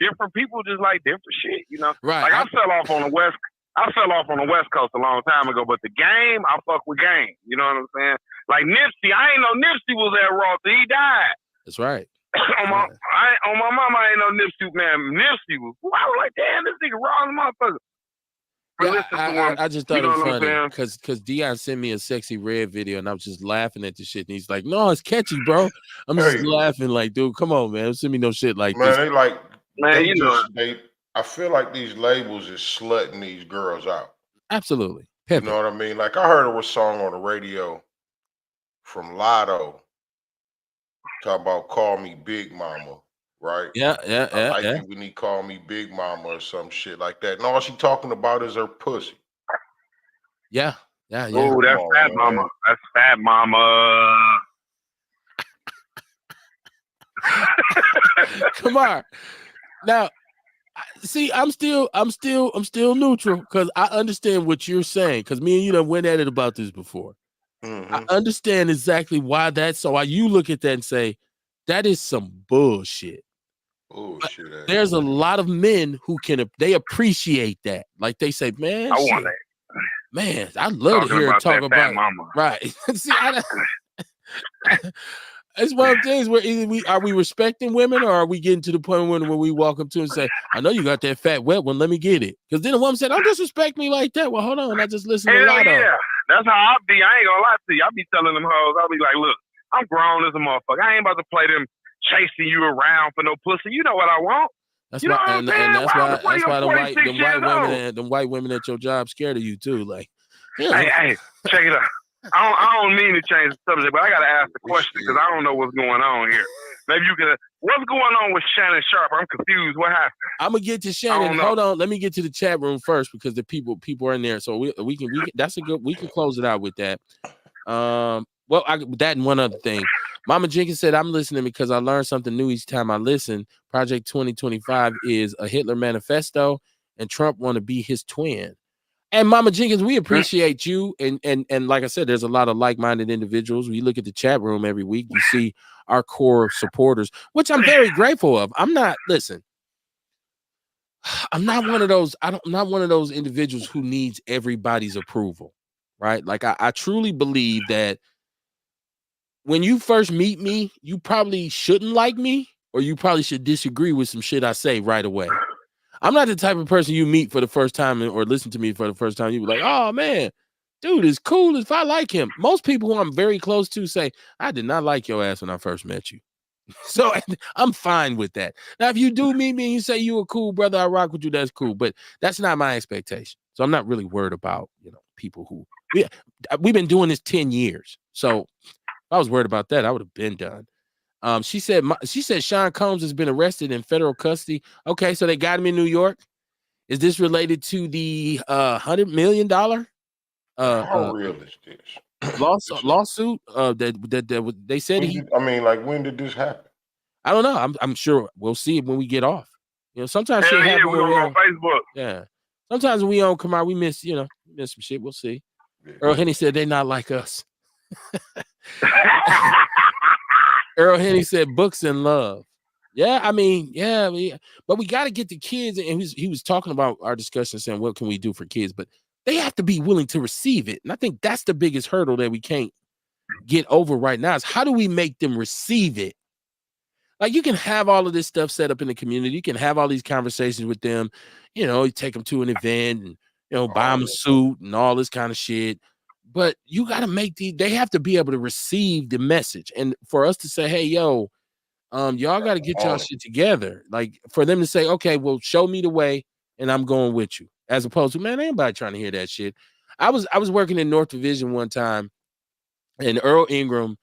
Speaker 3: different people just like different shit,
Speaker 1: Right.
Speaker 3: Like I fell off on the West Coast a long time ago, but the game, I fuck with game. You know what I'm saying? Like Nipsey, I ain't know Nipsey was at Raw till he died.
Speaker 1: That's right.
Speaker 3: on my mama, I ain't know Nipsey, man. Nipsey was, I was like, damn, this nigga Raw, motherfucker.
Speaker 1: Yeah, I just thought it was funny because Dion sent me a Sexy Red video and I was just laughing at the shit, and he's like, "No, it's catchy, bro." I'm just laughing like, "Dude, come on, man, send me no shit like this."
Speaker 2: They like, I feel like these labels is slutting these girls out.
Speaker 1: Absolutely,
Speaker 2: you know what I mean? Like I heard a song on the radio from Lotto talk about "Call Me Big Mama." Right?
Speaker 1: Yeah.
Speaker 2: I like it when he call me Big Mama or some shit like that. And all she talking about is her pussy.
Speaker 1: Yeah.
Speaker 3: Oh, that's Fat Mama. That's Fat Mama.
Speaker 1: Come on. Now, see, I'm still neutral because I understand what you're saying. Because me and you done went at it about this before. I understand exactly why that's so. Why you look at that and say that is some bullshit. There's a lot of men who they appreciate that. Like they say, man,
Speaker 3: I want it.
Speaker 1: Man, I love to hear her talk about
Speaker 3: mama.
Speaker 1: Right. See, it's one of the things where either are we respecting women, or are we getting to the point when we walk up to and say, I know you got that fat wet one, let me get it. Because then the woman said, don't disrespect me like that. Well, hold on, I just listen to Lotto.
Speaker 3: Yeah, that's how I be. I ain't gonna lie to you. I be telling them hoes, I'll be like, look, I'm grown as a motherfucker. I ain't about to play them chasing you around for no pussy. You know what I want.
Speaker 1: That's why, and that's why the white women at your job scared of you too. Like,
Speaker 3: hey, check it out. I don't mean to change the subject, but I gotta ask the question because I don't know what's going on here. Maybe you can. What's going on with Shannon Sharp? I'm confused. What happened?
Speaker 1: I'm gonna get to Shannon. Hold on. Let me get to the chat room first because the people are in there. So we can that's a good. We can close it out with that. Well, that and one other thing. Mama Jenkins said, I'm listening because I learned something new each time I listen. Project 2025 is a Hitler manifesto, and Trump want to be his twin. And Mama Jenkins, we appreciate you. And like I said, there's a lot of like-minded individuals. We look at the chat room every week. You see our core supporters, which I'm very grateful of. I'm not one of those. I'm not one of those individuals who needs everybody's approval, right? Like I truly believe that when you first meet me, you probably shouldn't like me, or you probably should disagree with some shit I say right away. I'm not the type of person you meet for the first time or listen to me for the first time. You be like, oh man, dude is cool if I like him. Most people who I'm very close to say, I did not like your ass when I first met you. So I'm fine with that. Now, if you do meet me and you say you a cool brother, I rock with you, that's cool. But that's not my expectation. So I'm not really worried about, people who we've been doing this 10 years. So if I was worried about that, I would have been done. She said Sean Combs has been arrested in federal custody. Okay, so they got him in New York. Is this related to the $100 million
Speaker 2: How real is this?
Speaker 1: lawsuit that they said
Speaker 2: When did this happen?
Speaker 1: I don't know. I'm sure we'll see it when we get off. Sometimes
Speaker 3: Hell
Speaker 1: shit
Speaker 3: yeah,
Speaker 1: happen
Speaker 3: we
Speaker 1: when we
Speaker 3: on
Speaker 1: on.
Speaker 3: Facebook.
Speaker 1: Yeah. Sometimes when we on come out, we miss some shit. We'll see.
Speaker 2: Yeah.
Speaker 1: Earl Henny said they're not like us. Earl Henny said books and love. Yeah, but we got to get the kids. And he was talking about our discussion, saying what can we do for kids, but they have to be willing to receive it. And I think that's the biggest hurdle that we can't get over right now is how do we make them receive it? Like you can have all of this stuff set up in the community. You can have all these conversations with them. You take them to an event and buy them a suit and all this kind of shit. But you got to they have to be able to receive the message. And for us to say, hey, yo, y'all got to get y'all shit together. Like for them to say, okay, well, show me the way and I'm going with you. As opposed to, man, ain't nobody trying to hear that shit. I was working in North Division one time and Earl Ingram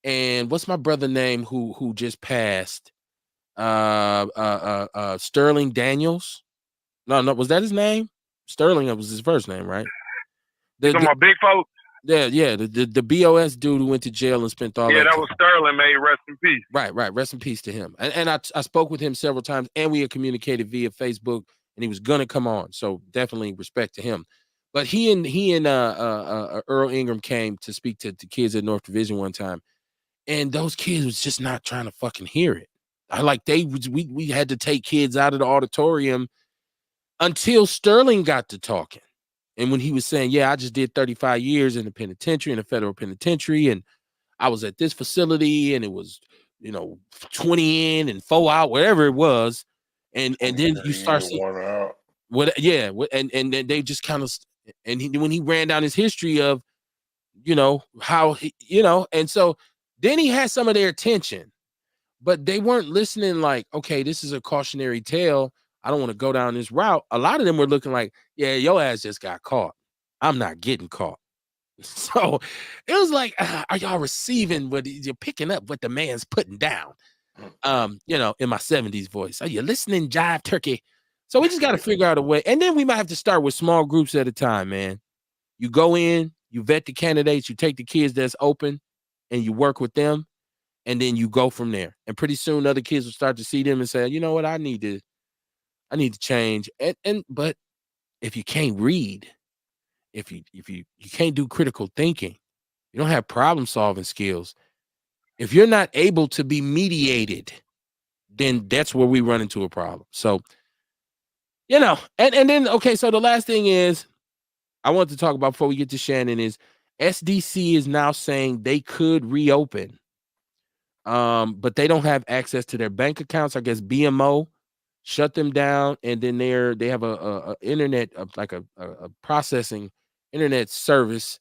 Speaker 1: and what's my brother name who just passed? Sterling Daniels. No, was that his name? Sterling was his first name, right?
Speaker 3: You talking about big folks?
Speaker 1: Yeah, the BOS dude who went to jail and spent all that.
Speaker 3: Yeah, that was Sterling, may rest in peace.
Speaker 1: Right. Rest in peace to him. And I spoke with him several times, and we had communicated via Facebook, and he was gonna come on. So definitely respect to him. But he and Earl Ingram came to speak to kids at North Division one time, and those kids was just not trying to fucking hear it. We had to take kids out of the auditorium until Sterling got to talking. And when he was saying, yeah, I just did 35 years in the penitentiary, in the federal penitentiary, and I was at this facility and it was, 20 in and 4 out, whatever it was. And then you start seeing and then they just kind of when he ran down his history of, how and so then he had some of their attention, but they weren't listening like, okay, this is a cautionary tale. I don't want to go down this route. A lot of them were looking like, yeah, your ass just got caught. I'm not getting caught. So it was like, are y'all receiving what you're picking up what the man's putting down? In my 70s voice. Are you listening, Jive Turkey? So we just got to figure out a way. And then we might have to start with small groups at a time, man. You go in, you vet the candidates, you take the kids that's open and you work with them. And then you go from there. And pretty soon other kids will start to see them and say, you know what, I need to change. But if you can't read, if you can't do critical thinking, you don't have problem solving skills. If you're not able to be mediated, then that's where we run into a problem. So, and then, okay, so the last thing is I want to talk about before we get to Shannon is SDC is now saying they could reopen. But they don't have access to their bank accounts. I guess BMO shut them down, and then they have a internet like a processing internet service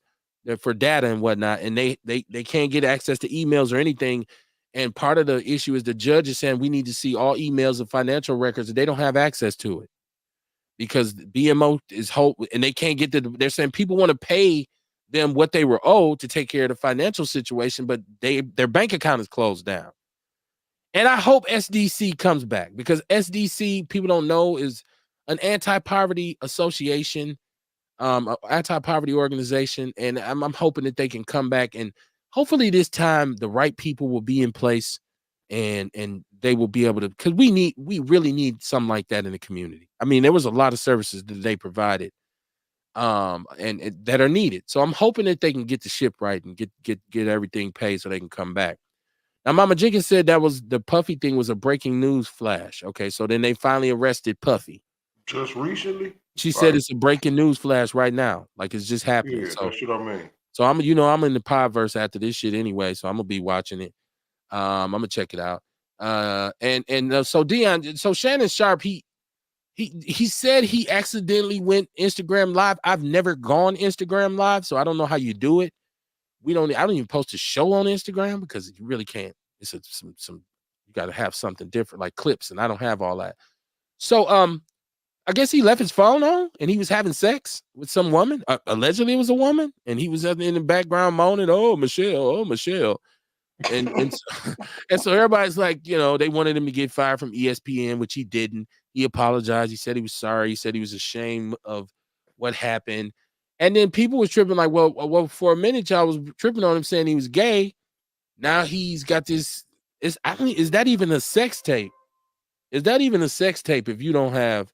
Speaker 1: for data and whatnot, and they can't get access to emails or anything. And part of the issue is the judge is saying we need to see all emails and financial records, and they don't have access to it because BMO is and they can't get they're saying people want to pay them what they were owed to take care of the financial situation, but their bank account is closed down. And I hope SDC comes back because SDC, people don't know, is an anti-poverty association, anti-poverty organization. And I'm hoping that they can come back and hopefully this time the right people will be in place and they will be able to, because we really need something like that in the community. I mean, there was a lot of services that they provided and that are needed. So I'm hoping that they can get the ship right and get everything paid so they can come back. Now, Mama Jenkins said that was the Puffy thing was a breaking news flash. Okay, so then they finally arrested Puffy.
Speaker 2: Just recently?
Speaker 1: She said it's a breaking news flash right now. Like it's just happening.
Speaker 2: Yeah, that's what I mean.
Speaker 1: So I'm in the podverse after this shit anyway, so I'm gonna be watching it. I'm gonna check it out. So Dion, so Shannon Sharp, he said he accidentally went Instagram live. I've never gone Instagram live, so I don't know how you do it. I don't even post a show on Instagram because you really can't. It's some you got to have something different like clips, and I don't have all that. So I guess he left his phone on and he was having sex with some woman. Allegedly, it was a woman, and he was in the background moaning, "Oh, Michelle, oh, Michelle." And so, and so everybody's like, they wanted him to get fired from ESPN, which he didn't. He apologized. He said he was sorry. He said he was ashamed of what happened. And then people was tripping like, well, for a minute, y'all was tripping on him saying he was gay. Now he's got this. Is that even a sex tape? Is that even a sex tape if you don't have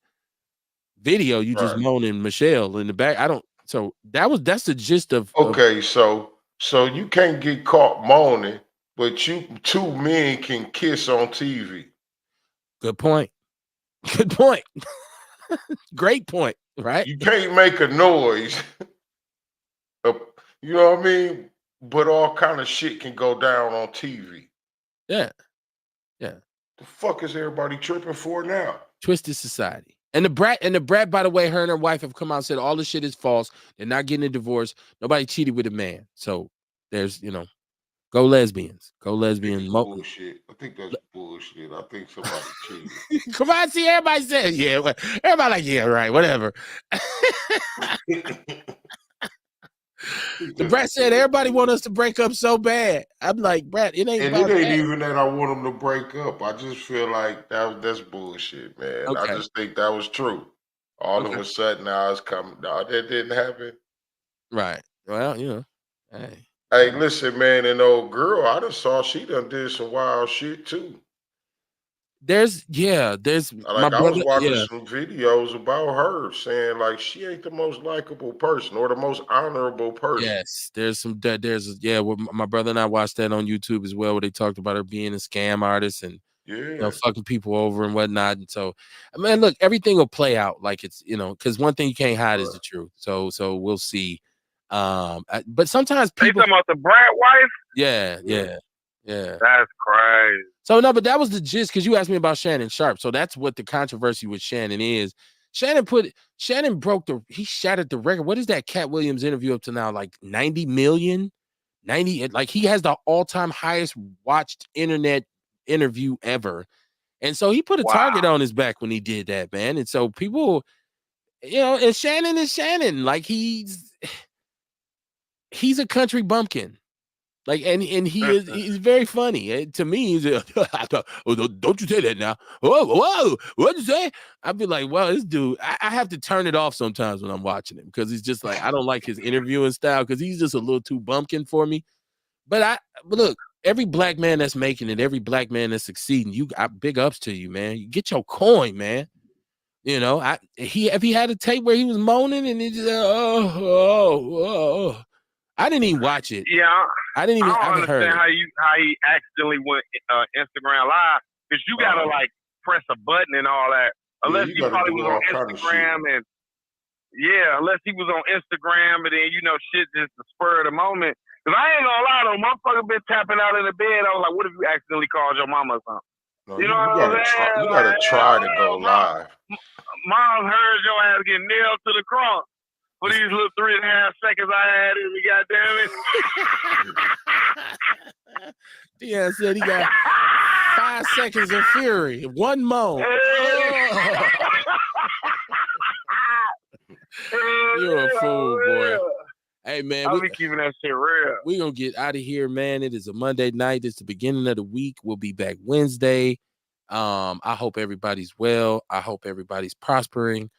Speaker 1: video? You just
Speaker 2: Right.
Speaker 1: moaning Michelle in the back. I don't. So that's the gist of.
Speaker 2: Okay, so you can't get caught moaning, but two men can kiss on TV.
Speaker 1: Good point. Good point. Great point. Right.
Speaker 2: You can't make a noise. uh, you know what I mean? But all kind of shit can go down on TV.
Speaker 1: Yeah. Yeah.
Speaker 2: The fuck is everybody tripping for now?
Speaker 1: Twisted society. And the brat, by the way, her and her wife have come out and said all this shit is false. They're not getting a divorce. Nobody cheated with a man. So there's, go lesbians. Go lesbian.
Speaker 2: Bullshit. I think that's bullshit. I think somebody cheated.
Speaker 1: Come on, see, everybody said, yeah. Everybody like, yeah, right, whatever. The brat said everybody want us to break up so bad. I'm like, Brat, it ain't.
Speaker 2: And
Speaker 1: about
Speaker 2: it ain't
Speaker 1: that.
Speaker 2: even that I want them to break up. I just feel like that's bullshit, man.
Speaker 1: Okay.
Speaker 2: I just think that was true. All of a sudden now it's coming. No, that didn't happen.
Speaker 1: Right. Well,
Speaker 2: Hey, listen, man, and old girl, I just saw she done did some wild shit too.
Speaker 1: There's
Speaker 2: Like
Speaker 1: my
Speaker 2: I was
Speaker 1: brother.
Speaker 2: watching
Speaker 1: Yeah.
Speaker 2: some videos about her saying like she ain't the most likable person or the most honorable person.
Speaker 1: Yes, there's my brother and I watched that on YouTube as well, where they talked about her being a scam artist and
Speaker 2: Yeah.
Speaker 1: fucking people over and whatnot. And so, man, look, everything will play out like it's because one thing you can't hide is the truth. So we'll see. But sometimes
Speaker 3: They
Speaker 1: people,
Speaker 3: talking about the brat wife?
Speaker 1: yeah.
Speaker 3: That's crazy.
Speaker 1: So no, but that was the gist because you asked me about Shannon Sharp. So that's what the controversy with Shannon is. Shannon he shattered the record. What is that Cat Williams interview up to now? Like 90 million? 90, like he has the all-time highest watched internet interview ever. And so he put a target on his back when he did that, man. And so people, and Shannon is Shannon. Like he's a country bumpkin. Like he's very funny. To me, he's don't you say that now. Whoa, what'd you say? I'd be like, well, this dude, I have to turn it off sometimes when I'm watching him because he's just like, I don't like his interviewing style because he's just a little too bumpkin for me. But look, every black man that's making it, every black man that's succeeding, big ups to you, man. You get your coin, man. If he had a tape where he was moaning and he just I didn't even watch it.
Speaker 3: Yeah,
Speaker 1: I didn't even.
Speaker 3: I don't
Speaker 1: understand
Speaker 3: how he accidentally went Instagram live because you gotta like press a button and all that. Unless he probably was on Instagram and unless he was on Instagram and then shit just the spur of the moment. Cause I ain't gonna lie though, motherfucker been tapping out in the bed. I was like, what if you accidentally called your mama or something?
Speaker 2: No, you gotta try to go live.
Speaker 3: Mom heard your ass get nailed to the cross. For these little 3.5 seconds I had in me, goddamn it.
Speaker 1: Deion said he got 5 seconds of fury, one moan. You're a fool, boy. Hey, man.
Speaker 3: I'll be keeping that shit real.
Speaker 1: We're going to get out of here, man. It is a Monday night. It's the beginning of the week. We'll be back Wednesday. I hope everybody's well. I hope everybody's prospering.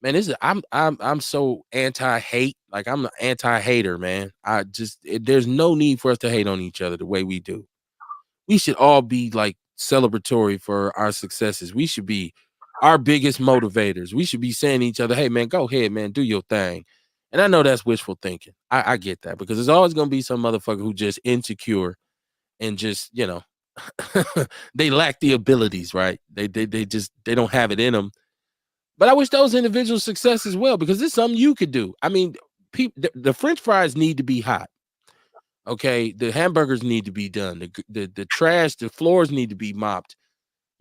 Speaker 1: Man, I'm so anti-hate. Like I'm an anti-hater, man. There's no need for us to hate on each other the way we do. We should all be like celebratory for our successes. We should be our biggest motivators. We should be saying to each other, hey man, go ahead, man, do your thing. And I know that's wishful thinking. I get that because there's always gonna be some motherfucker who just insecure and just, they lack the abilities, right? They don't have it in them. But I wish those individuals success as well because it's something you could do. I mean, the French fries need to be hot. Okay, the hamburgers need to be done. The trash, the floors need to be mopped.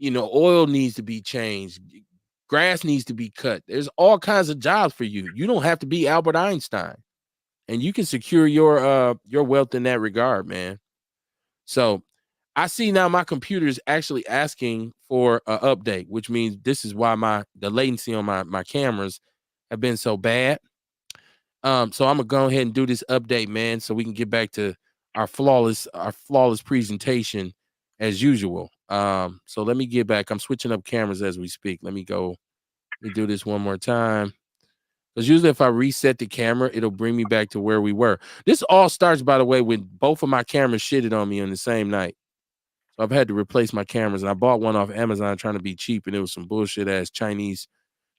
Speaker 1: Oil needs to be changed. Grass needs to be cut. There's all kinds of jobs for you. You don't have to be Albert Einstein, and you can secure your wealth in that regard, man. So I see now my computer is actually asking for an update, which means this is why the latency on my cameras have been so bad. So I'm gonna go ahead and do this update, man, so we can get back to our flawless presentation as usual. So let me get back. I'm switching up cameras as we speak. Let me do this one more time. Because usually if I reset the camera, it'll bring me back to where we were. This all starts, by the way, when both of my cameras shitted on me on the same night. So I've had to replace my cameras, and I bought one off Amazon trying to be cheap, and it was some bullshit ass Chinese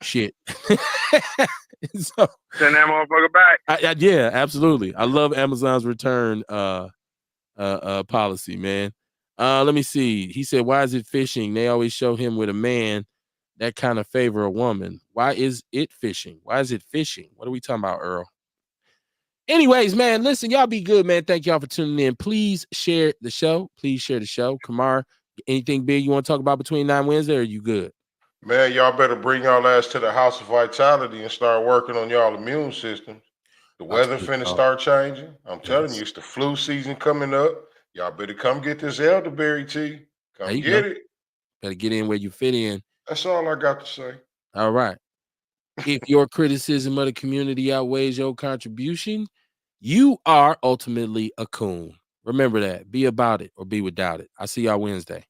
Speaker 1: shit. So
Speaker 3: Send that motherfucker back.
Speaker 1: yeah, absolutely. I love Amazon's return policy, man. Let me see. He said, "Why is it fishing? They always show him with a man that kind of favor a woman. Why is it fishing? Why is it fishing? What are we talking about, Earl?" Anyways, man, listen, y'all be good, man. Thank y'all for tuning in. Please share the show. Please share the show. Kamar, anything big you want to talk about between 9 Wednesday, or are you good?
Speaker 2: Man, y'all better bring y'all ass to the House of Vitality and start working on y'all immune systems. The weather finna start changing. I'm telling you, it's the flu season coming up. Y'all better come get this elderberry tea. Come get it.
Speaker 1: Better get in where you fit in.
Speaker 2: That's all I got to say.
Speaker 1: All right. If your criticism of the community outweighs your contribution, you are ultimately a coon. Remember that. Be about it or be without it. I'll see y'all Wednesday.